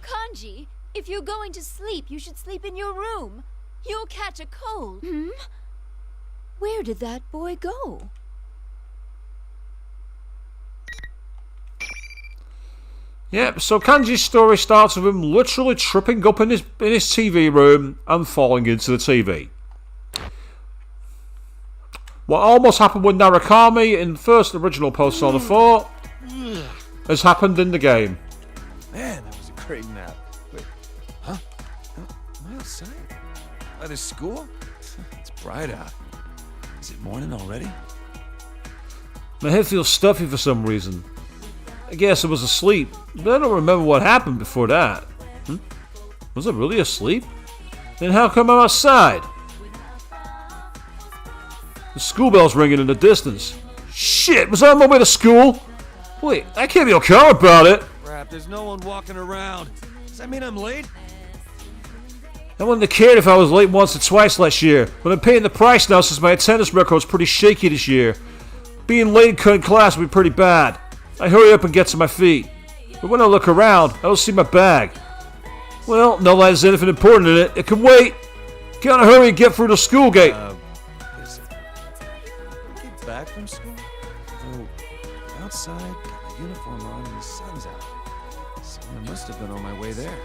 Kanji, if you're going to sleep, you should sleep in your room. You'll catch a cold. Where did that boy go? Yep, so Kanji's story starts with him literally tripping up in his TV room and falling into the TV. What almost happened with Narukami in the first original Persona 4 has happened in the game. Man, that was a great nap. Wait, huh? Am I outside? By the school? It's bright out. Is it morning already? My head feels stuffy for some reason. I guess I was asleep, but I don't remember what happened before that. Was I really asleep? Then how come I'm outside? The school bell's ringing in the distance. Shit, was I on my way to school? Wait, I can't be okay about it. Crap, there's no one walking around. Does that mean I'm late? I wouldn't have cared if I was late once or twice last year, but I'm paying the price now since my attendance record's pretty shaky this year. Being late in class would be pretty bad. I hurry up and get to my feet. But when I look around, I don't see my bag. Well, no like there's anything important in it. It can wait. Gotta hurry and get through the school gate. Get back from school? Oh, outside, got my uniform on, and the sun's out. So I must have been on my way there.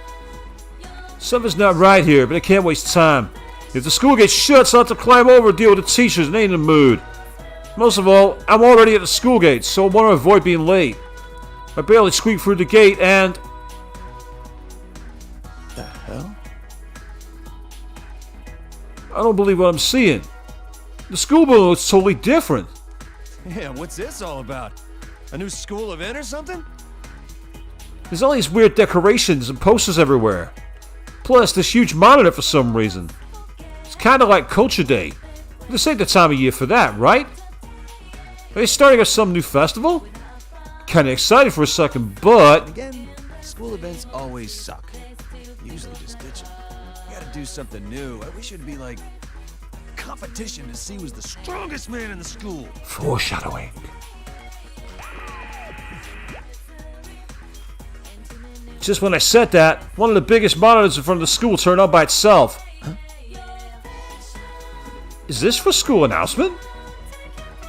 Something's not right here, but I can't waste time. If the school gate shuts, I'll have to climb over and deal with the teachers and ain't in the mood. Most of all, I'm already at the school gate, so I want to avoid being late. I barely squeak through the gate and... The hell? I don't believe what I'm seeing. The school building looks totally different. Yeah, what's this all about? A new school event or something? There's all these weird decorations and posters everywhere. Plus, this huge monitor for some reason. kinda like Culture Day. This ain't the time of year for that, right? Are they starting up some new festival? Kinda excited for a second, but... Again, school events always suck. Usually just ditch them. We gotta do something new. We should be like... competition to see who's the strongest man in the school. Foreshadowing. Just when I said that, one of the biggest monitors in front of the school turned on by itself. Huh? Is this for school announcement?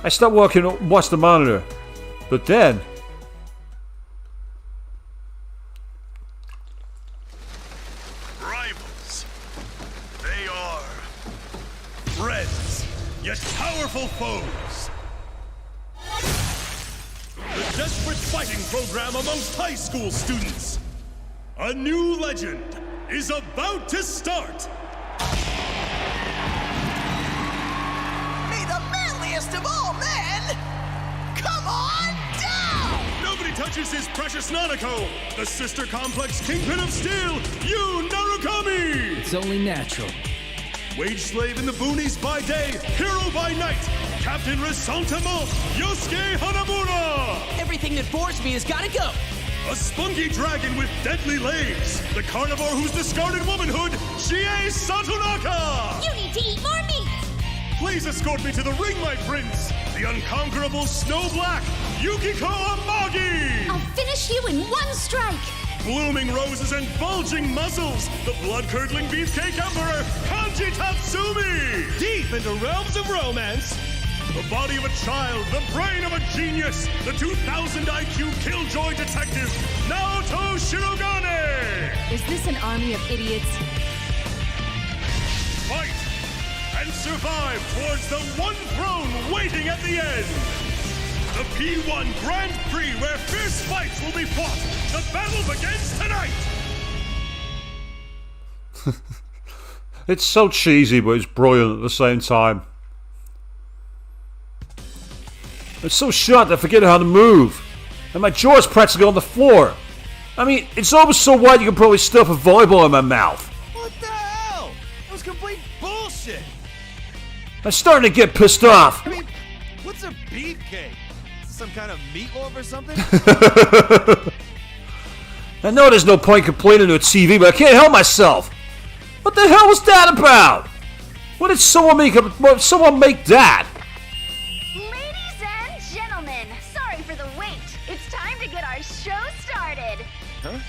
I stopped working and watched the monitor. But then... Rivals. They are friends, yet powerful foes. The desperate fighting program amongst high school students. A new legend is about to start. May the manliest of all men come on down! Nobody touches his precious Nanako, the sister complex kingpin of steel, Yu Narukami! It's only natural. Wage slave in the boonies by day, hero by night, Captain Resentiment, Yosuke Hanamura! Everything that bores me has gotta go! A spunky dragon with deadly legs, the carnivore who's discarded womanhood, Chie Satonaka! You need to eat more meat! Please escort me to the ring, my prince, the unconquerable Snow Black, Yukiko Amagi! I'll finish you in one strike! Blooming roses and bulging muscles, the blood-curdling beefcake emperor, Kanji Tatsumi! Deep into realms of romance! The body of a child, the brain of a genius, the 2000 IQ killjoy detective, Naoto Shirogane! Is this an army of idiots? Fight and survive towards the one throne waiting at the end! The P1 Grand Prix where fierce fights will be fought! The battle begins tonight! It's so cheesy, but it's brilliant at the same time. It's so short that I forget how to move. And my jaw's practically on the floor. I mean, it's almost so wide you can probably stuff a volleyball in my mouth. What the hell? That was complete bullshit! I'm starting to get pissed off. I mean, what's a beefcake? Some kind of meatloaf or something? I know there's no point complaining to a TV, but I can't help myself. What the hell was that about? What did someone make that? Ladies and gentlemen, sorry for the wait. It's time to get our show started. Huh?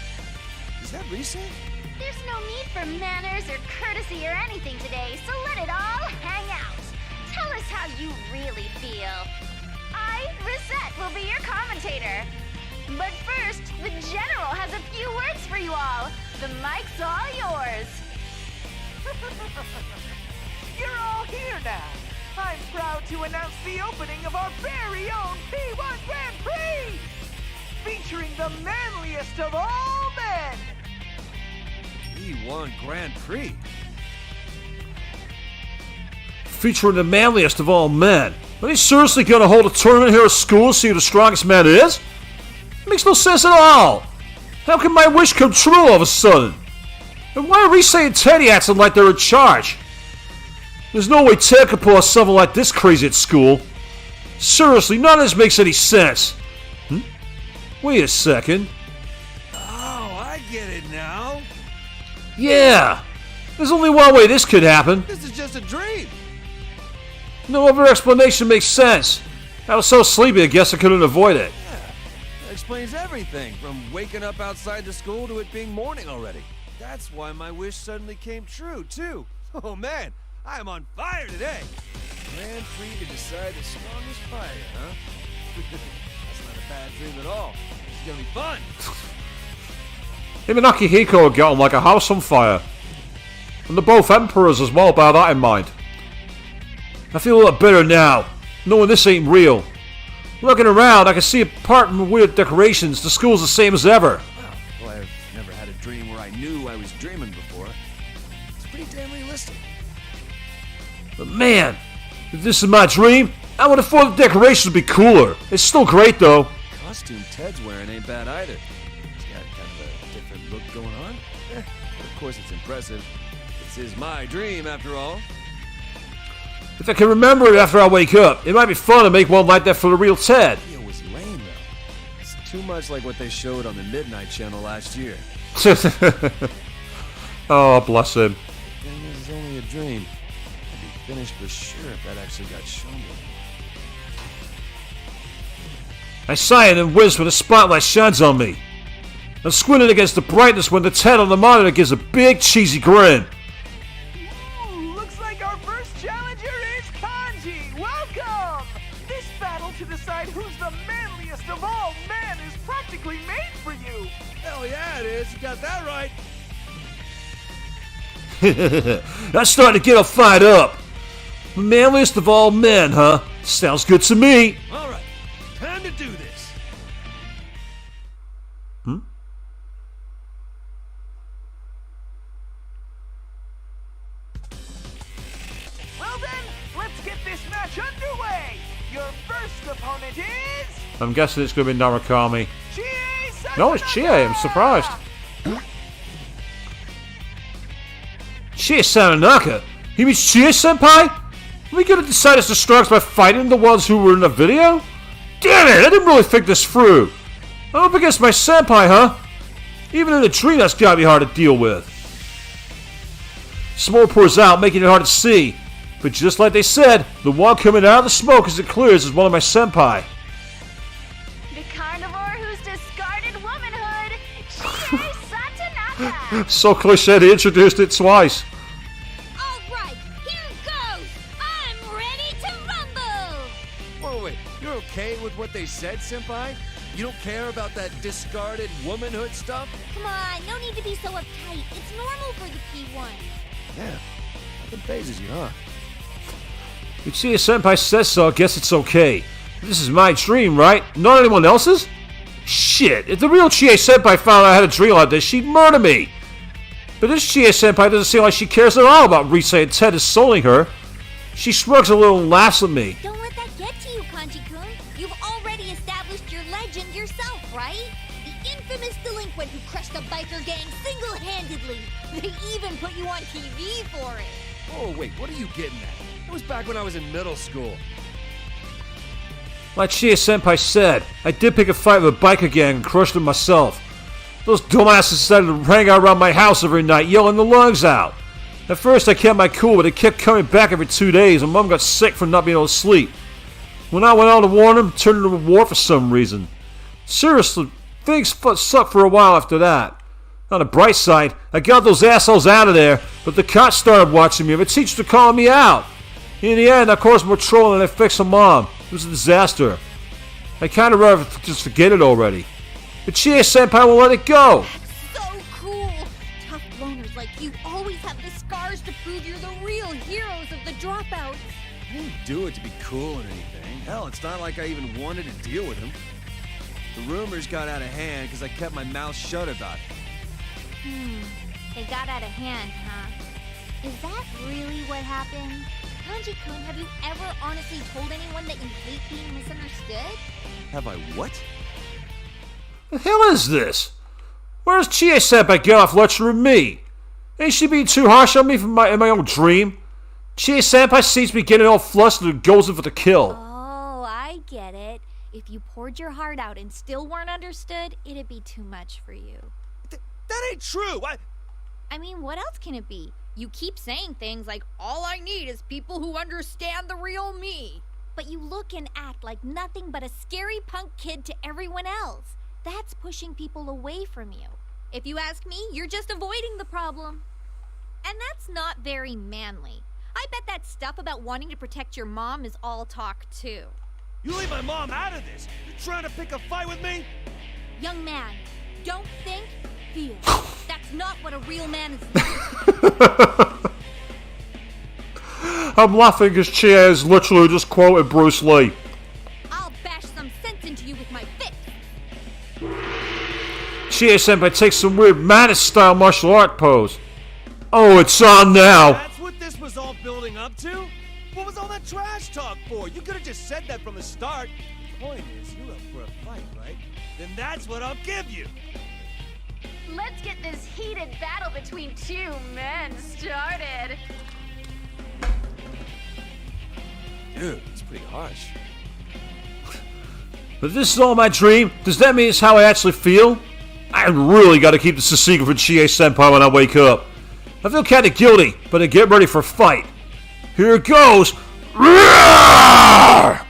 Is that Reset? There's no need for manners or courtesy or anything today, so let it all hang out. Tell us how you really feel. I, Reset, will be your commentator. But first, the General has a few words for you all. The mic's all yours. You're all here now. I'm proud to announce the opening of our very own P1 Grand Prix! Featuring the manliest of all men! P1 Grand Prix? Featuring the manliest of all men. Are they seriously going to hold a tournament here at school to see who the strongest man is? It makes no sense at all. How can my wish come true all of a sudden? And why are Risei and Teddy acting like they're in charge? There's no way Ted could pull off something like this crazy at school. Seriously, none of this makes any sense. Wait a second. Oh, I get it now. Yeah! There's only one way this could happen. This is just a dream. No other explanation makes sense. I was so sleepy, I guess I couldn't avoid it. Yeah, that explains everything, from waking up outside the school to it being morning already. That's why my wish suddenly came true, too. Oh man, I am on fire today. Grand Prix to decide the strongest fighter, huh? That's not a bad dream at all. This is gonna be fun. Him and Akihiko are getting like a house on fire. And they're both emperors as well, bear that in mind. I feel a lot better now, knowing this ain't real. Looking around, I can see apart from the weird decorations, the school's the same as ever. Well, I've never had a dream where I knew I was dreaming before. It's pretty damn realistic. But man, if this is my dream, I would have thought the decorations would be cooler. It's still great though. Costume Ted's wearing ain't bad either. He's got kind of a different look going on. But of course it's impressive. This is my dream, after all. If I can remember it after I wake up, it might be fun to make one like that for the real Ted. It was lame, though. It's too much like what they showed on the Midnight Channel last year. Oh, bless him. Thing is, it's only a dream. I'd be finished for sure if that actually got shown to me. I sigh and then whiz when the spotlight shines on me. I'm squinting against the brightness when the Ted on the monitor gives a big cheesy grin. Ooh, looks like our first challenger is Kanji. Welcome! This battle to decide who's the manliest of all men is practically made for you. Hell yeah, it is. You got that right. I'm starting to get all fired up. The manliest of all men, huh? Sounds good to me. All right, time to do this. Hmm? Well then, let's get this match underway. Your first opponent is... I'm guessing it's going to be Narukami. Chie. No, it's Chie. I'm surprised. Chie Sananaka? He means Chie Senpai? Are we going to decide as the strikes by fighting the ones who were in the video? Damn it, I didn't really think this through. I'm up against my senpai, huh? Even in a dream, that's gotta be hard to deal with. Smoke pours out, making it hard to see. But just like they said, the one coming out of the smoke as it clears is one of my senpai. The carnivore who's discarded womanhood, Chie Satanaka. So cliche they introduced it twice. Alright, here goes! I'm ready to rumble! Whoa, wait. You're okay with what they said, Senpai? You don't care about that discarded womanhood stuff? Come on, no need to be so uptight. It's normal for the P1. Yeah. Nothing phases you, huh? If Chie Senpai says so, I guess it's okay. This is my dream, right? Not anyone else's? Shit, if the real Chie Senpai found out I had a dream like this, she'd murder me. But this Chie Senpai doesn't seem like she cares at all about Risa and Ted assaulting her. She shrugs a little and laughs at me. Don't let that get to you, Kanji-kun. You've already established your legend yourself, right? The infamous delinquent who crushed a biker gang single-handedly. They even put you on TV for it. Oh, wait, what are you getting at? It was back when I was in middle school. Like Chie Senpai said, I did pick a fight with a biker gang and crushed them myself. Those dumbasses decided to hang out around my house every night, yelling their lungs out. At first I kept my cool, but they kept coming back every 2 days, and Mom got sick from not being able to sleep. When I went out to warn them, it turned into a war for some reason. Seriously, things sucked for a while after that. On the bright side, I got those assholes out of there, but the cops started watching me and the teachers were calling me out. In the end, I caused more trouble than I fixed a mom. It was a disaster. I kind of rather just forget it already. But Chie Senpai won't let it go. So cool! Tough loners like you always have the scars to prove you're the real heroes of the dropouts. I didn't do it to be cool or anything. Hell, it's not like I even wanted to deal with him. The rumors got out of hand because I kept my mouth shut about it. They got out of hand, huh? Is that really what happened? Kanji-kun, have you ever honestly told anyone that you hate being misunderstood? Have I what? The hell is this? Where's Chie Senpai get off lecturing me? Ain't she being too harsh on me in my own dream? Chie Senpai sees me getting all flustered and goes in for the kill. Oh, I get it. If you poured your heart out and still weren't understood, it'd be too much for you. That ain't true. I mean, what else can it be? You keep saying things like, all I need is people who understand the real me. But you look and act like nothing but a scary punk kid to everyone else. That's pushing people away from you. If you ask me, you're just avoiding the problem. And that's not very manly. I bet that stuff about wanting to protect your mom is all talk, too. You leave my mom out of this. You trying to pick a fight with me? Young man, don't think, feel. That's not what a real man is like. I'm laughing because Chie is literally just quoted Bruce Lee. I'll bash some sense into you with my fist. Chie Senpai takes some weird Mantis-style martial art pose. Oh, it's on now. That's what this was all building up to? What was all that trash talk for? You could have just said that from the start. The point is, you're up for a fight, right? Then that's what I'll give you. Let's get this heated battle between two men started. Dude, it's pretty harsh. But if this is all my dream, does that mean it's how I actually feel? I really gotta keep this a secret from Chie-senpai when I wake up. I feel kinda guilty, but I get ready for a fight. Here it goes! Roar!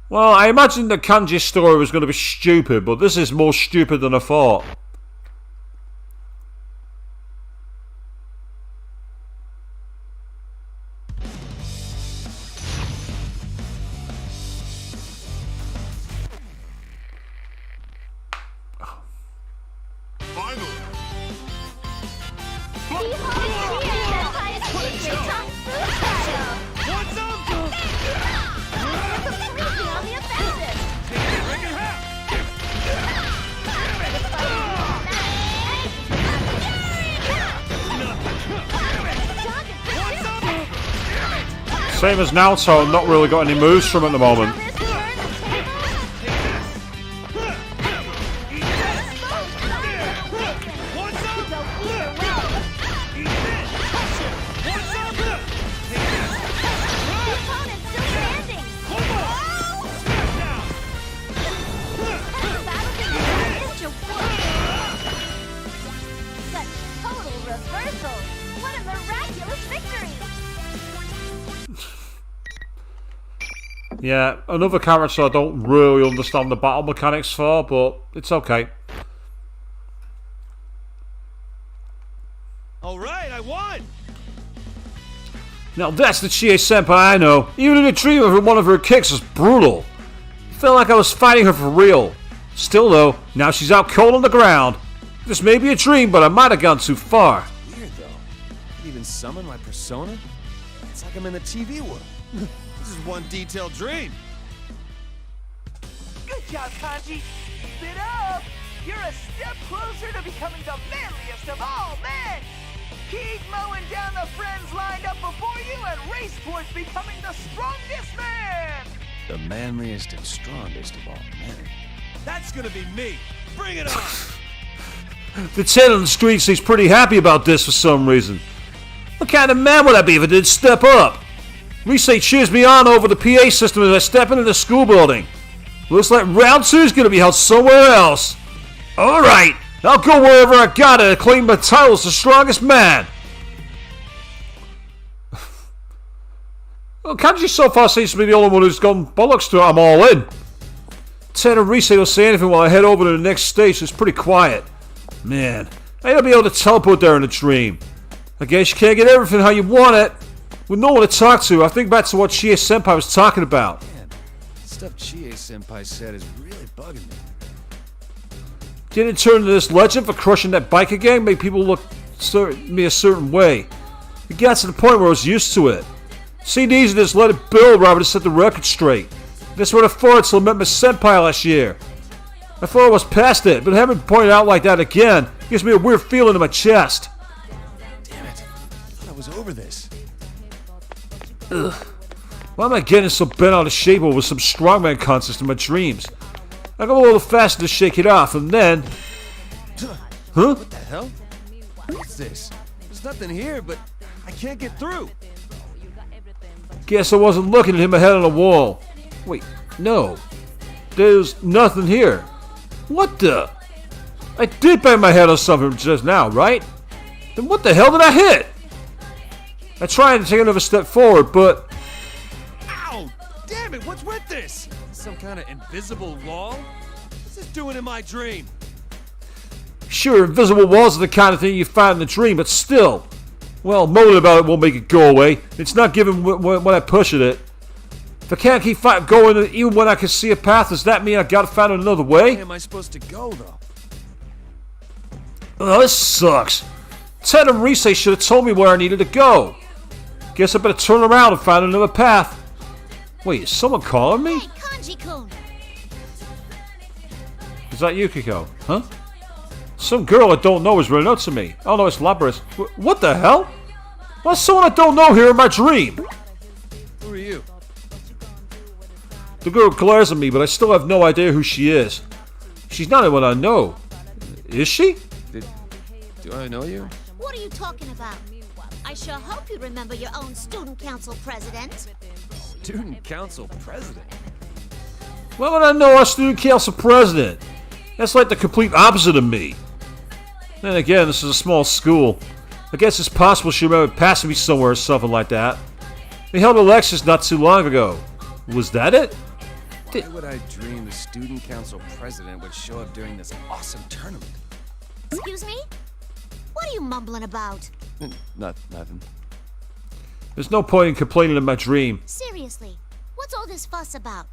Well, I imagined the kanji story was gonna be stupid, but this is more stupid than I thought. Same as Naoto, not really got any moves from at the moment. Yeah, another character I don't really understand the battle mechanics for, but it's okay. Alright, I won! Now that's the Chie-senpai I know. Even in a dream of one of her kicks was brutal. Felt like I was fighting her for real. Still though, now she's out cold on the ground. This may be a dream, but I might have gone too far. Weird though. I can even summon my persona? It's like I'm in the TV world. This is one detailed dream. Good job, Kanji. Keep it up. You're a step closer to becoming the manliest of all men. Keep mowing down the friends lined up before you and race towards becoming the strongest man. The manliest and strongest of all men. That's gonna be me. Bring it on. The kid on the street seems pretty happy about this for some reason. What kind of man would I be if I didn't step up? Risei cheers me on over the PA system as I step into the school building. Looks like round 2 is going to be held somewhere else. Alright, I'll go wherever I gotta to claim my title as the strongest man. Well, Kanji so far seems to be the only one who's gone bollocks to it. I'm all in. Ted and Risei don't say anything while I head over to the next stage, so it's pretty quiet. Man, I gotta be able to teleport there in a dream. I guess you can't get everything how you want it. With no one to talk to, I think back to what Chie-senpai was talking about. Man, stuff Chie-senpai said is really bugging me. Didn't turn into this legend for crushing that biker gang, make people look me a certain way. It got to the point where I was used to it. Seemed easy to just let it build rather than set the record straight. That's what I thought till I met my senpai last year. I thought I was past it, but having it pointed out like that again gives me a weird feeling in my chest. Damn it. I thought I was over this. Ugh. Why am I getting so bent out of shape over some strongman contest in my dreams? I go a little faster to shake it off, and then... Huh? What the hell? What's this? There's nothing here, but I can't get through. Guess I wasn't looking at him ahead on the wall. Wait, no. There's nothing here. What the? I did bang my head on something just now, right? Then what the hell did I hit? I tried to take another step forward, but... Ow! Damn it, what's with this? Some kind of invisible wall? What's this doing in my dream? Sure, invisible walls are the kind of thing you find in the dream, but still. Well, moaning about it won't make it go away. It's not given when I push at it. If I can't keep going even when I can see a path, does that mean I gotta find another way? Where am I supposed to go, though? Oh, this sucks. Ted and Risei should have told me where I needed to go. Guess I better turn around and find another path. Wait, is someone calling me? Hey, Kanji-kun! Is that Yukiko? Huh? Some girl I don't know is running up to me. Oh no, it's Labras. What the hell? What's someone I don't know here in my dream? Who are you? The girl glares at me, but I still have no idea who she is. She's not anyone I know. Is she? Do I know you? What are you talking about? I sure hope you remember your own student council president. Student council president? Why would I know our student council president? That's like the complete opposite of me. Then again, this is a small school. I guess it's possible she remembered passing me somewhere or something like that. They held elections not too long ago. Was that it? Why would I dream the student council president would show up during this awesome tournament? Excuse me? What are you mumbling about? Nothing. There's no point in complaining of my dream. Seriously, what's all this fuss about?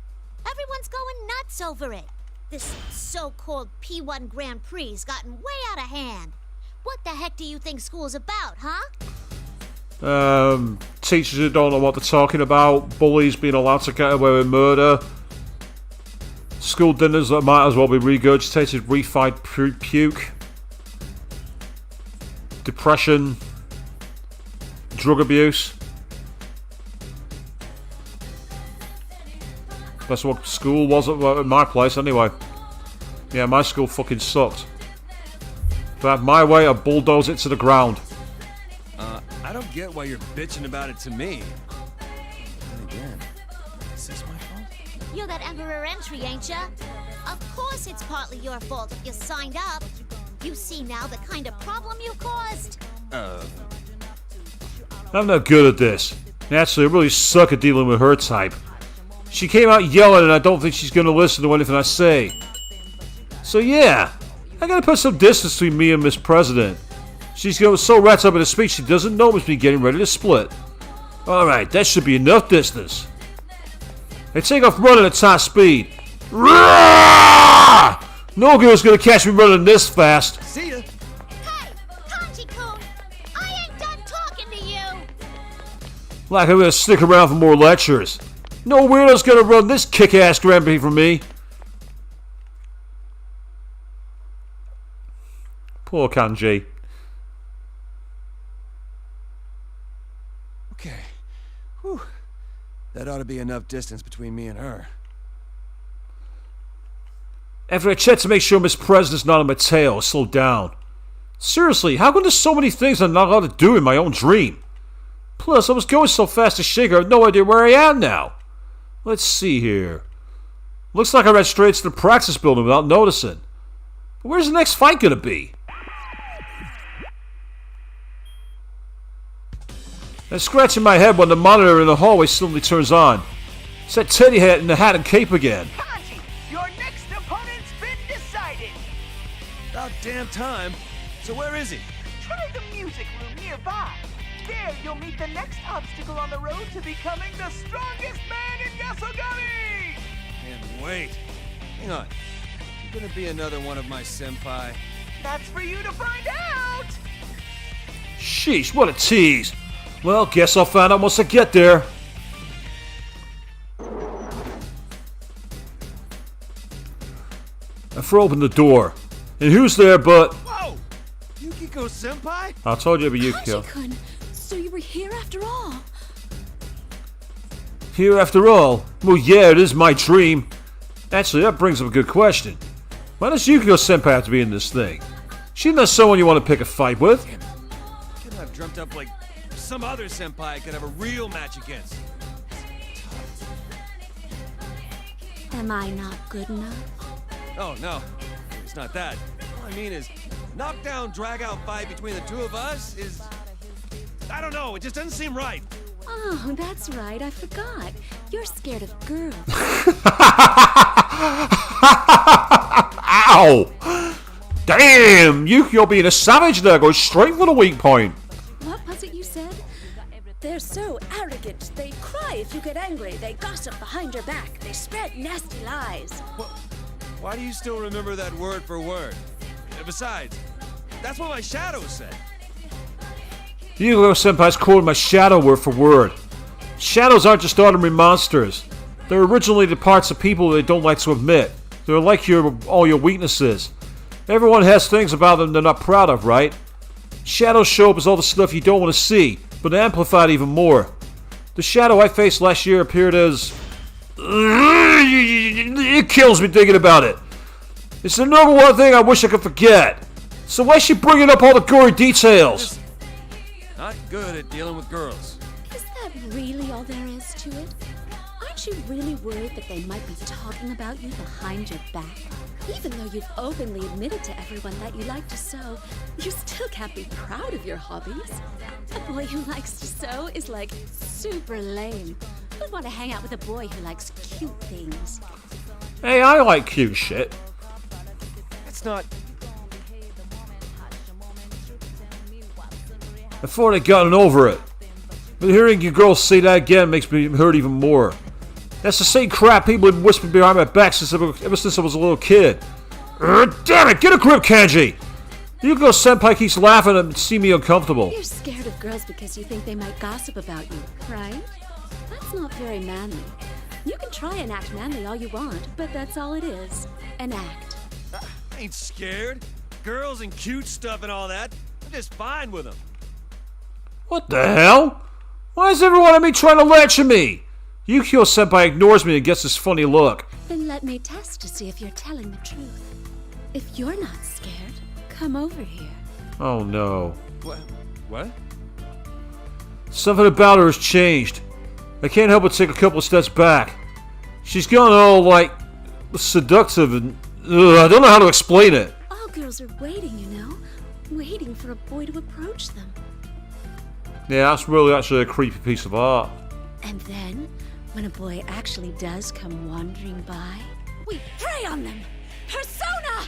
Everyone's going nuts over it. This so-called P1 Grand Prix's gotten way out of hand. What the heck do you think school's about, huh? Teachers who don't know what they're talking about, bullies being allowed to get away with murder, school dinners that might as well be regurgitated, refried puke, depression, drug abuse. That's what school was at my place anyway. Yeah, my school fucking sucked. If I had my way, I'd bulldoze it to the ground. I don't get why you're bitching about it to me. And again, is this my fault? You're that Emperor Entry, ain't ya? Of course it's partly your fault if you signed up. You see now the kind of problem you caused. I'm not good at this. Actually, I really suck at dealing with her type. She came out yelling and I don't think she's gonna listen to anything I say. So yeah, I gotta put some distance between me and Miss President. She's going so wrapped up in a speech she doesn't notice me getting ready to split. Alright, that should be enough distance. Hey, take off running at top speed. Roar! No girl's gonna catch me running this fast. See ya. Hey, Kanji-kun, I ain't done talking to you. Like I'm gonna stick around for more lectures. No weirdo's gonna run this kick-ass Grand Prix for me. Poor Kanji. Okay. Whew. That ought to be enough distance between me and her. After I check to make sure Miss President's not on my tail, I slow down. Seriously, how come there's so many things I'm not allowed to do in my own dream? Plus, I was going so fast to shake her, I have no idea where I am now. Let's see here. Looks like I ran straight to the practice building without noticing. But where's the next fight gonna be? I'm scratching my head when the monitor in the hallway suddenly turns on. It's that teddy hat and the hat and cape again. Kanji, your next opponent's been decided. About damn time. So where is he? Try the music room nearby. There you'll meet the next obstacle on the road to becoming the strongest man in Yasogami! And wait. Hang on. You gonna be another one of my senpai? That's for you to find out! Sheesh, what a tease. Well, guess I'll find out once I get there. I throw open the door. And who's there but... Whoa! Yukiko senpai? I told you it'd be Yukiko. Kanji-kun, so you were here after all? Here after all? Well, yeah, it is my dream. Actually, that brings up a good question. Why does Yukiko senpai have to be in this thing? She's not someone you want to pick a fight with. Couldn't have dreamt up like some other senpai I could have a real match against. Am I not good enough? Oh, no. It's not that. All I mean is, knockdown, drag-out fight between the two of us is... I don't know, it just doesn't seem right. Oh, that's right, I forgot. You're scared of girls. Ow! Damn! Yukio being a savage there goes straight for the weak point. What was it you said? They're so arrogant. They cry if you get angry. They gossip behind your back. They spread nasty lies. Why do you still remember that word for word? Besides, that's what my shadow said. Yukio senpai's quoted my shadow word for word. Shadows aren't just ordinary monsters. They're originally the parts of people they don't like to admit. They're like all your weaknesses. Everyone has things about them they're not proud of, right? Shadows show up as all the stuff you don't want to see, but amplified even more. The shadow I faced last year appeared as... It kills me thinking about it. It's the number one thing I wish I could forget. So why is she bringing up all the gory details? Not good at dealing with girls. Is that really all there is to it? Aren't you really worried that they might be talking about you behind your back? Even though you've openly admitted to everyone that you like to sew, you still can't be proud of your hobbies. A boy who likes to sew is like super lame. Who'd want to hang out with a boy who likes cute things? Hey, I like cute shit. It's not... I thought I'd gotten over it. But hearing you girls say that again makes me hurt even more. That's the same crap people have whispered behind my back ever since I was a little kid. Damn it! Get a grip, Kanji! Yukiko Senpai keeps laughing and see me uncomfortable. You're scared of girls because you think they might gossip about you, right? That's not very manly. You can try and act manly all you want, but that's all it is. An act. I ain't scared. Girls and cute stuff and all that. I'm just fine with them. What the hell? Why is everyone at me trying to lecture me? Yukio Senpai ignores me and gets this funny look. Then let me test to see if you're telling the truth. If you're not scared, come over here. Oh no. What? Something about her has changed. I can't help but take a couple of steps back. She's gone all, like, seductive and... I don't know how to explain it. All girls are waiting, you know? Waiting for a boy to approach them. Yeah, that's really actually a creepy piece of art. And then, when a boy actually does come wandering by, we prey on them! Persona!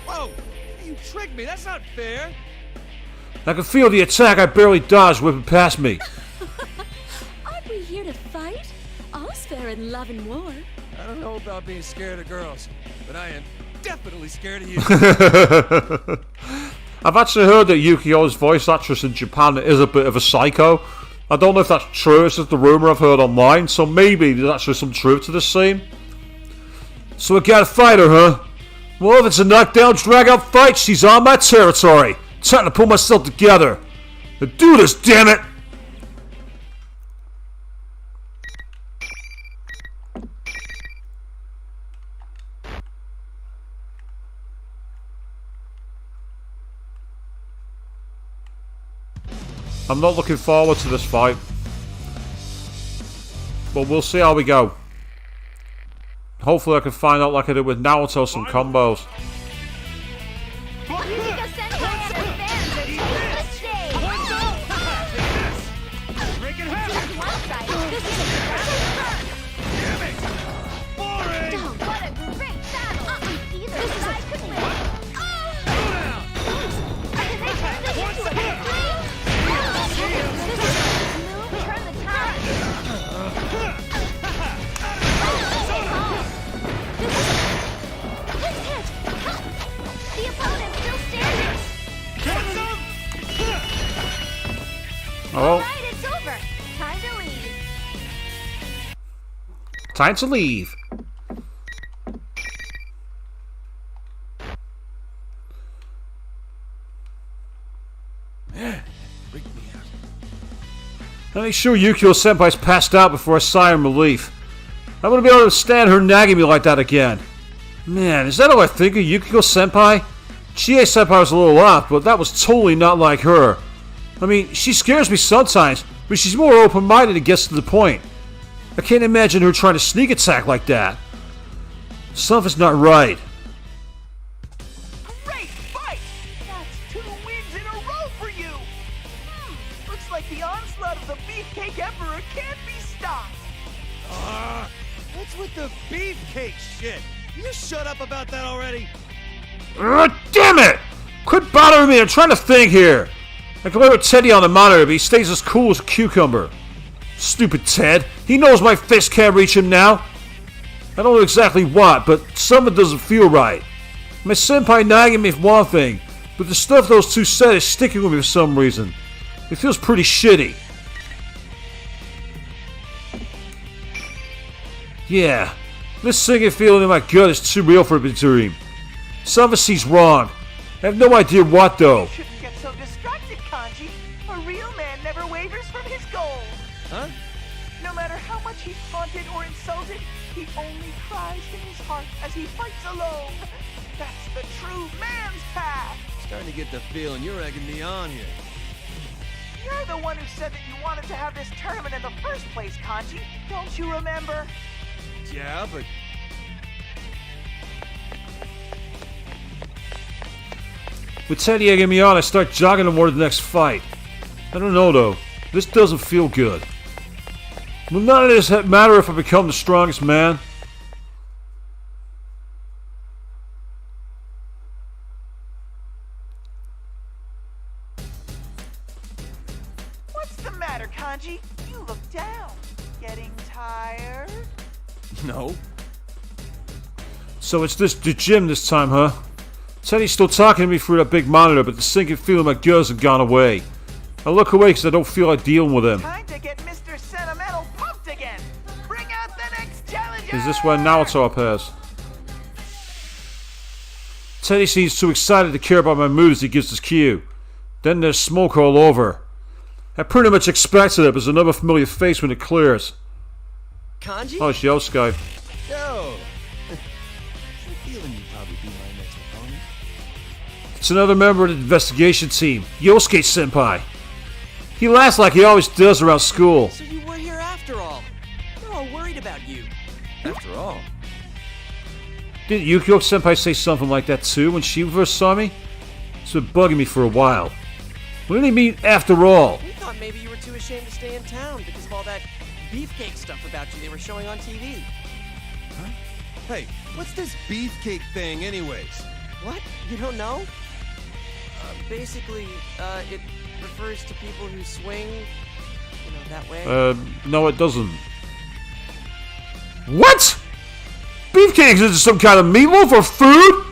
Whoa! You tricked me! That's not fair! I can feel the attack I barely dodged whipping past me. Aren't we here to fight? All's fair in love and war. I don't know about being scared of girls, but I am definitely scared of you. I've actually heard that Yukio's voice actress in Japan is a bit of a psycho. I don't know if that's true, it's just the rumour I've heard online, so maybe there's actually some truth to this scene. So I gotta fight her, huh? Well, if it's a knockdown, drag-out fight, she's on my territory. Time to pull myself together. Now do this, damn it! I'm not looking forward to this fight. But we'll see how we go. Hopefully I can find out, like I did with Naoto, some combos. Oh. Alright, it's over. Time to leave. Time to leave. Freak me out. I'll make sure Yukio Senpai's passed out before I sigh in relief. I'm gonna be able to stand her nagging me like that again. Man, is that how I think of Yukio Senpai? Chie Senpai was a little off, but that was totally not like her. I mean, she scares me sometimes, but she's more open-minded and gets to the point. I can't imagine her trying to sneak attack like that. Something's not right. Great fight! That's 2 wins in a row for you! Looks like the onslaught of the Beefcake Emperor can't be stopped! What's with the beefcake shit? You just shut up about that already? Damn it! Quit bothering me, I'm trying to think here. I can play with Teddy on the monitor, but he stays as cool as a cucumber. Stupid Ted. He knows my fist can't reach him now. I don't know exactly what, but something doesn't feel right. My senpai nagging me for one thing, but the stuff those two said is sticking with me for some reason. It feels pretty shitty. Yeah, this sinking feeling in my gut is too real for a dream. Something seems wrong. I have no idea what though. You shouldn't get so distracted, Kanji. A real man never wavers from his goals. Huh? No matter how much he's taunted or insulted, he only cries in his heart as he fights alone. That's the true man's path. Starting to get the feeling you're egging me on here. You're the one who said that you wanted to have this tournament in the first place, Kanji. Don't you remember? Yeah, but... With Teddy egging me on, I start jogging toward the next fight. I don't know though. This doesn't feel good. Will none of this matter if I become the strongest man? What's the matter, Kanji? You look down. Getting tired? No. So it's the gym this time, huh? Teddy's still talking to me through that big monitor, but the sinking feeling of my girls had gone away. I look away because I don't feel like dealing with him. Time to get Mr. Sentimental pumped again. Bring out the next challenger. Is this where Naoto appears? Teddy seems too excited to care about my mood as he gives his cue. Then there's smoke all over. I pretty much expected it, but there's another familiar face when it clears. Kanji? Oh, it's Yosuke. Yo! I'm feeling you'd probably be my next opponent. It's another member of the investigation team, Yosuke-senpai. He laughs like he always does around school. So you were here after all. They're all worried about you. After all. Didn't Yukio-senpai say something like that too when she first saw me? It's been bugging me for a while. What did he mean, after all? We thought maybe you were too ashamed to stay in town because of all that beefcake stuff about you they were showing on TV. Huh? Hey, what's this beefcake thing anyways? What? You don't know? Basically, it refers to people who swing, that way. No it doesn't. What? Beefcakes is some kind of meatloaf or food?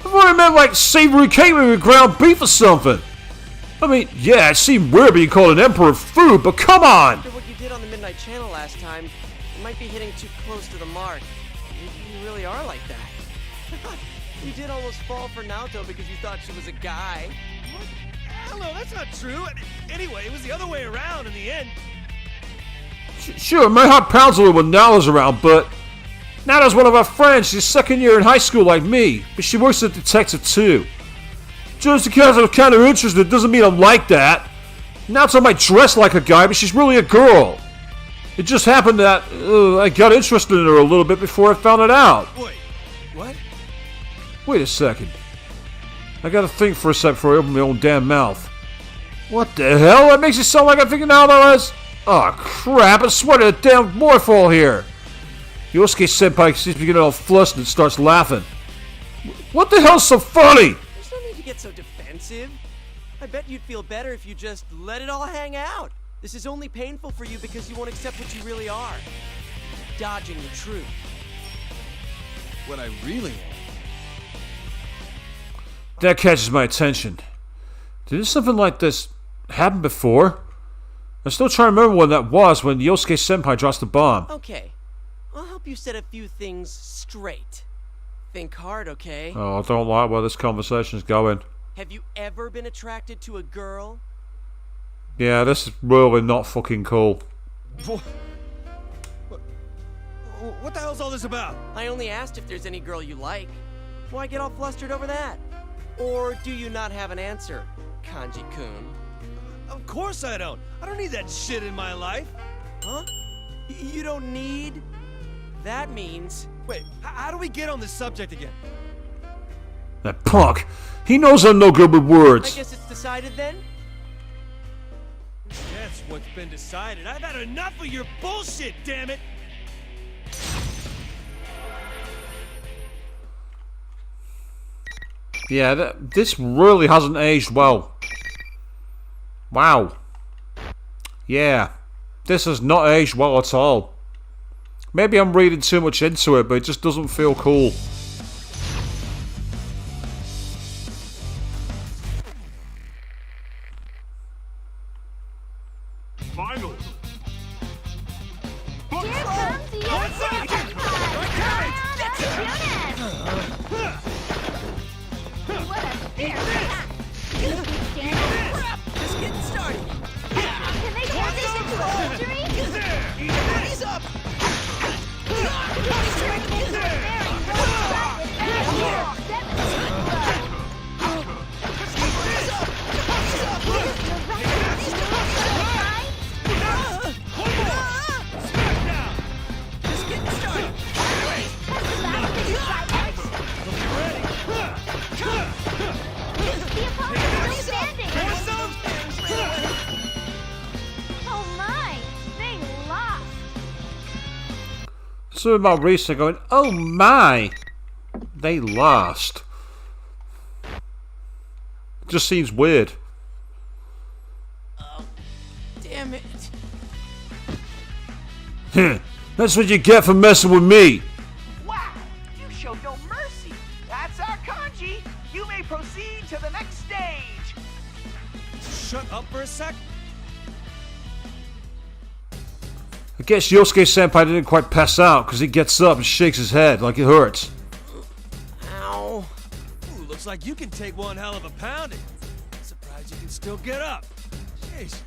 I thought it meant like savory cake with ground beef or something. I mean, yeah, it seemed weird being called an emperor of food, but come on! After what you did on the Midnight Channel last time, you might be hitting too close to the mark. Maybe you really are like that. You did almost fall for Naoto because you thought she was a guy. What? Hell no, that's not true. Anyway, it was the other way around in the end. Sure, my heart pounds a little when Nala's around, but Nala's one of our friends. She's second year in high school like me, but she works as a detective too. Just because I'm kind of interested doesn't mean I'm like that. Naoto might dress like a guy, but she's really a girl. It just happened that I got interested in her a little bit before I found it out. Wait, what? Wait a second. I gotta think for a sec before I open my own damn mouth. What the hell? That makes it sound like I'm thinking Naoto is... Oh crap, I swear to the damn waterfall here. Yosuke-senpai seems to be getting all flustered and starts laughing. What the hell's so funny? There's no need to get so defensive. I bet you'd feel better if you just let it all hang out. This is only painful for you because you won't accept what you really are. Dodging the truth. What I really am. That catches my attention. Did something like this happen before? I'm still trying to remember when that was, when Yosuke-senpai drops the bomb. Okay. I'll help you set a few things straight. Think hard, okay? Oh, I don't like where this conversation's going. Have you ever been attracted to a girl? Yeah, this is really not fucking cool. What the hell's all this about? I only asked if there's any girl you like. Why get all flustered over that? Or do you not have an answer, Kanji-kun? Of course I don't. I don't need that shit in my life. Huh? You don't need? That means... Wait, how do we get on this subject again? That punk! He knows I'm no good with words! I guess it's decided then? That's what's been decided. I've had enough of your bullshit, damn it! Yeah, this really hasn't aged well. Wow. Yeah, this has not aged well at all. Maybe I'm reading too much into it, but it just doesn't feel cool. Finals. Here comes the unwalked. What a fierce attack! You keep standing. Just getting started. Can they turn this into a victory? He's up. This is turning into a very rough Some of my research are going, oh my! They lost. Just seems weird. Damn it. That's what you get for messing with me. Wow, you showed no mercy. That's our kanji. You may proceed to the next stage. Shut up for a sec. I guess Yosuke Senpai didn't quite pass out because he gets up and shakes his head like it hurts. Ow. Ooh, looks like you can take one hell of a pounding. Surprised you can still get up. Jeez.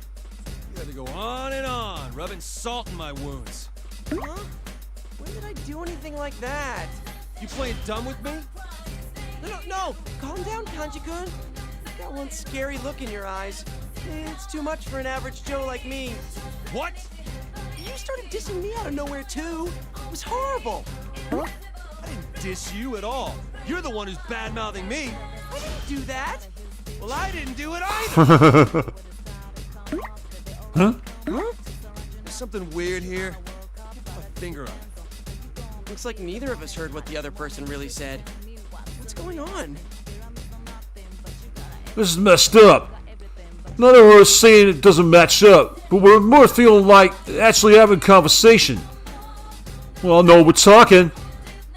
You had to go on and on, rubbing salt in my wounds. Huh? When did I do anything like that? You playing dumb with me? No! Calm down, Kanji-kun. That one scary look in your eyes. It's too much for an average Joe like me. What? You started dissing me out of nowhere, too. It was horrible. Huh? I didn't diss you at all. You're the one who's bad-mouthing me. I didn't do that. Well, I didn't do it either. Huh? There's something weird here. Put my finger on it. Looks like neither of us heard what the other person really said. What's going on? This is messed up. None of us saying it doesn't match up, but we're more feeling like actually having a conversation. Well, no, we're talking.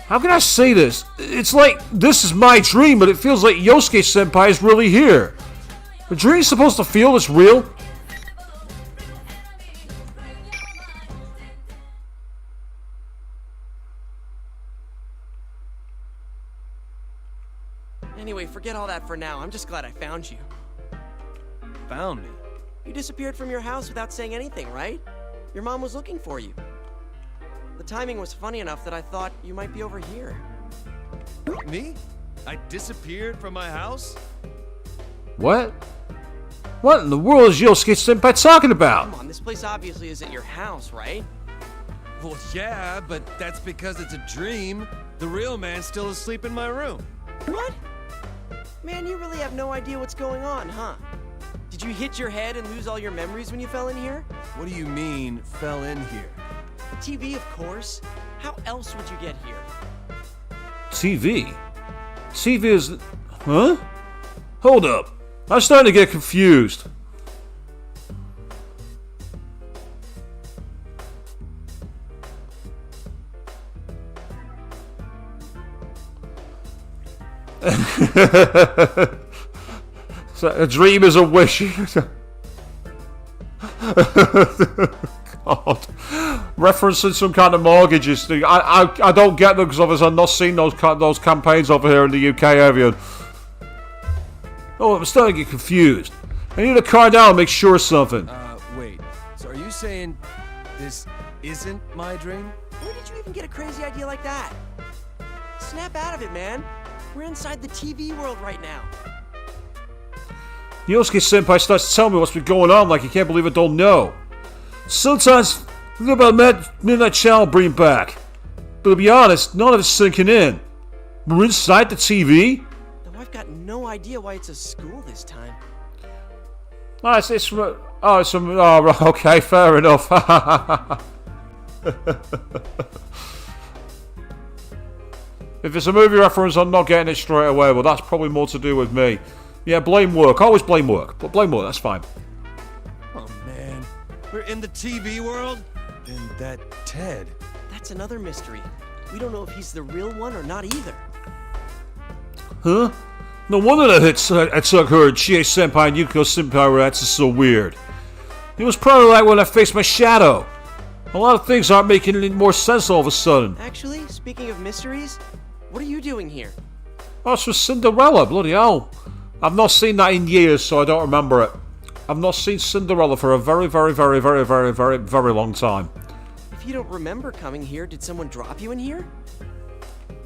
How can I say this? It's like this is my dream, but it feels like Yosuke Senpai is really here. The dream's supposed to feel this real? Anyway, forget all that for now. I'm just glad I found you. Found me? You disappeared from your house without saying anything, right? Your mom was looking for you. The timing was funny enough that I thought you might be over here. Me? I disappeared from my house? What? What in the world is Yosuke Senpai talking about? Come on, this place obviously isn't your house, right? Well, yeah, but that's because it's a dream. The real man's still asleep in my room. What? Man, you really have no idea what's going on, huh? Did you hit your head and lose all your memories when you fell in here? What do you mean, fell in here? The TV, of course. How else would you get here? TV? TV is... Huh? Hold up. I'm starting to get confused. So a dream is a wish. God. Referencing some kind of mortgages thing. I don't get them because obviously I've not seen those campaigns over here in the UK, have you? Oh, I'm starting to get confused. I need to calm down and make sure of something. Wait. So are you saying this isn't my dream? Where did you even get a crazy idea like that? Snap out of it, man. We're inside the TV world right now. Yosuke Senpai starts to tell me what's been going on like he can't believe I don't know. Sometimes think about Midnight Channel bring back. But to be honest, none of it's sinking in. We're inside the TV? Though I've got no idea why it's a school this time. Okay, fair enough. If it's a movie reference, I'm not getting it straight away, but that's probably more to do with me. Yeah, blame work. Always blame work. But blame work, that's fine. Oh, man. We're in the TV world? And that Ted. That's another mystery. We don't know if he's the real one or not either. Huh? No wonder that Atsuck heard Chie Senpai and Yukiko Senpai were acting so weird. It was probably like when I faced my shadow. A lot of things aren't making any more sense all of a sudden. Actually, speaking of mysteries, what are you doing here? Oh, it's for Cinderella, bloody hell. I've not seen that in years, so I don't remember it. I've not seen Cinderella for a very, very, very, very, very, very, very long time. If you don't remember coming here, did someone drop you in here?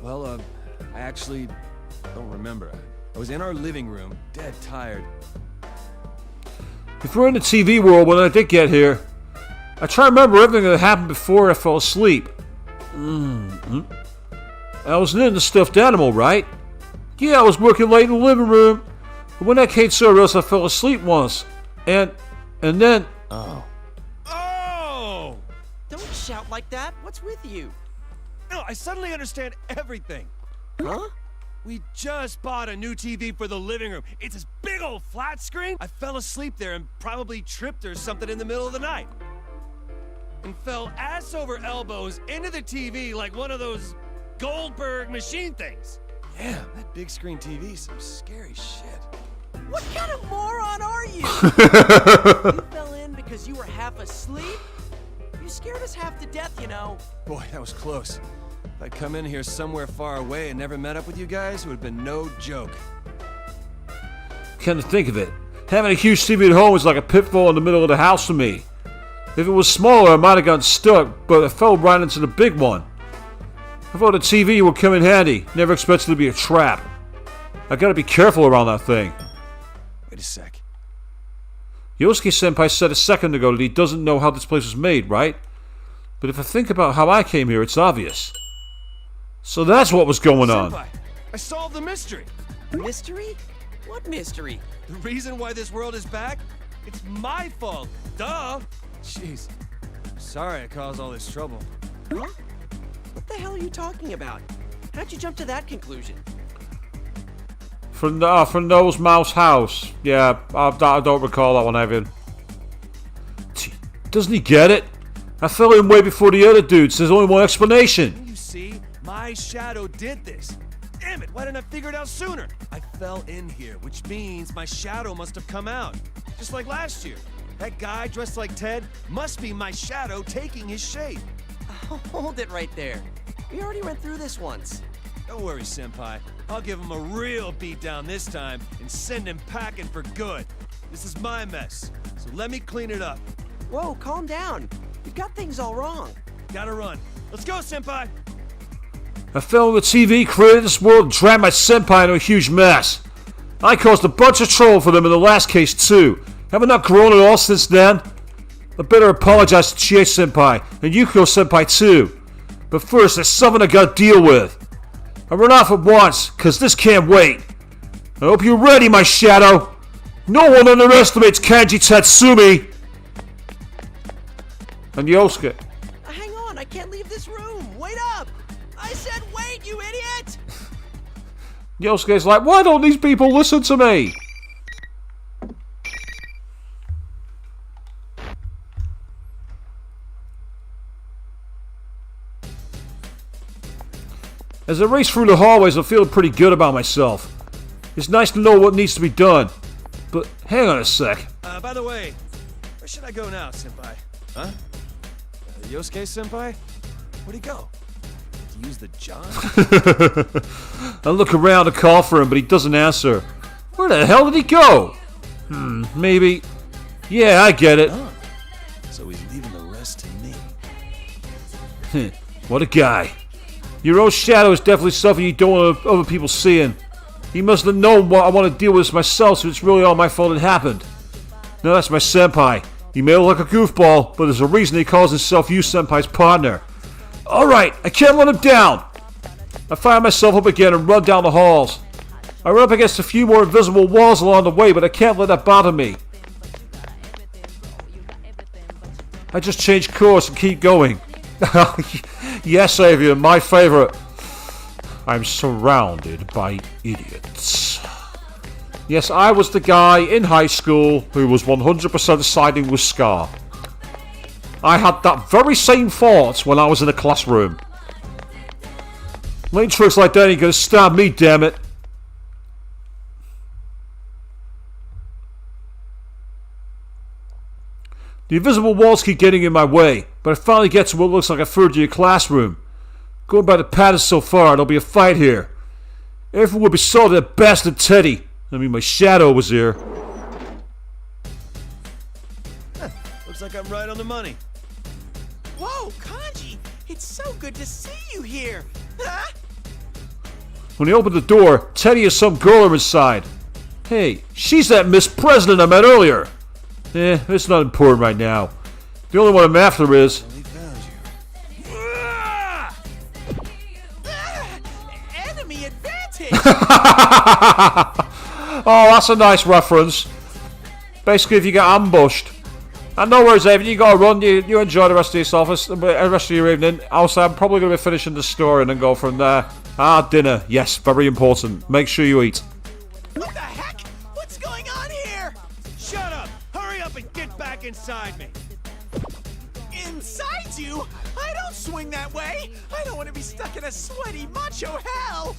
Well, I actually don't remember. I was in our living room, dead tired. If we're in the TV world when I did get here, I try to remember everything that happened before I fell asleep. I was in the stuffed animal, right? Yeah, I was working late in the living room. But when I came to us, I fell asleep once. And then... Oh! Don't shout like that. What's with you? No, I suddenly understand everything. Huh? We just bought a new TV for the living room. It's this big old flat screen. I fell asleep there and probably tripped or something in the middle of the night. And fell ass over elbows into the TV like one of those Goldberg machine things. Damn, that big screen TV is some scary shit. What kind of moron are you? You fell in because you were half asleep? You scared us half to death, you know. Boy, that was close. If I'd come in here somewhere far away and never met up with you guys, it would have been no joke. Can't think of it. Having a huge TV at home is like a pitfall in the middle of the house for me. If it was smaller, I might have gotten stuck, but I fell right into the big one. I thought the TV would come in handy. Never expected it to be a trap. I gotta be careful around that thing. Wait a sec. Yosuke-senpai said a second ago that he doesn't know how this place was made, right? But if I think about how I came here, it's obvious. So that's what was going on. Senpai, I solved the mystery. Mystery? What mystery? The reason why this world is back? It's my fault. Duh. Jeez. Sorry I caused all this trouble. Huh? What the hell are you talking about? How'd you jump to that conclusion? From Noel's mouse house. Yeah, I don't recall that one, Evan. Doesn't he get it? I fell in way before the other dudes. There's only one explanation. You see, my shadow did this. Damn it, why didn't I figure it out sooner? I fell in here, which means my shadow must have come out. Just like last year. That guy dressed like Ted must be my shadow taking his shape. Hold it right there. We already went through this once. Don't worry, Senpai. I'll give him a real beatdown this time and send him packing for good. This is my mess, so let me clean it up. Whoa, calm down. You've got things all wrong. Gotta run. Let's go, Senpai! I fell on the TV, created this world, and dragged my senpai into a huge mess. I caused a bunch of trouble for them in the last case, too. Have I not grown at all since then? I better apologize to Chie-senpai, and Yuko-senpai, too. But first, there's something I gotta deal with. I run off at once, cause this can't wait. I hope you're ready, my shadow. No one underestimates Kanji Tatsumi. And Yosuke. Hang on, I can't leave this room. Wait up! I said wait, you idiot! Yosuke's like, why don't these people listen to me? As I race through the hallways, I'm feeling pretty good about myself. It's nice to know what needs to be done. But hang on a sec. By the way, where should I go now, Senpai? Huh? Yosuke-senpai? Where'd he go? Did he use the John? I look around to call for him, but he doesn't answer. Where the hell did he go? Maybe. Yeah, I get it. Oh. So he's leaving the rest to me. What a guy. Your own shadow is definitely something you don't want other people seeing. He must have known what I want to deal with myself, so it's really all my fault it happened. Now that's my senpai. He may look like a goofball, but there's a reason he calls himself You-senpai's partner. Alright, I can't let him down. I fire myself up again and run down the halls. I run up against a few more invisible walls along the way, but I can't let that bother me. I just change course and keep going. Yes, Avian, my favorite. I'm surrounded by idiots. Yes, I was the guy in high school who was 100% siding with Scar. I had that very same thought when I was in a classroom. Lame tricks like that ain't gonna stab me, damn it. The invisible walls keep getting in my way, but I finally get to what looks like a third-year classroom. Going by the patterns so far, there'll be a fight here. Everyone will be sold to that bastard Teddy. I mean, my shadow was here. Looks like I'm right on the money. Whoa, Kanji! It's so good to see you here! Huh? When he opened the door, Teddy is some girl inside. Hey, she's that Miss President I met earlier. It's not important right now. The only one I'm after is... Enemy advantage! Oh, that's a nice reference. Basically, if you get ambushed. And no worries, Evan, you gotta run. You enjoy the rest of the rest of your evening. Also, I'm probably gonna be finishing the story and then go from there. Dinner. Yes, very important. Make sure you eat. What the heck? What's going on here? Shut up! Hurry up and get back inside me! Inside you? I don't swing that way. I don't want to be stuck in a sweaty macho hell.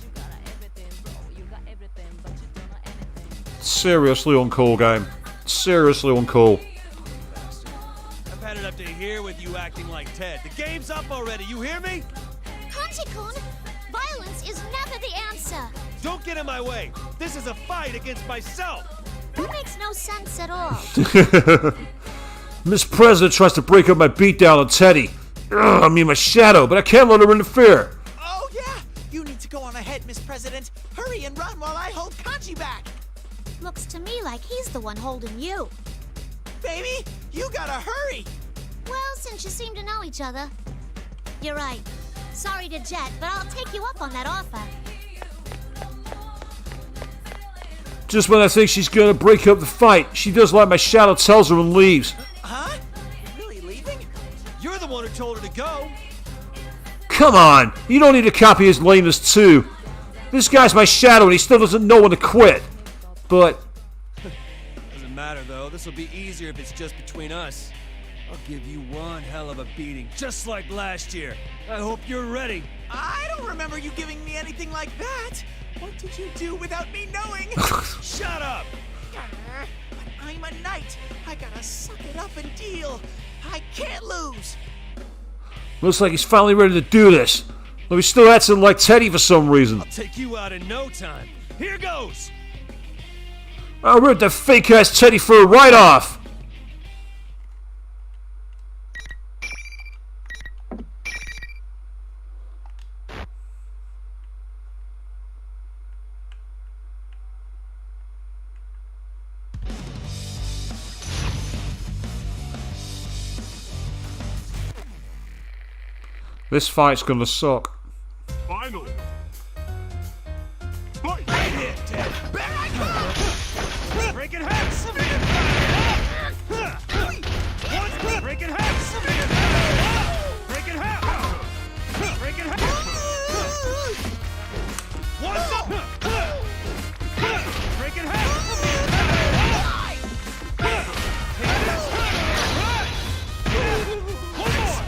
Seriously uncool game. Seriously uncool. I've had it up to here with you acting like Ted. The game's up already, you hear me? Kanji-kun, violence is never the answer. Don't get in my way. This is a fight against myself. That makes no sense at all. Miss President tries to break up my beatdown on Teddy. I mean my shadow, but I can't let her interfere. Oh yeah, you need to go on ahead, Miss President. Hurry and run while I hold Kanji back. Looks to me like he's the one holding you. Baby, you gotta hurry. Well, since you seem to know each other. You're right. Sorry to jet, but I'll take you up on that offer. Just when I think she's gonna break up the fight, she does like my shadow tells her and leaves. Huh? Really leaving? You're the one who told her to go. Come on, you don't need to copy his lameness too. This guy's my shadow and he still doesn't know when to quit. But... Doesn't matter though, this'll be easier if it's just between us. I'll give you one hell of a beating, just like last year. I hope you're ready. I don't remember you giving me anything like that. What did you do without me knowing? Shut up! But I'm a knight. I gotta suck it up and deal. I can't lose. Looks like he's finally ready to do this. Though he still acting like Teddy for some reason. I'll take you out in no time. Here goes! I'll rip that fake-ass Teddy fur right off! This fight's gonna suck. Finally! Fight! Right here, Ted! Back I come! Breaking heads! One, breaking heads! Breaking heads! Breaking heads! One's up! Breaking heads! Take this! One more!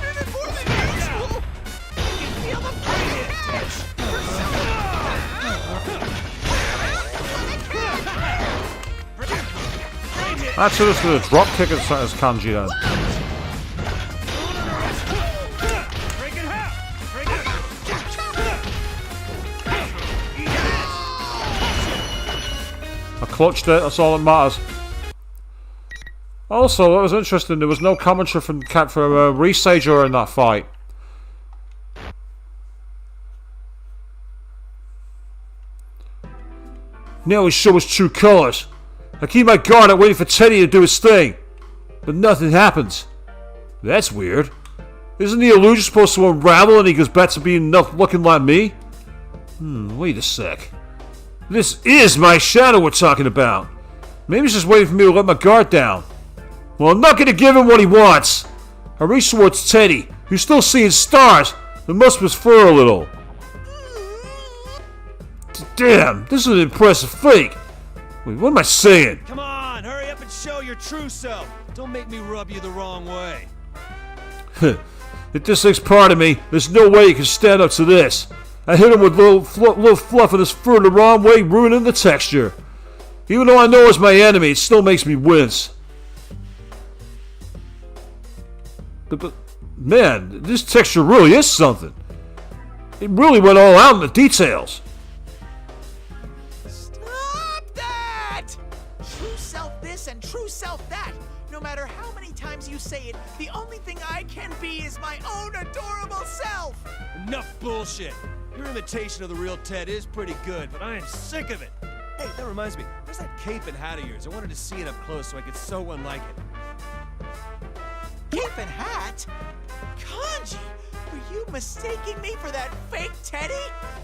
Feel the breaking heads! Actually, just gonna drop kick as Kanji then. I clutched it, that's all that matters. Also, what was interesting, there was no commentary from Resager in that fight. Now he show his true colors. I keep my guard up waiting for Teddy to do his thing. But nothing happens. That's weird. Isn't the illusion supposed to unravel and he goes back to being looking like me? Wait a sec. This is my shadow we're talking about. Maybe he's just waiting for me to let my guard down. Well, I'm not going to give him what he wants. I reach towards Teddy, who's still seeing stars, but must misfur a little. Damn, this is an impressive fake. Wait, what am I saying? Come on, hurry up and show your true self. Don't make me rub you the wrong way. If this thing's part of me, there's no way you can stand up to this. I hit him with little fluff of his fur the wrong way, ruining the texture. Even though I know it's my enemy, it still makes me wince. But man, this texture really is something. It really went all out in the details. Stop that! True self this and true self that. No matter how many times you say it, the only thing I can be is my own adorable self. Enough bullshit. Your imitation of the real Ted is pretty good, but I am sick of it. Hey, that reminds me. Where's that cape and hat of yours? I wanted to see it up close so I could sew one like it. Cape and hat? Kanji, were you mistaking me for that fake Teddy?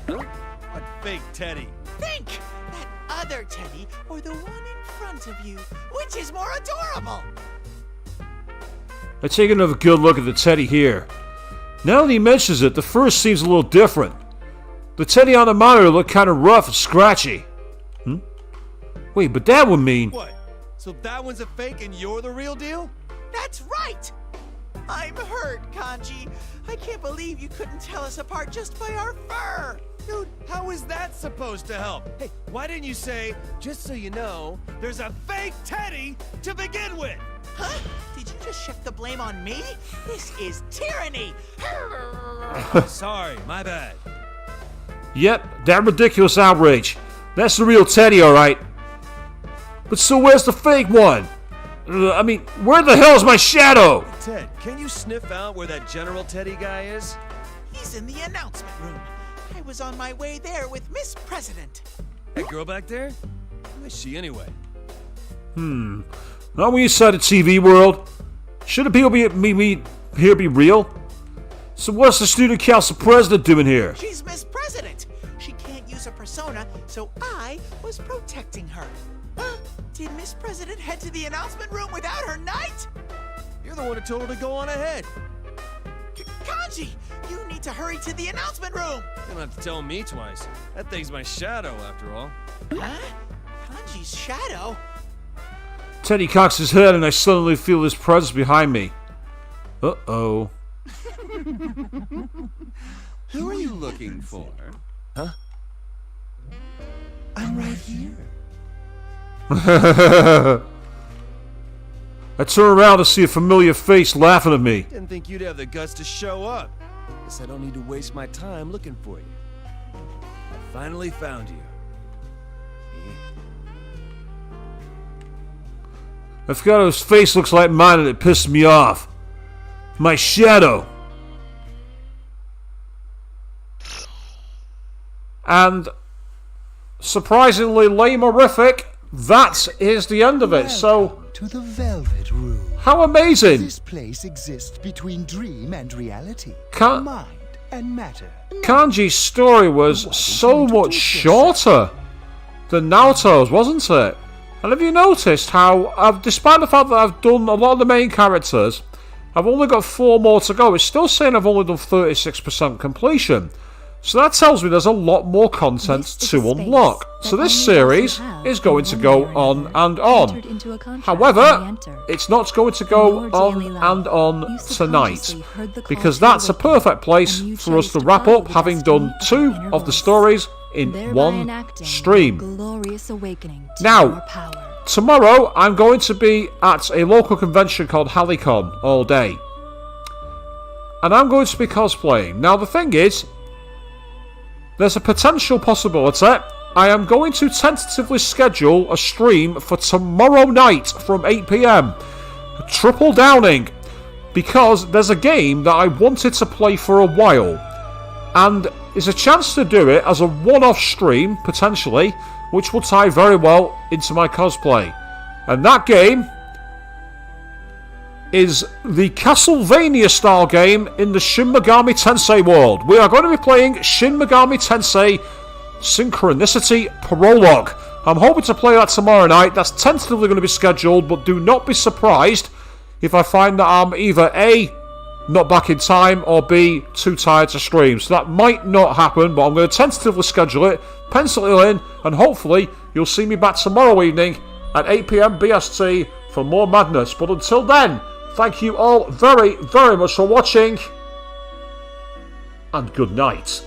Huh? What fake Teddy? Think! That other Teddy or the one in front of you? Which is more adorable? I take another good look at the teddy here. Now that he mentions it, the first seems a little different. The teddy on the monitor looked kind of rough and scratchy. Wait, but that would mean... What? So that one's a fake and you're the real deal? That's right! I'm hurt, Kanji. I can't believe you couldn't tell us apart just by our fur! Dude, how is that supposed to help? Hey, why didn't you say, just so you know, there's a fake teddy to begin with? Huh? Did you just shift the blame on me? This is tyranny! Sorry, my bad. Yep, that ridiculous outrage. That's the real teddy, alright. But so where's the fake one? I mean, where the hell is my shadow? Ted, can you sniff out where that General Teddy guy is? He's in the announcement room. I was on my way there with Miss President. That girl back there? Who is she anyway? Not when you said the TV world. Shouldn't people be here be real? So what's the student council president doing here? She's Miss President. She can't use a persona, so I was protecting her. Did Miss President head to the announcement room without her knight? You're the one who told her to go on ahead. Kanji, you need to hurry to the announcement room. You don't have to tell me twice. That thing's my shadow, after all. Huh? Kanji's shadow? Teddy cocks his head and I suddenly feel his presence behind me. Uh-oh. Who are you looking for? Huh? I'm right here. I turn around to see a familiar face laughing at me. Didn't think you'd have the guts to show up. Guess I don't need to waste my time looking for you. I finally found you. I forgot his face looks like mine and it pissed me off. My shadow. And surprisingly lame-horrific, that is the end of it. So, to the Velvet Room. How amazing! This place exists between dream and reality, Ka- mind and matter. Kanji's story was so much shorter than Naoto's, wasn't it? And have you noticed how, despite the fact that I've done a lot of the main characters, I've only got 4 more to go. It's still saying I've only done 36% completion. So that tells me there's a lot more content to unlock. So this series is going to go on and on. However, it's not going to go on and on tonight, because that's a perfect place for us to wrap up, having done 2 of the stories in one stream. Now, tomorrow I'm going to be at a local convention called Halicon all day. And I'm going to be cosplaying. Now the thing is, there's a potential possibility I am going to tentatively schedule a stream for tomorrow night from 8 PM. Triple downing. Because there's a game that I wanted to play for a while. And there's a chance to do it as a one-off stream, potentially, which will tie very well into my cosplay. And that game is the Castlevania-style game in the Shin Megami Tensei world. We are going to be playing Shin Megami Tensei Synchronicity Prologue. I'm hoping to play that tomorrow night. That's tentatively going to be scheduled, but do not be surprised if I find that I'm either A, not back in time, or B, too tired to stream. So that might not happen, but I'm going to tentatively schedule it, pencil it in, and hopefully you'll see me back tomorrow evening at 8 PM BST for more madness. But until then, thank you all very, very much for watching, and good night.